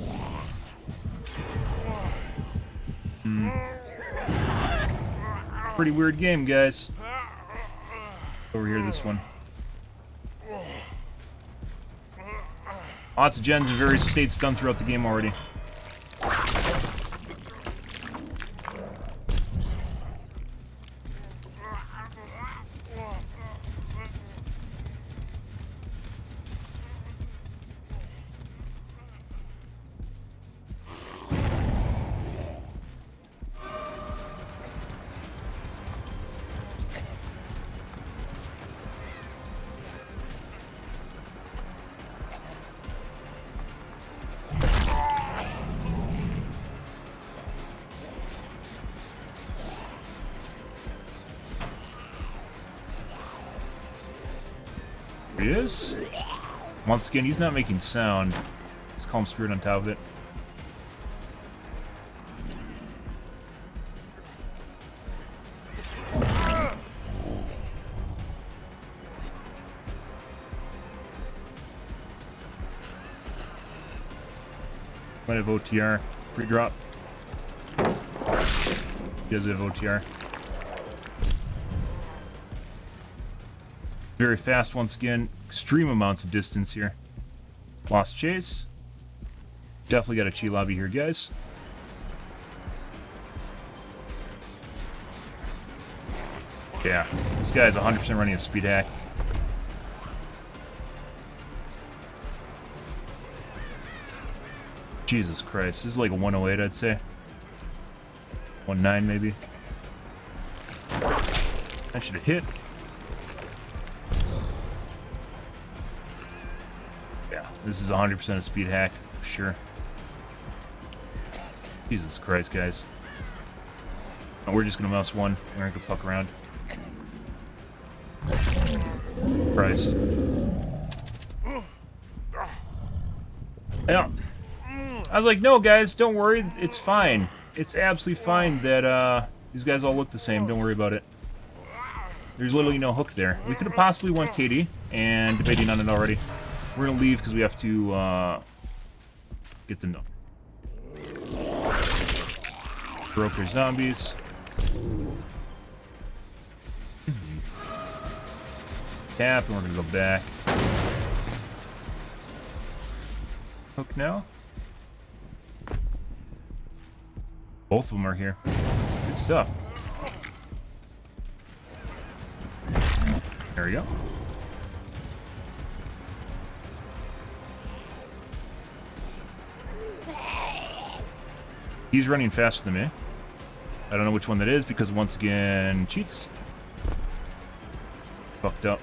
Pretty weird game, guys. Over here, this one. Lots of gens in various states done throughout the game already. He is. Once again, he's not making sound. Just Calm Spirit on top of it. Might have OTR. Pre-drop. He does have OTR. Very fast once again. Extreme amounts of distance here. Lost chase. Definitely got a cheat lobby here, guys. Yeah, this guy's 100% running a speed hack. Jesus Christ, this is like a 108, I'd say. 1.9 maybe. I should have hit. Yeah, this is 100% a speed hack, for sure. Jesus Christ, guys. Oh, we're just gonna mouse one. We're not gonna fuck around. Christ. Yeah. I was like, no, guys, don't worry. It's fine. It's absolutely fine that these guys all look the same. Don't worry about it. There's literally no hook there. We could have possibly won KD, and debating on it already. We're gonna leave because we have to get them done. Broke their zombies. Tap, and we're gonna go back. Hook now. Both of them are here. Good stuff. There we go. He's running faster than me. I don't know which one that is because once again, cheats. Fucked up.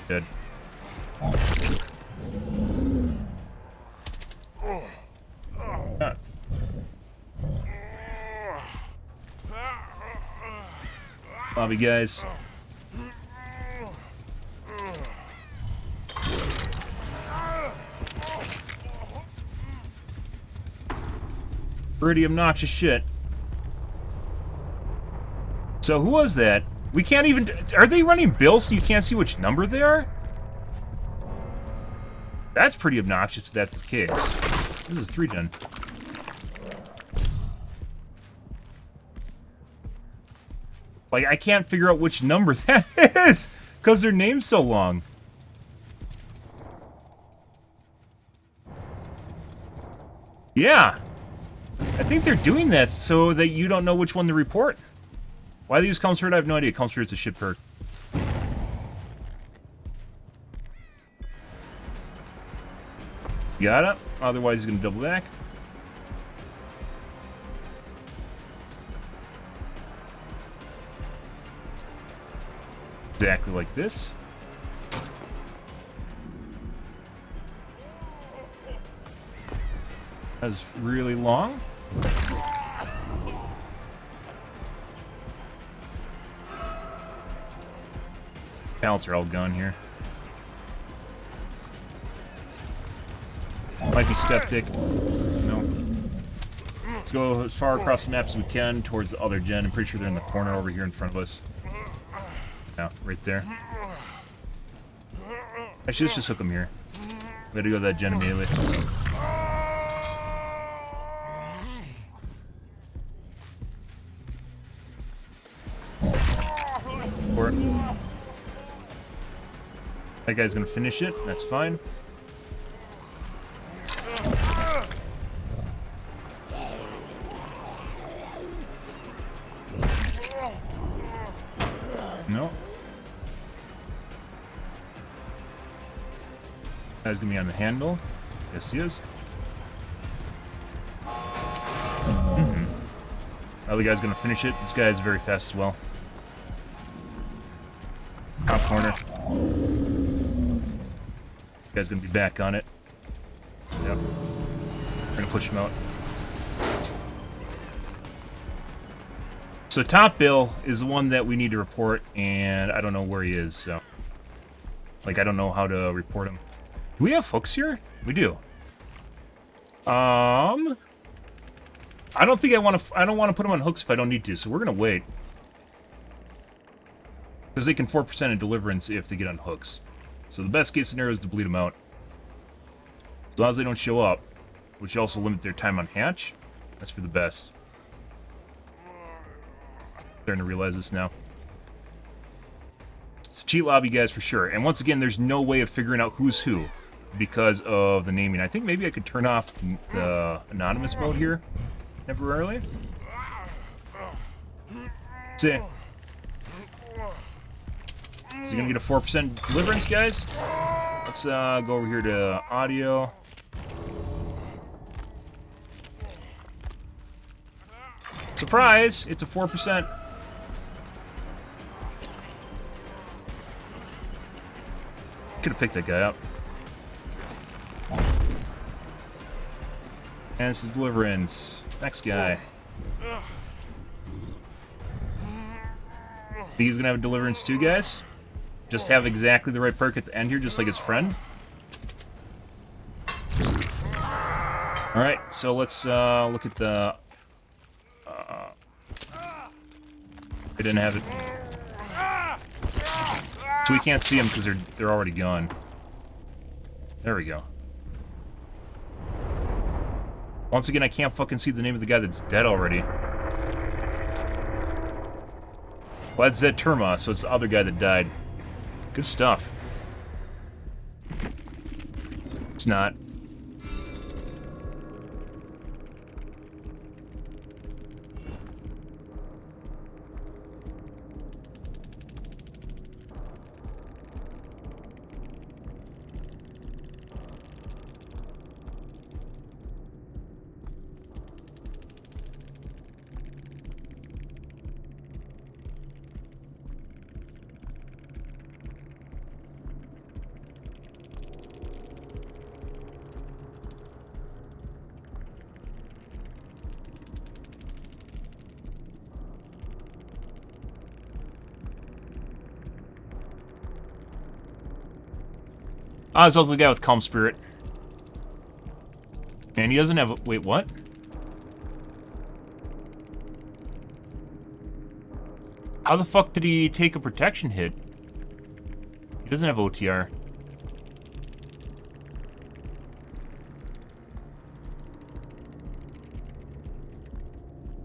Dead. lobby, guys. Pretty obnoxious shit. So who was that? We can't even... Are they running bills so you can't see which number they are? That's pretty obnoxious if that's the case. This is 3-gen. Like, I can't figure out which number that is because their name's so long. Yeah. I think they're doing that so that you don't know which one to report. Why they use Comfort, I have no idea. Comfort's a shit perk. Got it. Otherwise, he's going to double back. Exactly like this. That's really long. Pallets are all gone here. Might be septic. No. Let's go as far across the map as we can towards the other gen. I'm pretty sure they're in the corner over here in front of us. Yeah, right there. Actually, let's just hook them here. We gotta go to that gen immediately. That guy's gonna finish it. That's fine. No. Guy's gonna be on the handle. Yes, he is. Other guy's gonna finish it. This guy is very fast as well. Top corner. Guy's gonna be back on it. Yep. We're gonna push him out. So top bill is the one that we need to report, and I don't know where he is, so... Like, I don't know how to report him. Do we have hooks here? We do. I don't think I want to... I don't want to put him on hooks if I don't need to, so we're gonna wait. Because they can 4% in deliverance if they get on hooks. So the best case scenario is to bleed them out. As long as they don't show up, which also limit their time on hatch, that's for the best. Starting to realize this now. It's a cheat lobby, guys, for sure. And once again, there's no way of figuring out who's who because of the naming. I think maybe I could turn off the anonymous mode here temporarily. See. So you're gonna get a 4% deliverance, guys. Let's go over here to audio. Surprise! It's a 4%. Could have picked that guy up. And it's a deliverance. Next guy. Think he's gonna have a deliverance too, guys? Just have exactly the right perk at the end here, just like his friend. Alright, so let's look at the... they didn't have it. So we can't see them because they're already gone. There we go. Once again, I can't fucking see the name of the guy that's dead already. Well, that's Zed Turma, so it's the other guy that died. Good stuff. It's not. Ah, it's also the guy with Calm Spirit. And he doesn't have... Wait, what? How the fuck did he take a protection hit? He doesn't have OTR.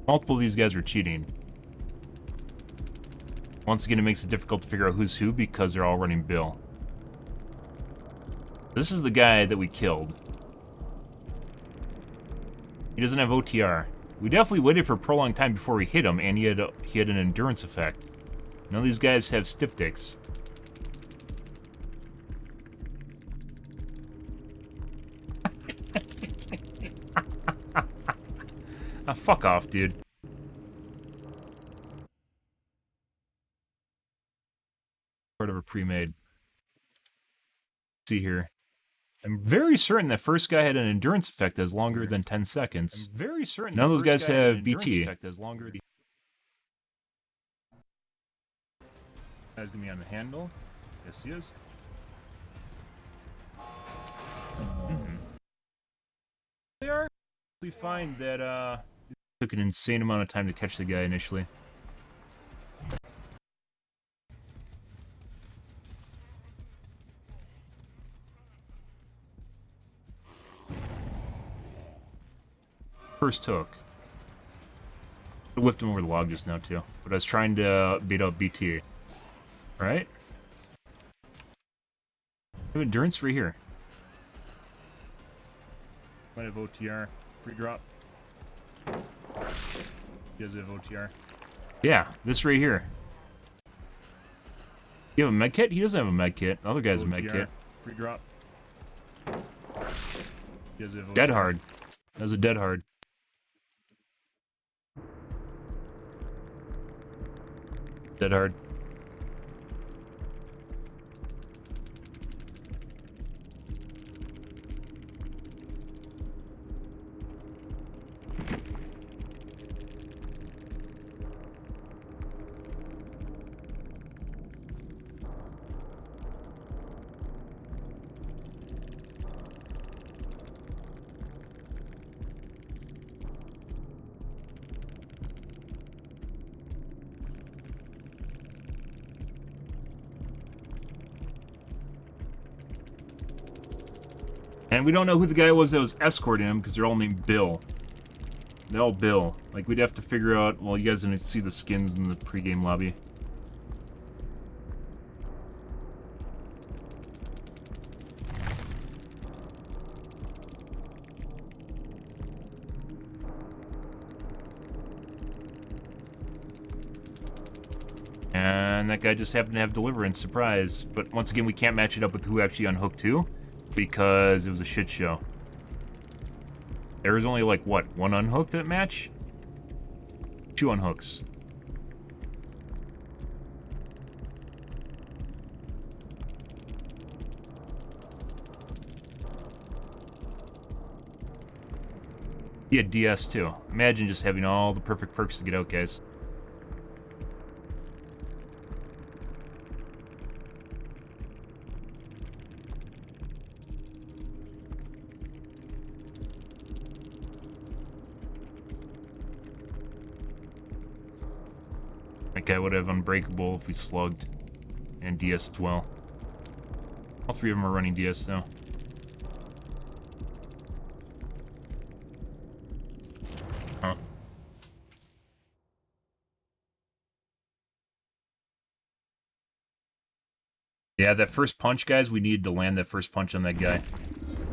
Multiple of these guys are cheating. Once again, it makes it difficult to figure out who's who because they're all running Bill. This is the guy that we killed. He doesn't have OTR. We definitely waited for a prolonged time before we hit him, and he had an endurance effect. None of these guys have stiff dicks. Ah, fuck off, dude. Part of a pre-made. See here. I'm very certain that first guy had an endurance effect that's longer than 10 seconds. I'm very certain none of those guys have BT. Guy's gonna be on the handle. Yes, he is. They are. We find that it took an insane amount of time to catch the guy initially. First hook. I whipped him over the log just now too, but I was trying to beat out BT. Right? I have endurance right here. Might have OTR. Pre-drop. He does have OTR. Yeah, this right here. You have a med kit? He doesn't have a med kit. The other guy's a med kit. Pre-drop. Dead hard. That was a dead hard. Dead hard. And we don't know who the guy was that was escorting him because they're all named Bill. They're all Bill. Like, we'd have to figure out... Well, you guys didn't see the skins in the pregame lobby. And that guy just happened to have Deliverance. Surprise. But once again, we can't match it up with who actually unhooked who, because it was a shit show. There was only, like, what, one unhook that match? Two unhooks. He had DS too. Imagine just having all the perfect perks to get out, guys. That guy would have Unbreakable if we slugged. And DS as well. All three of them are running DS though. Huh. Yeah, that first punch, guys, we needed to land that first punch on that guy.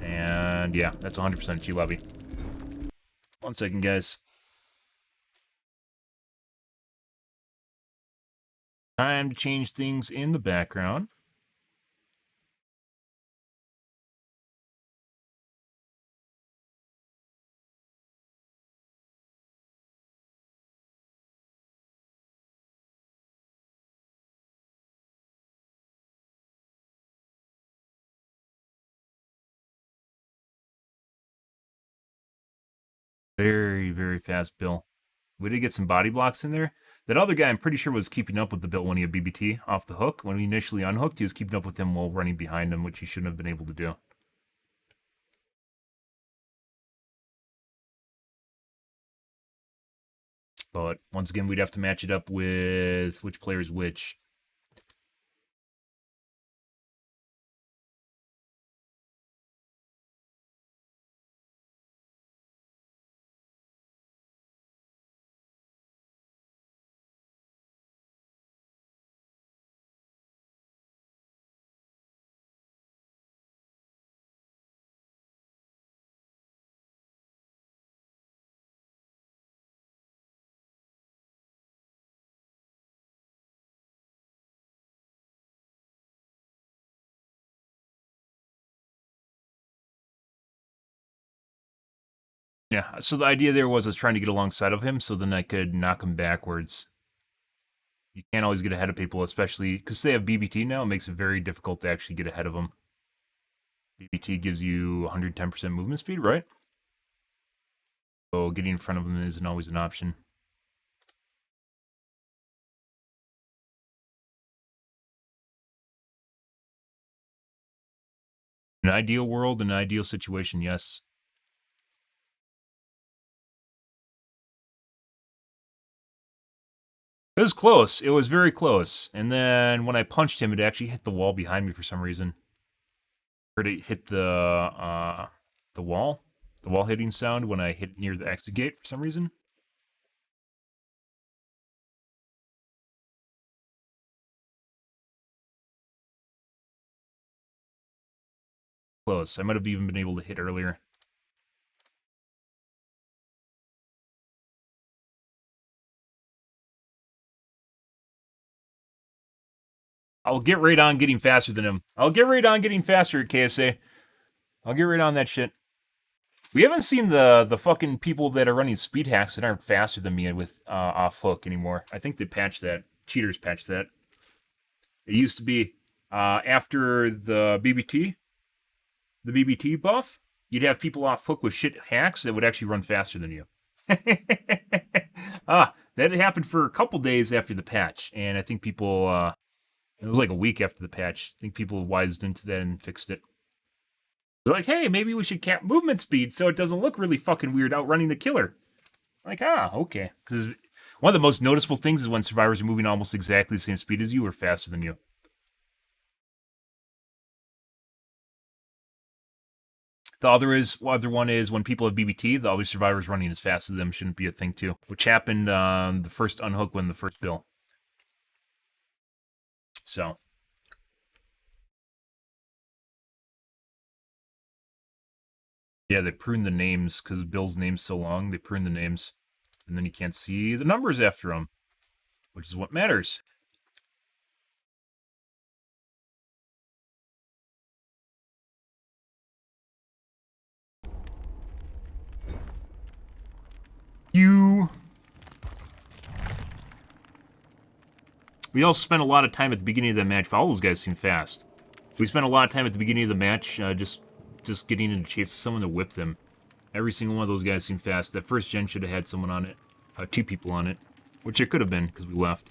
And yeah, that's 100% G lobby. 1 second, guys. Time to change things in the background. Very, very fast, Bill. We did get some body blocks in there. That other guy, I'm pretty sure, was keeping up with the built when he had BBT off the hook. When we initially unhooked, he was keeping up with him while running behind him, which he shouldn't have been able to do. But once again, we'd have to match it up with which player's which. Yeah, so the idea there was I was trying to get alongside of him so then I could knock him backwards. You can't always get ahead of people, especially because they have BBT now. It makes it very difficult to actually get ahead of them. BBT gives you 110% movement speed, right? So getting in front of them isn't always an option. An ideal world, an ideal situation, yes. It was close. It was very close. And then when I punched him, it actually hit the wall behind me for some reason. Heard it hit the wall hitting sound when I hit near the exit gate for some reason. Close. I might have even been able to hit earlier. I'll get right on getting faster than him. I'll get right on getting faster at KSA. I'll get right on that shit. We haven't seen the fucking people that are running speed hacks that aren't faster than me with off hook anymore. I think they patched that. Cheaters patched that. It used to be after the BBT buff, you'd have people off hook with shit hacks that would actually run faster than you. That happened for a couple days after the patch, and I think people it was like a week after the patch. I think people wised into that and fixed it. They're like, hey, maybe we should cap movement speed so it doesn't look really fucking weird outrunning the killer. Like, okay. Because one of the most noticeable things is when survivors are moving almost exactly the same speed as you or faster than you. The other one is when people have BBT, the other survivors running as fast as them shouldn't be a thing too, which happened on the first unhook when the first bill. So. Yeah, they prune the names because Bill's name's so long. They prune the names, and then you can't see the numbers after them, which is what matters. We also spent a lot of time at the beginning of the match. All those guys seem fast. We spent a lot of time at the beginning of the match just getting into chase someone to whip them. Every single one of those guys seemed fast. That first gen should have had someone on it. 2 people on it. Which it could have been, because we left.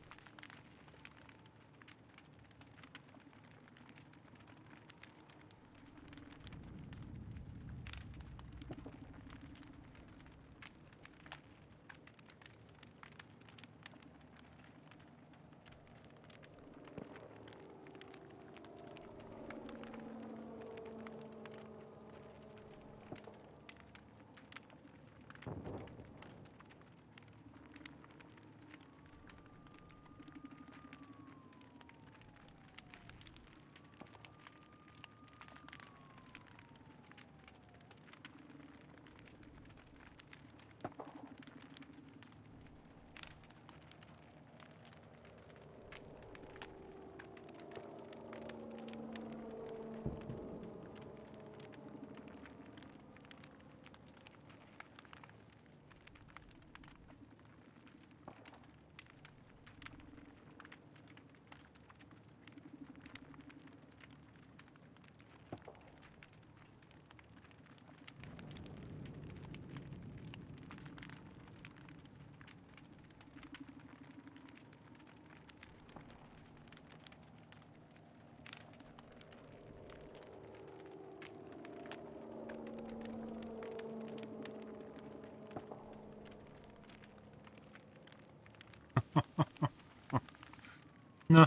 No.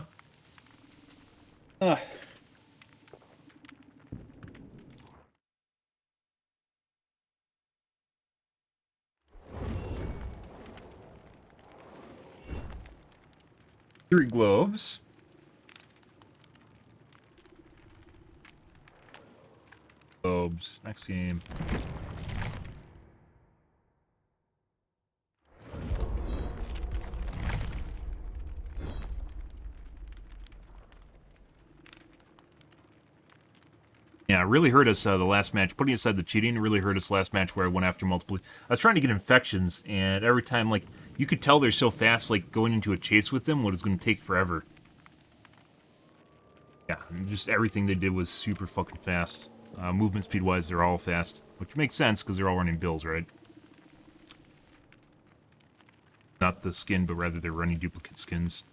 3 globes. Globes. Next game. Yeah, it really hurt us the last match. Putting aside the cheating, it really hurt us last match where I went after multiple. I was trying to get infections, and every time, like, you could tell they're so fast, like, going into a chase with them, what it's going to take forever. Yeah, just everything they did was super fucking fast. Movement speed-wise, they're all fast, which makes sense because they're all running bills, right? Not the skin, but rather they're running duplicate skins.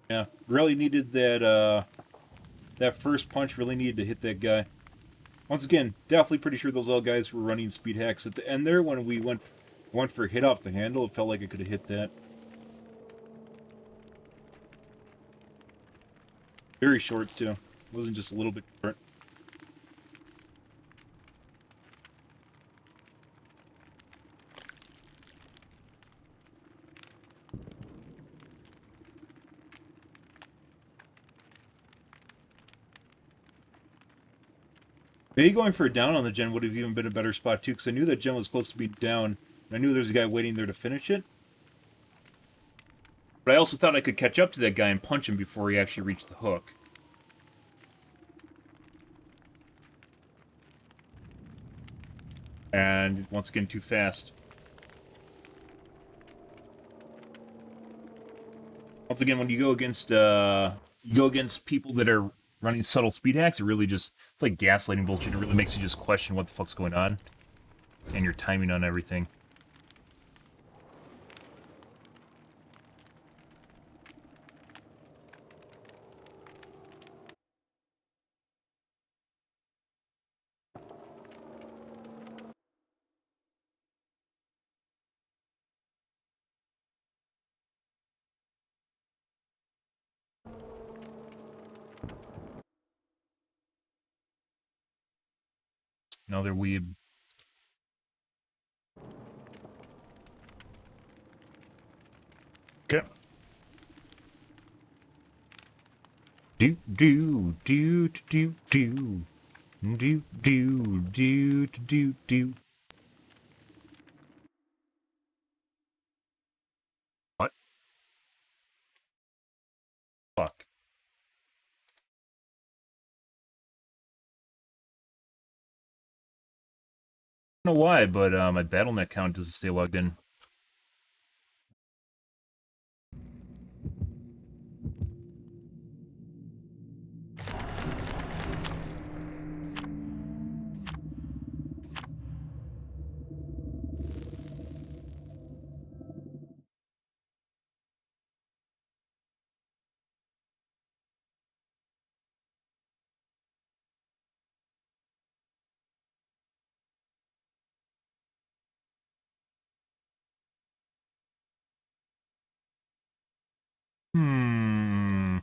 Yeah, really needed that, that first punch really needed to hit that guy. Once again, definitely pretty sure those all guys were running speed hacks at the end there. When we went for a hit off the handle, it felt like I could have hit that. Very short, too. It wasn't just a little bit short. Maybe going for a down on the gen would have even been a better spot, too, because I knew that gen was close to being down. And I knew there was a guy waiting there to finish it. But I also thought I could catch up to that guy and punch him before he actually reached the hook. And once again, too fast. Once again, when you go against people that are running subtle speed hacks, it really just, it's like gaslighting bullshit. It really makes you just question what the fuck's going on and your timing on everything. Another weeb. Okay. Do do do do do do do do do do. What? Fuck. I don't know why, but my BattleNet count doesn't stay logged in. Hmm.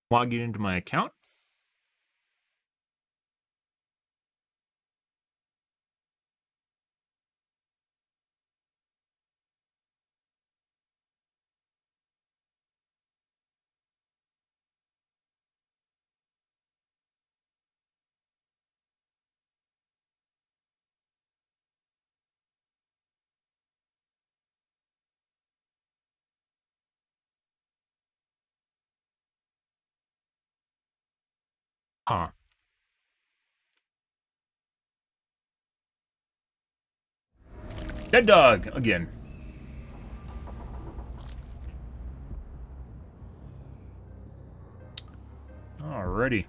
Logging into my account. Huh. Dead dog, again. Alrighty.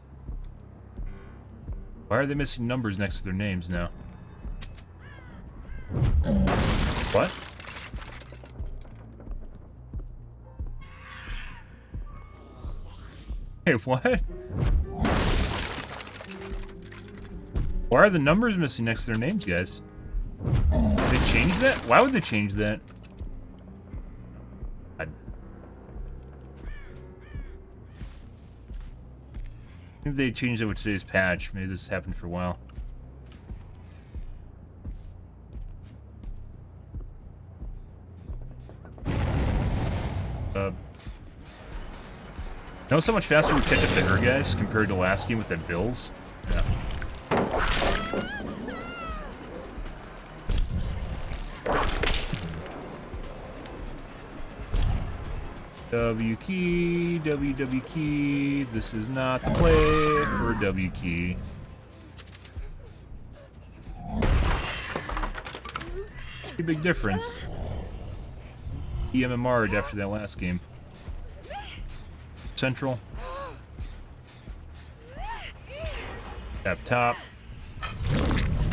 Why are they missing numbers next to their names now? What? Hey, what? Why are the numbers missing next to their names, guys? Did they change that? Why would they change that? I think they changed it with today's patch. Maybe this happened for a while. Notice how much faster we catch up to her, guys, compared to last game with that Bills? Yeah. W key, W key. This is not the play for W key. Pretty big difference. MMR'd after that last game. Central. Tap top.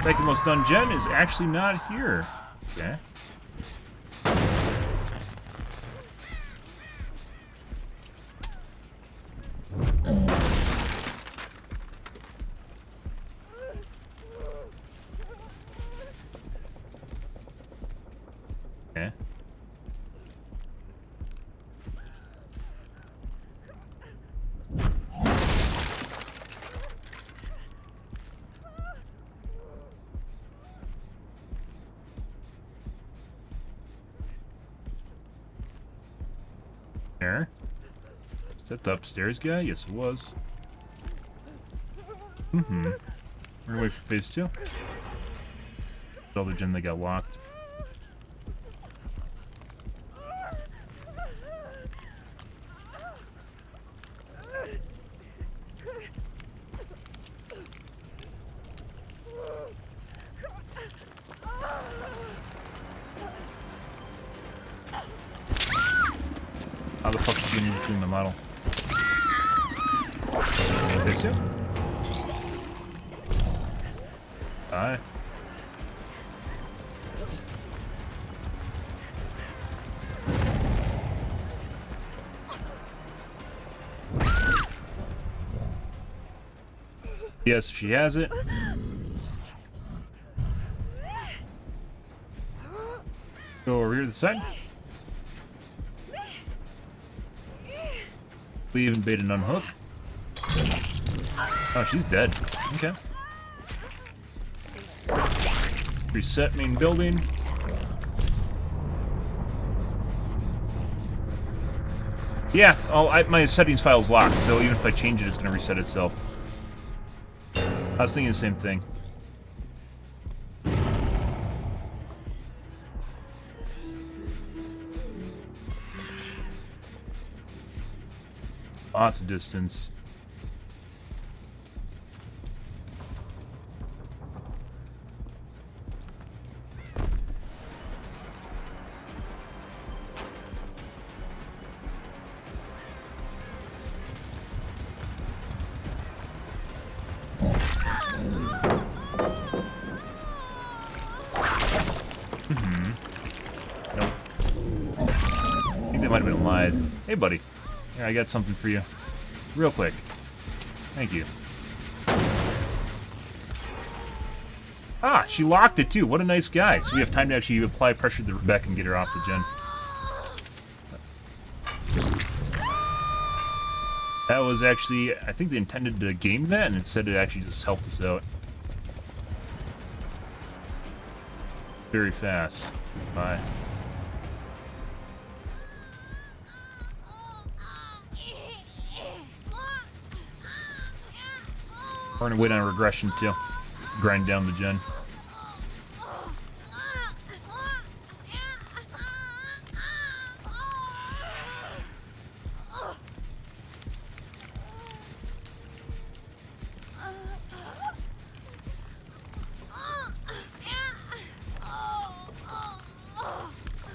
Second most done gen is actually not here. Okay. Okay. There. Is that the upstairs guy? Yes, it was. We're gonna wait for phase 2. The other gym that got locked. How the fuck is he getting in between the model? This you? Bye. Yes, she has it. Go over here to the side. Leave and bait and unhook. Oh, she's dead. Okay. Reset main building. Yeah, my settings file's locked, so even if I change it, it's gonna reset itself. I was thinking the same thing. Lots of distance. Nope. I think they might have been alive. Hey, buddy. Here, I got something for you. Real quick. Thank you. Ah, she locked it too. What a nice guy. So we have time to actually apply pressure to Rebecca and get her off the gen. That was actually, I think they intended to game that, and instead it actually just helped us out. Very fast. Bye. We're gonna wait on regression too. Grind down the gen.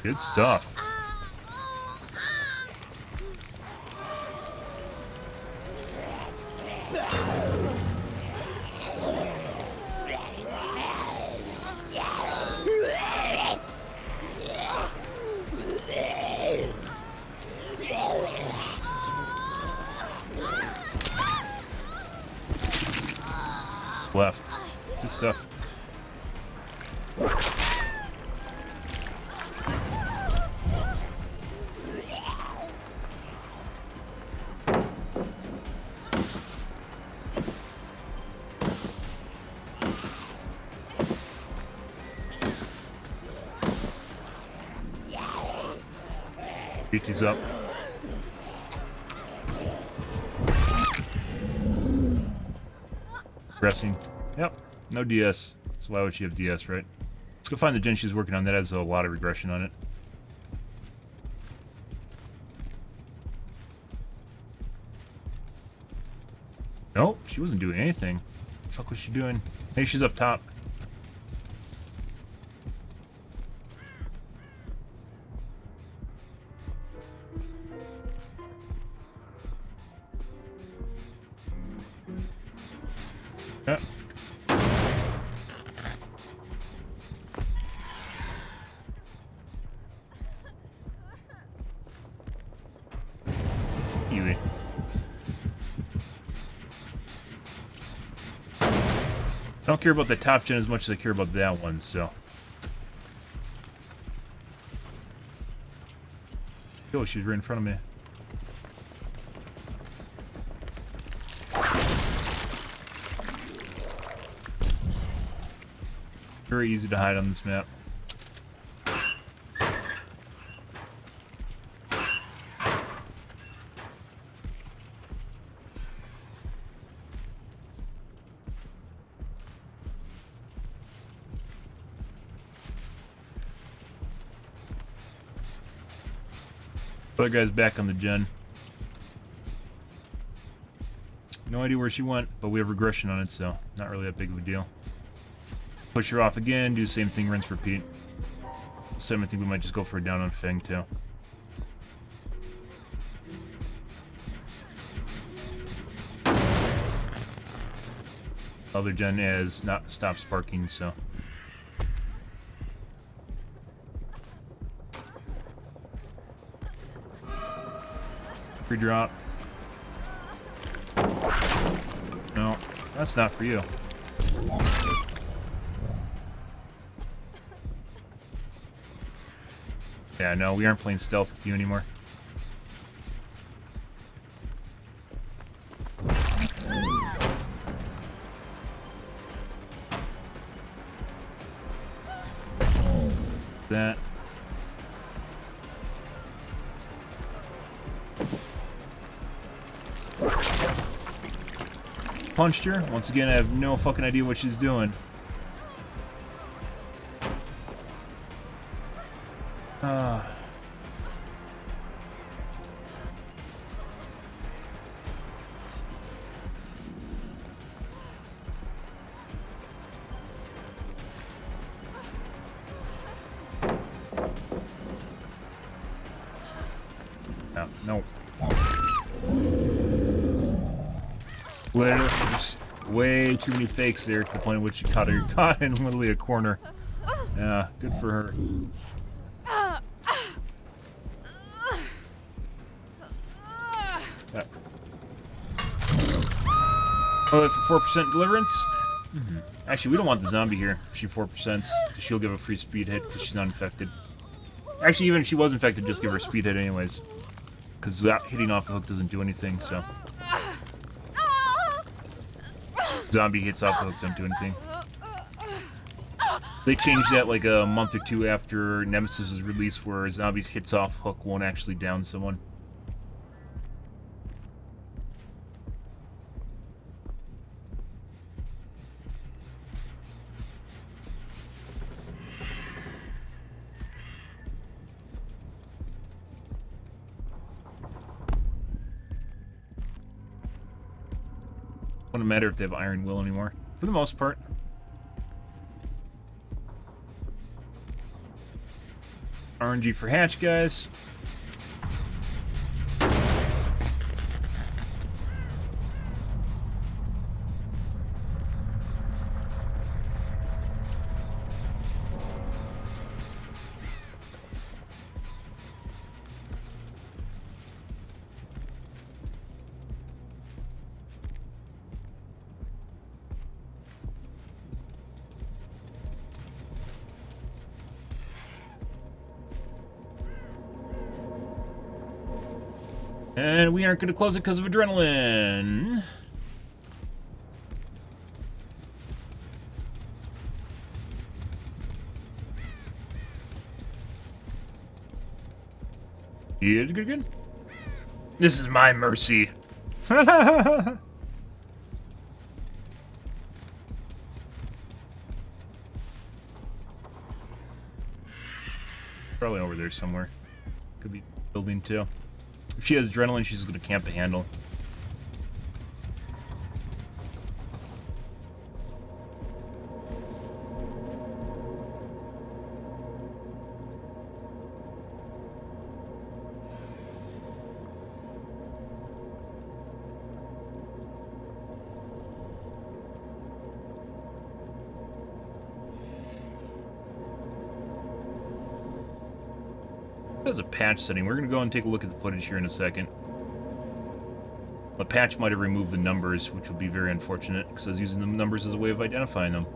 Good stuff. Left. Good stuff. Beat these up. Pressing. Yep. No DS. So why would she have DS, right? Let's go find the gen she's working on. That has a lot of regression on it. Nope, she wasn't doing anything. What the fuck was she doing? Hey, she's up top. Yeah. Anyway. I don't care about the top gen as much as I care about that one, so. Oh, she's right in front of me. Very easy to hide on this map. Other guy's back on the gen. No idea where she went, but we have regression on it, so not really that big of a deal. Push her off again, do the same thing, rinse, repeat. This time I think we might just go for a down on Fang too. Other gen has not stopped sparking, so. Free drop. No, that's not for you. Yeah, no, we aren't playing stealth with you anymore. That. Punched her. Once again, I have no fucking idea what she's doing. No. Literally, there's way too many fakes there to the point at which you caught in literally a corner. Yeah, good for her. Yeah. Oh, for 4% deliverance? Mm-hmm. Actually, we don't want the zombie here. She 4%. She'll give a free speed hit because she's not infected. Actually, even if she was infected, just give her a speed hit anyways. Because hitting off the hook doesn't do anything, so. Zombie hits off the hook don't do anything. They changed that like a month or two after Nemesis was released, where zombies hits off hook won't actually down someone. Wouldn't matter if they have Iron Will anymore, for the most part. RNG for hatch, guys. And we aren't going to close it because of adrenaline. Good. This is my mercy. Probably over there somewhere. Could be building too. If she has adrenaline, she's going to camp the handle. There's a patch setting. We're going to go and take a look at the footage here in a second. The patch might have removed the numbers, which would be very unfortunate, because I was using the numbers as a way of identifying them.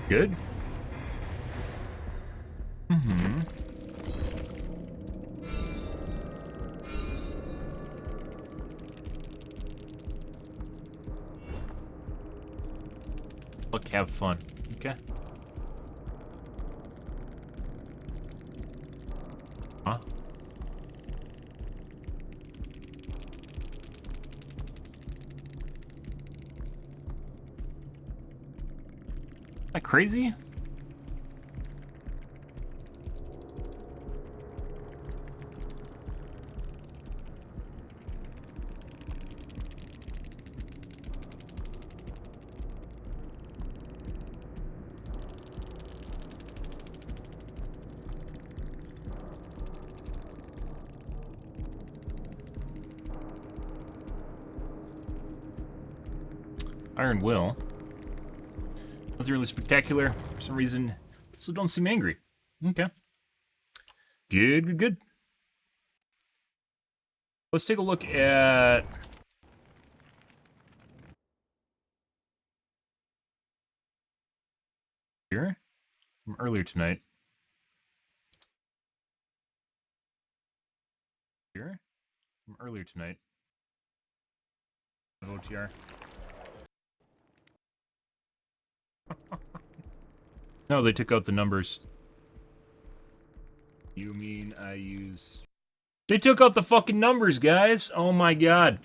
Good. Look, have fun. Okay. Huh? Am I crazy? Iron Will. Nothing really spectacular. For some reason, so don't seem angry. Okay. Good. Let's take a look at... here? From earlier tonight. Here? From earlier tonight. OTR. No, they took out the numbers. You mean I use... They took out the fucking numbers, guys! Oh my god.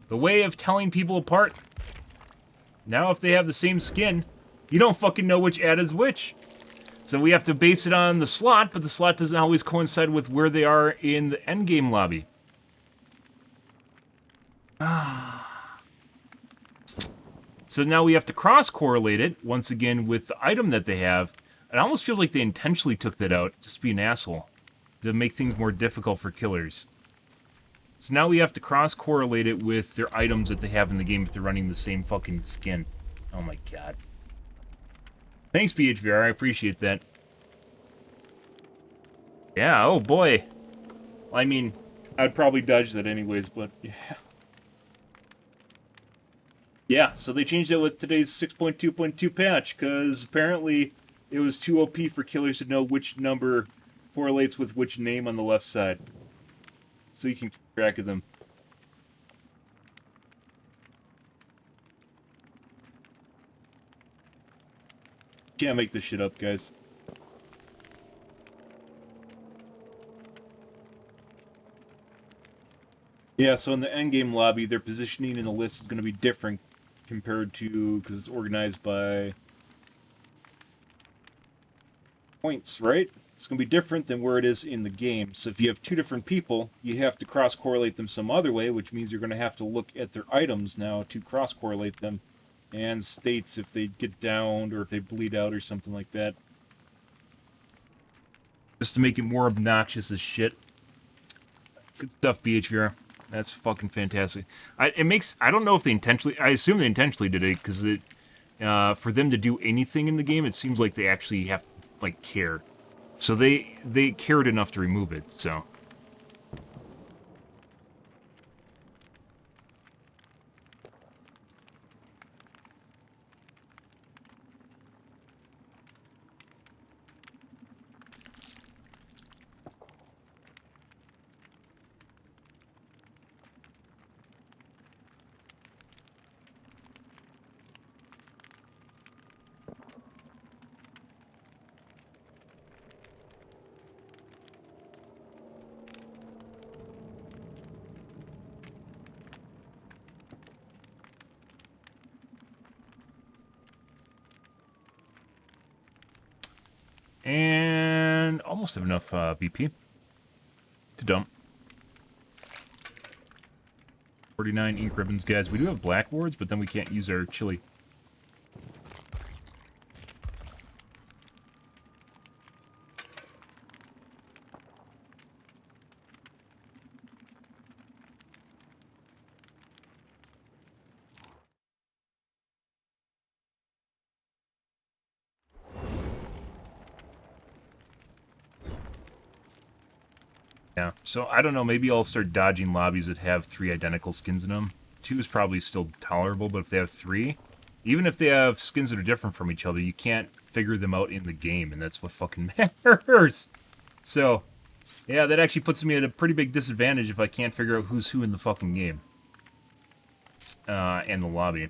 The way of telling people apart. Now if they have the same skin, you don't fucking know which ad is which. So we have to base it on the slot, but the slot doesn't always coincide with where they are in the endgame lobby. So now we have to cross-correlate it, once again, with the item that they have. It almost feels like they intentionally took that out, just to be an asshole. To make things more difficult for killers. So now we have to cross-correlate it with their items that they have in the game if they're running the same fucking skin. Oh my god. Thanks, BHVR, I appreciate that. Yeah, oh boy. Well, I mean, I'd probably dodge that anyways, but yeah. Yeah, so they changed it with today's 6.2.2 patch, because apparently it was too OP for killers to know which number correlates with which name on the left side. So you can keep track of them. Can't make this shit up, guys. Yeah, so in the endgame lobby, their positioning in the list is going to be different compared to, because it's organized by points, right? It's going to be different than where it is in the game. So if you have two different people, you have to cross-correlate them some other way, which means you're going to have to look at their items now to cross-correlate them, and states if they get downed or if they bleed out or something like that. Just to make it more obnoxious as shit. Good stuff, BHVR. That's fucking fantastic. I don't know if they intentionally... I assume they intentionally did it, because for them to do anything in the game, it seems like they actually have to, like, care. So they cared enough to remove it, so... And almost have enough BP to dump. 49 ink ribbons, guys. We do have black wards, but then we can't use our chili. Yeah, so I don't know, maybe I'll start dodging lobbies that have 3 identical skins in them. 2 is probably still tolerable, but if they have 3, even if they have skins that are different from each other, you can't figure them out in the game, and that's what fucking matters. So, yeah, that actually puts me at a pretty big disadvantage if I can't figure out who's who in the fucking game. And the lobby.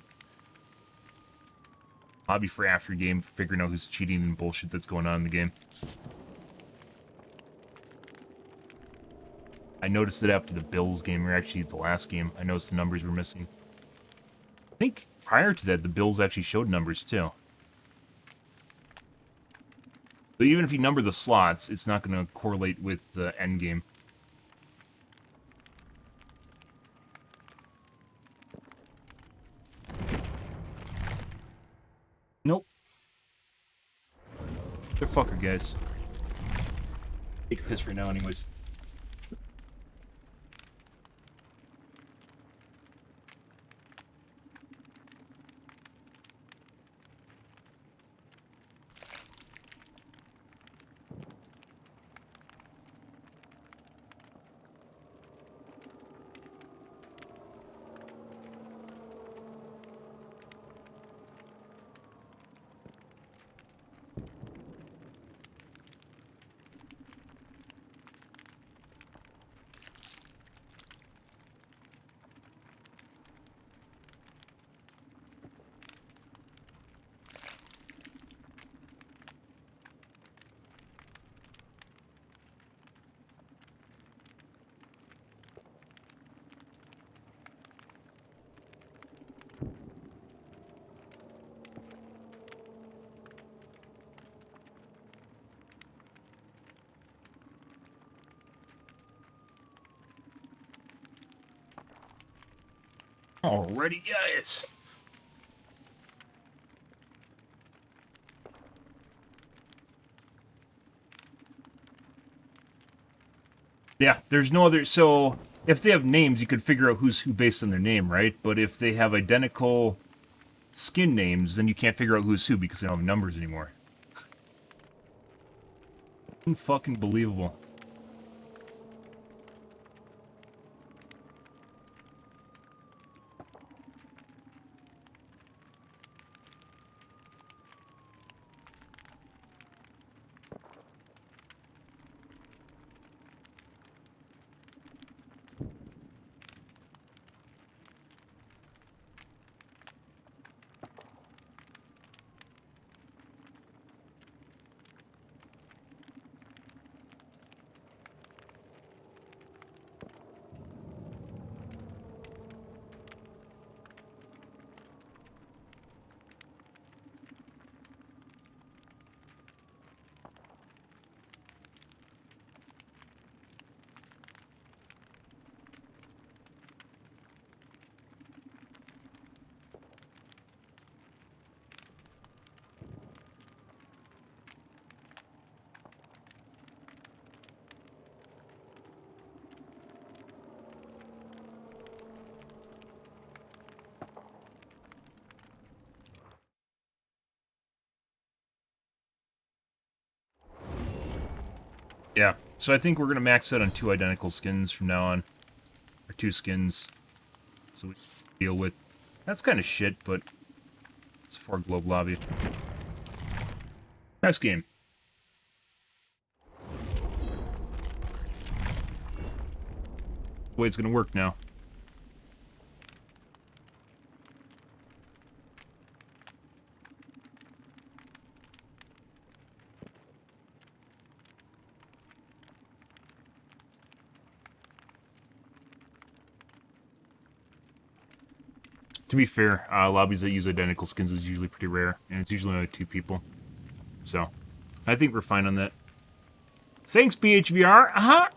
Lobby for after game, for figuring out who's cheating and bullshit that's going on in the game. I noticed it after the Bills game, or actually the last game. I noticed the numbers were missing. I think prior to that, the Bills actually showed numbers too. So even if you number the slots, it's not going to correlate with the end game. Nope. They're fucker guys. Take a piss right now anyways. Alrighty, guys. Yeah, there's no other... So, if they have names, you could figure out who's who based on their name, right? But if they have identical skin names, then you can't figure out who's who because they don't have numbers anymore. Fucking believable. Yeah, so I think we're going to max out on 2 identical skins from now on. Or 2 skins. So we deal with... That's kind of shit, but... It's for Globe Lobby. Next game. The way it's going to work now. To be fair, lobbies that use identical skins is usually pretty rare, and it's usually only 2 people. So, I think we're fine on that. Thanks, BHVR. Uh-huh.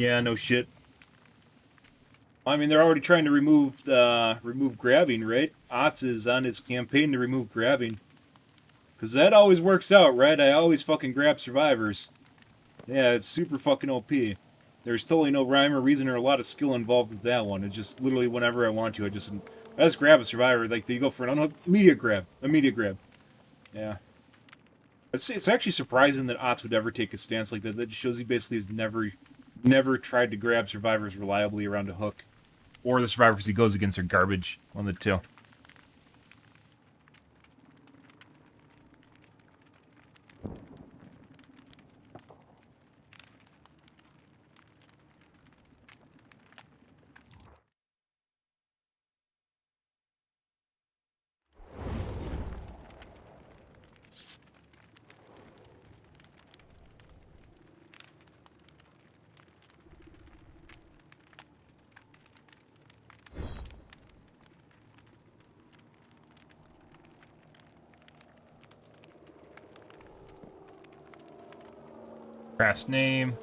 Yeah, no shit. I mean, they're already trying to remove grabbing, right? Otz is on his campaign to remove grabbing. Because that always works out, right? I always fucking grab survivors. Yeah, it's super fucking OP. There's totally no rhyme or reason or a lot of skill involved with that one. It's just literally whenever I want to, I just grab a survivor. Like, you go for an unhook, immediate grab. Immediate grab. Yeah. It's actually surprising that Otz would ever take a stance like that. That just shows he basically has never tried to grab survivors reliably around a hook. Or the survivors he goes against are garbage. One of the two. Crass name.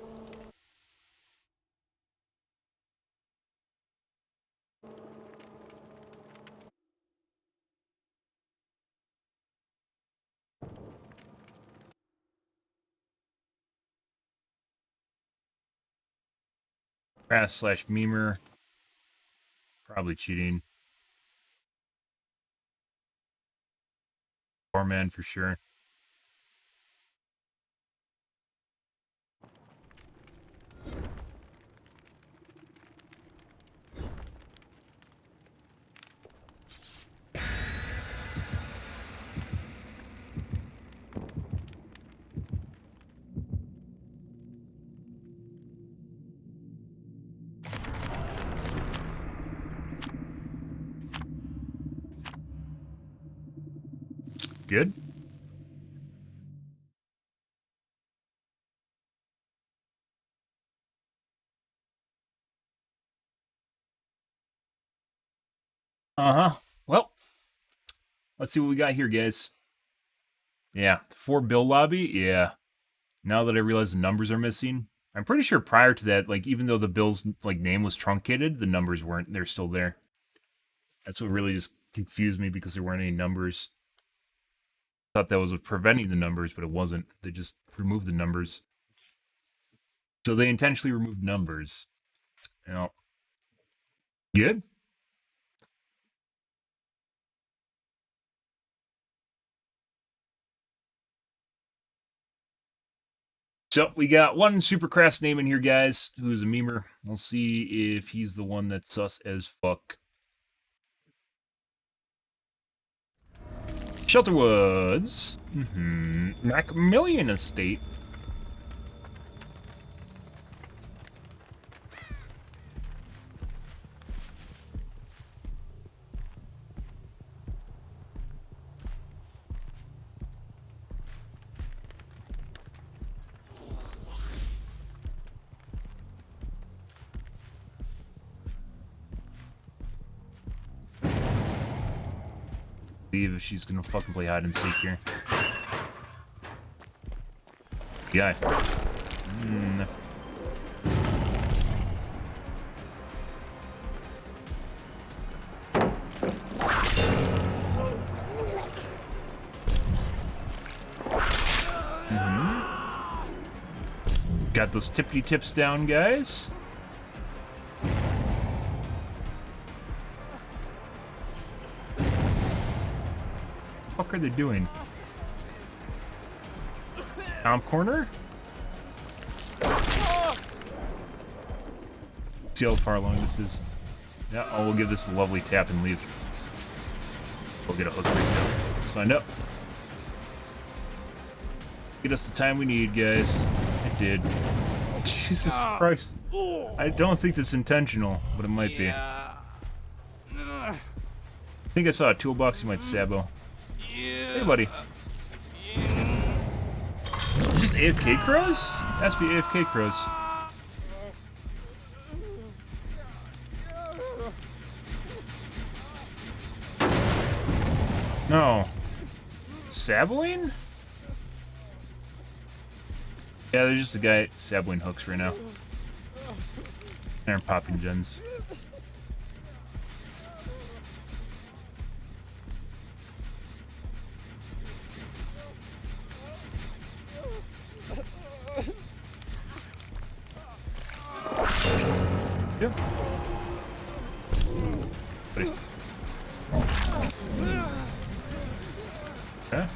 Crass/memer. Probably cheating. Foreman for sure. Good. Uh-huh. Well, let's see what we got here, guys. Yeah, 4 bill lobby. Yeah. Now that I realize the numbers are missing, I'm pretty sure prior to that, like even though the bill's like name was truncated, the numbers weren't. They're still there. That's what really just confused me because there weren't any numbers. I thought that was preventing the numbers, but it wasn't. They just removed the numbers. So they intentionally removed numbers. You know. Good. So we got one super crass name in here, guys, who's a memer. We'll see if he's the one that's sus as fuck. Shelterwoods. Macmillian Estate. If she's gonna fucking play hide and seek here. Yeah. Got those tippity tips down, guys. What are they doing? Comp corner? See how far along this is. Yeah, oh, we'll give this a lovely tap and leave. We'll get a hook right now. Let's find out. Get us the time we need, guys. It did. Jesus Christ. I don't think that's intentional, but it might be. I think I saw a toolbox you might sabo. Hey, buddy. Just AFK crows? Has to be AFK crows. No. Saboing? Yeah, there's just a guy saboing hooks right now. They're popping gens. Yep. Buddy. Okay.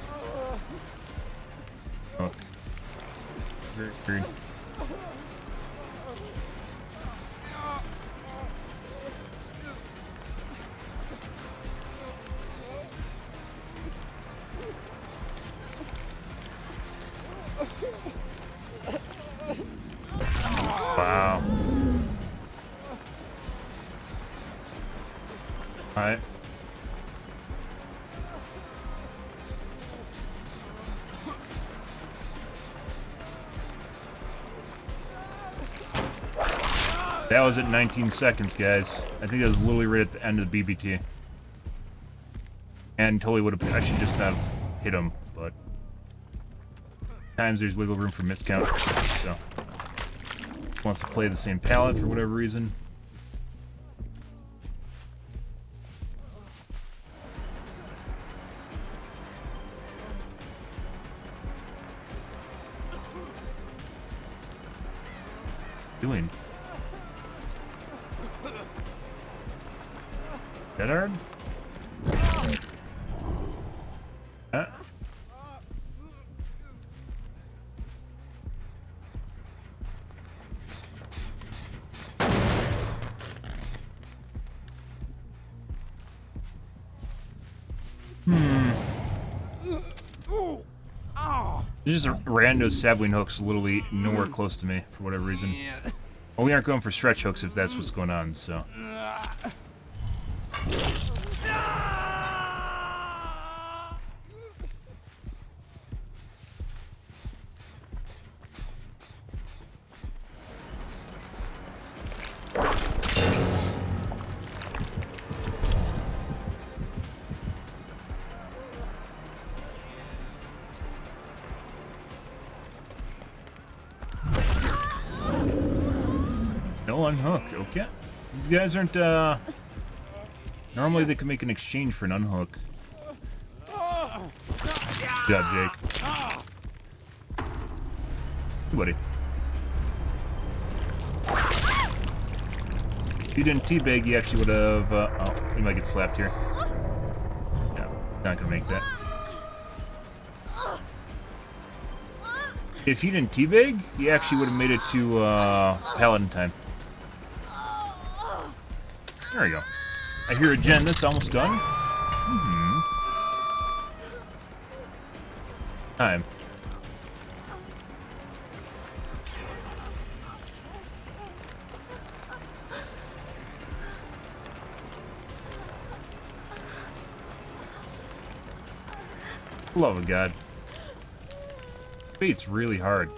Hook. Green. Wow. Alright. That was at 19 seconds, guys. I think that was literally right at the end of the BBT. And totally would have... I should just not hit him, but... Times there's wiggle room for miscount, so... Wants to play the same palette for whatever reason. Doing? Dead hard? There's just rando saboing hooks literally nowhere close to me for whatever reason. Well, we aren't going for stretch hooks if that's what's going on, so. No unhook. Okay. These guys aren't, normally they can make an exchange for an unhook. Good job, Jake. Hey, buddy. If you didn't teabag, you actually would have, oh, you might get slapped here. No, not gonna make that. If you didn't teabag, you actually would have made it to, Paladin time. There we go. I hear a gen that's almost done. Time. Love of God. It's really hard.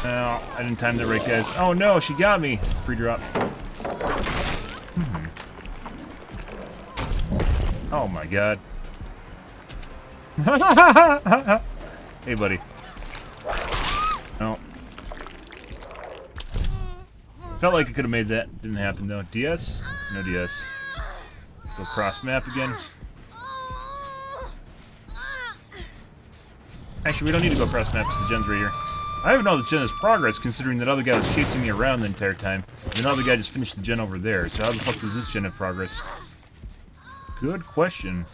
No, I didn't time that right, guys. Oh no, she got me. Pre-drop. Oh my God. Hey, buddy. No. Felt like I could have made that. Didn't happen though. DS? No DS. Go cross map again. Actually, we don't need to go cross map because the gen's right here. I even know the gen is progress, considering that other guy was chasing me around the entire time. And the other guy just finished the gen over there. So how the fuck does this gen have progress? Good question.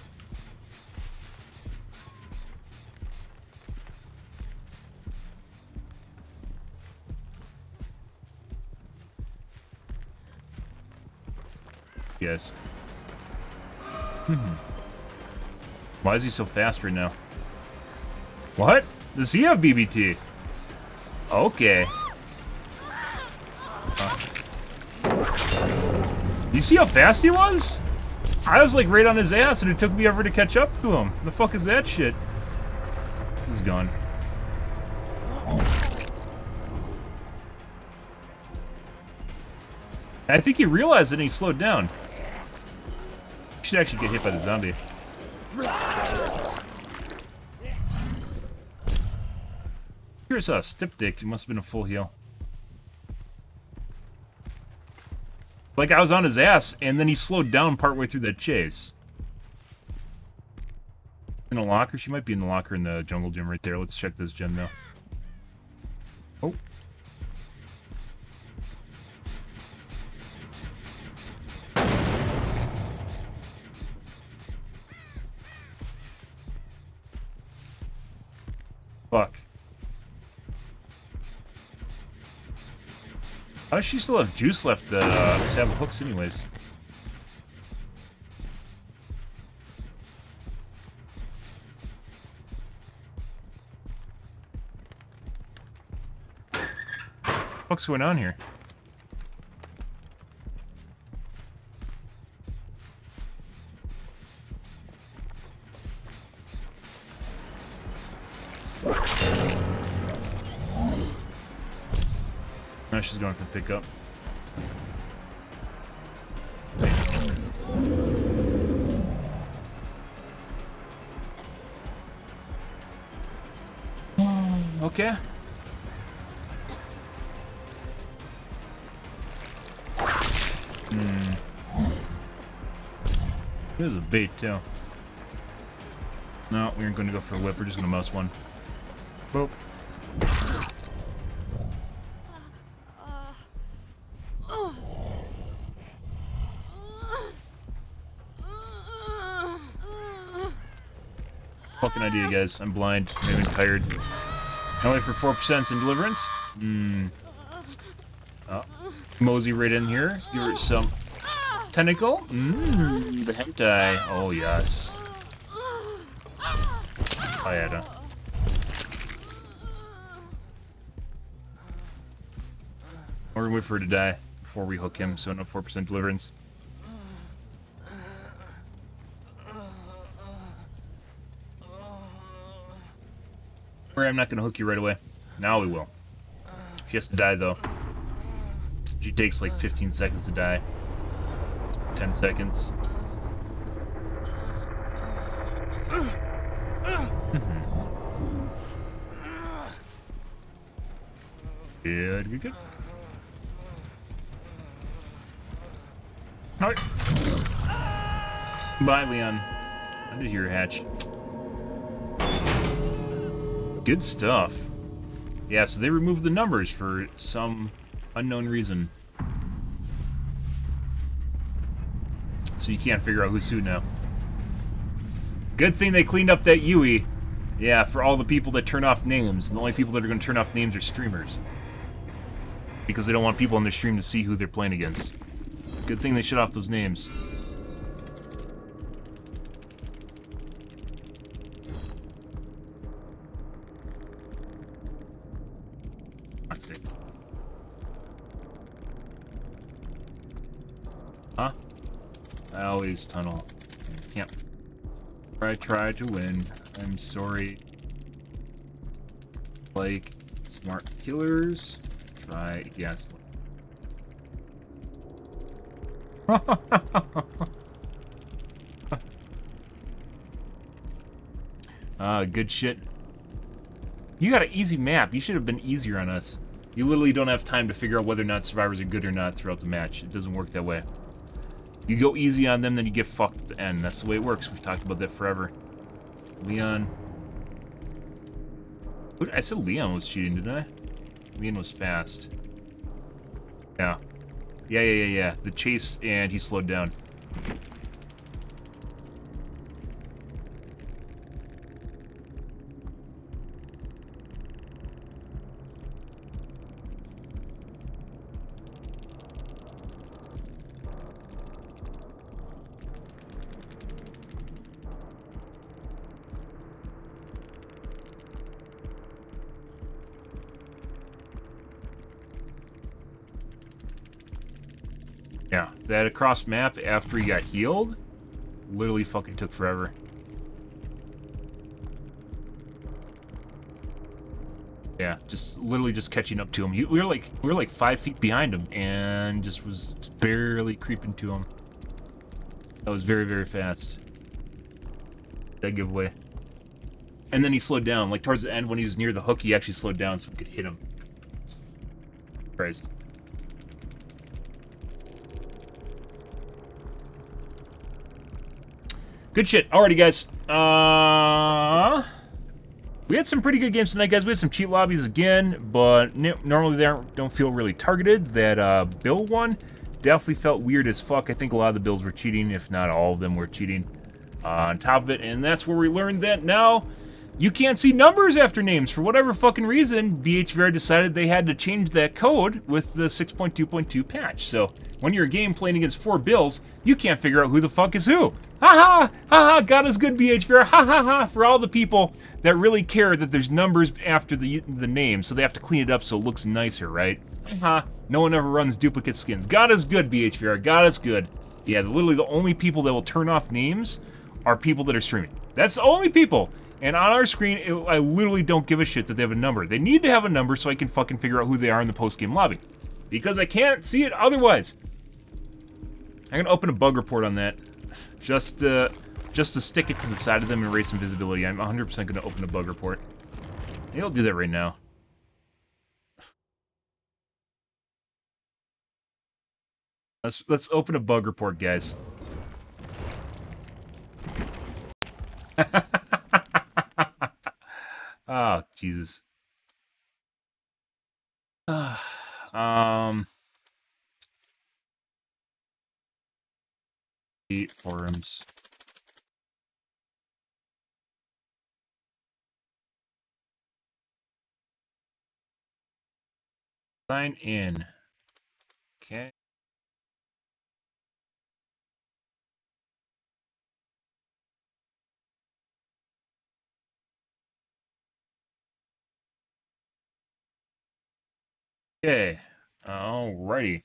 Yes. Why is he so fast right now? What? Does he have BBT? Okay. You see how fast he was? I was like right on his ass and it took me ever to catch up to him. The fuck is that shit? He's gone. I think he realized it and he slowed down. He should actually get hit by the zombie. Here's a stip dick. It must have been a full heal. Like I was on his ass and then he slowed down partway through that chase. In a locker? She might be in the locker in the jungle gym right there. Let's check this gym though. Oh. Fuck. How does she still have juice left to have hooks anyways? What's going on here? No, she's going for pickup. Okay. This is a bait too. No, we aren't going to go for a whip. We're just going to mouse one. Boop. Fucking idea, guys. I'm blind. I'm even tired. Only for 4% in deliverance. Mosey right in here. Give her some tentacle. The hentai. Oh yes. Ayada. We're gonna wait for her to die before we hook him, so no 4% deliverance. Or I'm not gonna hook you right away. Now we will. She has to die, though. She takes like 15 seconds to die. 10 seconds. Good. Alright. Bye, Leon. I did hear your hatch. Good stuff. Yeah, so they removed the numbers for some unknown reason. So you can't figure out who's who now. Good thing they cleaned up that UE. Yeah, for all the people that turn off names. The only people that are going to turn off names are streamers. Because they don't want people on their stream to see who they're playing against. Good thing they shut off those names. That's it. Huh? I always tunnel. Can't. I try to win. I'm sorry. Like smart killers. Try gaslight. Good shit. You got an easy map. You should have been easier on us. You literally don't have time to figure out whether or not survivors are good or not throughout the match. It doesn't work that way. You go easy on them, then you get fucked at the end. That's the way it works. We've talked about that forever. Leon. I said Leon was cheating, didn't I? Leon was fast. Yeah. Yeah. The chase, and he slowed down. Yeah, that across map after he got healed literally fucking took forever. Yeah, literally just catching up to him. We were like 5 feet behind him and just was barely creeping to him. That was very, very fast. That giveaway. And then he slowed down. Like towards the end when he was near the hook, he actually slowed down so we could hit him. Christ. Good shit. Alrighty, guys. We had some pretty good games tonight, guys. We had some cheat lobbies again, but normally they don't feel really targeted. That Bill one definitely felt weird as fuck. I think a lot of the Bills were cheating, if not all of them were cheating on top of it. And that's where we learned that now you can't see numbers after names. For whatever fucking reason, BHVR decided they had to change that code with the 6.2.2 patch. So when you're a game playing against 4 Bills, you can't figure out who the fuck is who. Ha ha, God is good, BHVR, ha, for all the people that really care that there's numbers after the name, so they have to clean it up so it looks nicer, right? No one ever runs duplicate skins. God is good, BHVR, God is good. Yeah, literally the only people that will turn off names are people that are streaming. That's the only people. And on our screen, I literally don't give a shit that they have a number. They need to have a number so I can fucking figure out who they are in the post-game lobby. Because I can't see it otherwise. I'm gonna open a bug report on that. Just to stick it to the side of them and raise some visibility. I'm 100% going to open a bug report. Maybe I'll do that right now. Let's open a bug report, guys. Oh, Jesus. Forums. Sign in. Okay. Okay. Alrighty.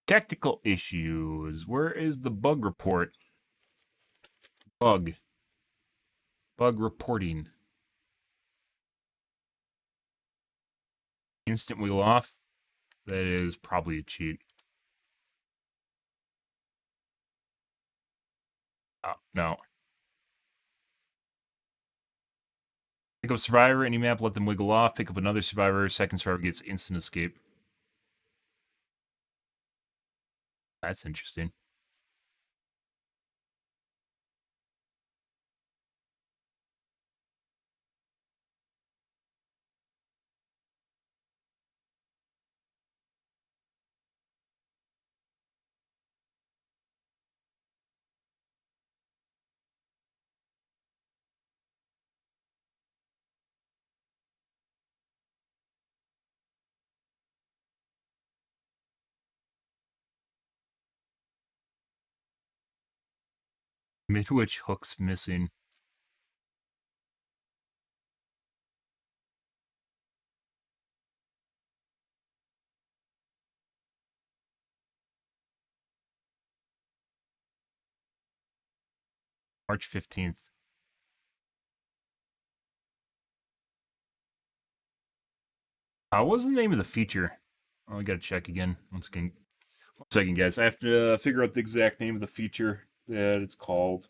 Technical issues. Where is the bug report? Bug reporting. Instant wheel off. That is probably a cheat. Oh, no. Pick up survivor, any map, let them wiggle off. Pick up another survivor. Second survivor gets instant escape. That's interesting. Midwich hooks missing. March 15th. What was the name of the feature? Oh, I gotta check again. Once again. 1 second, guys. I have to figure out the exact name of the feature that it's called.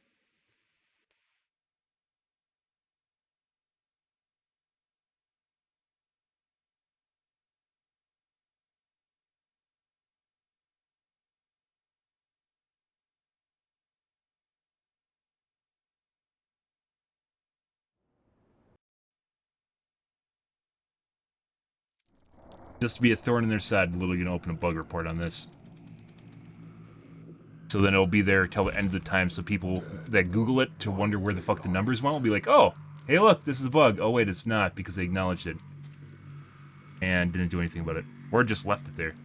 Just to be a thorn in their side, literally gonna open a bug report on this. So then it'll be there till the end of the time, so people that Google it to wonder where the fuck the numbers went will be like, oh, hey look, this is a bug. Oh wait, it's not, because they acknowledged it. And didn't do anything about it. Or just left it there.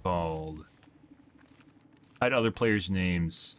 Called. Hide other players' names.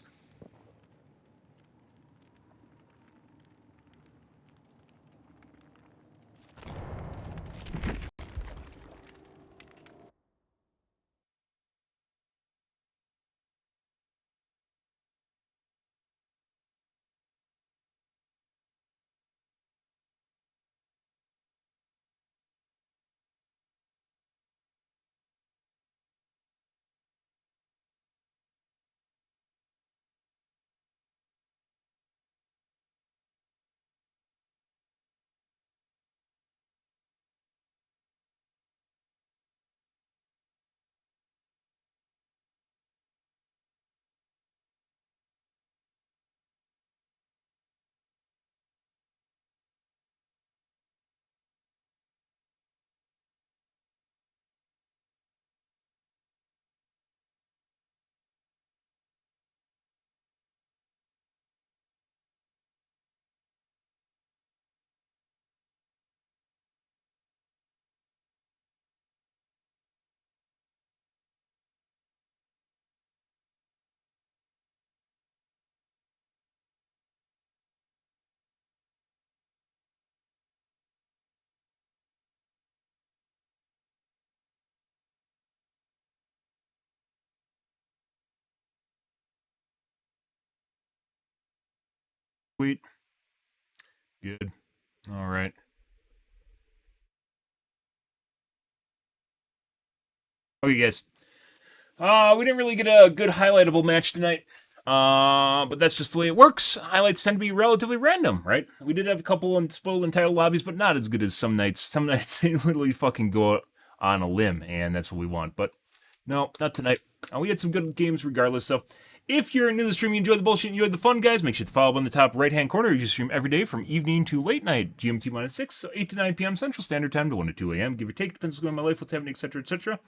Sweet. Good. All right. Okay, guys. We didn't really get a good highlightable match tonight. But that's just the way it works. Highlights tend to be relatively random, right? We did have a couple unspoiled and title lobbies, but not as good as some nights. Some nights they literally fucking go on a limb, and that's what we want. But no, not tonight. We had some good games regardless, so if you're new to the stream, you enjoy the bullshit, you enjoy the fun, guys, make sure to follow up on the top right-hand corner. You stream every day from evening to late night, GMT-6, so 8 to 9 p.m. Central Standard Time to 1 to 2 a.m. Give or take, depends what's going on in my life, what's happening, etc., etc.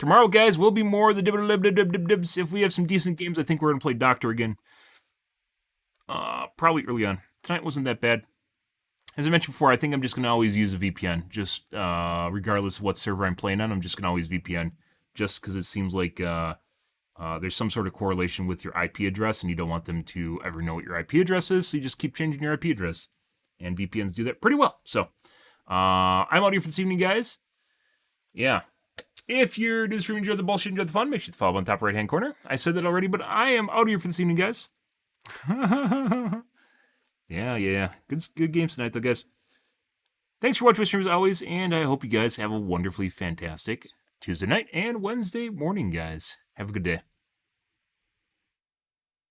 Tomorrow, guys, will be more of the dibs. If we have some decent games, I think we're going to play Doctor again. Probably early on. Tonight wasn't that bad. As I mentioned before, I think I'm just going to always use a VPN. Just regardless of what server I'm playing on, I'm just going to always VPN. just because it seems like there's some sort of correlation with your IP address, and you don't want them to ever know what your IP address is, so you just keep changing your IP address. And VPNs do that pretty well. So, I'm out here for this evening, guys. Yeah. If you're new to stream, enjoy the bullshit, enjoy the fun, make sure to follow on top right-hand corner. I said that already, but I am out here for this evening, guys. Yeah. Good games tonight, though, guys. Thanks for watching my stream as always, and I hope you guys have a wonderfully fantastic Tuesday night and Wednesday morning, guys. Have a good day.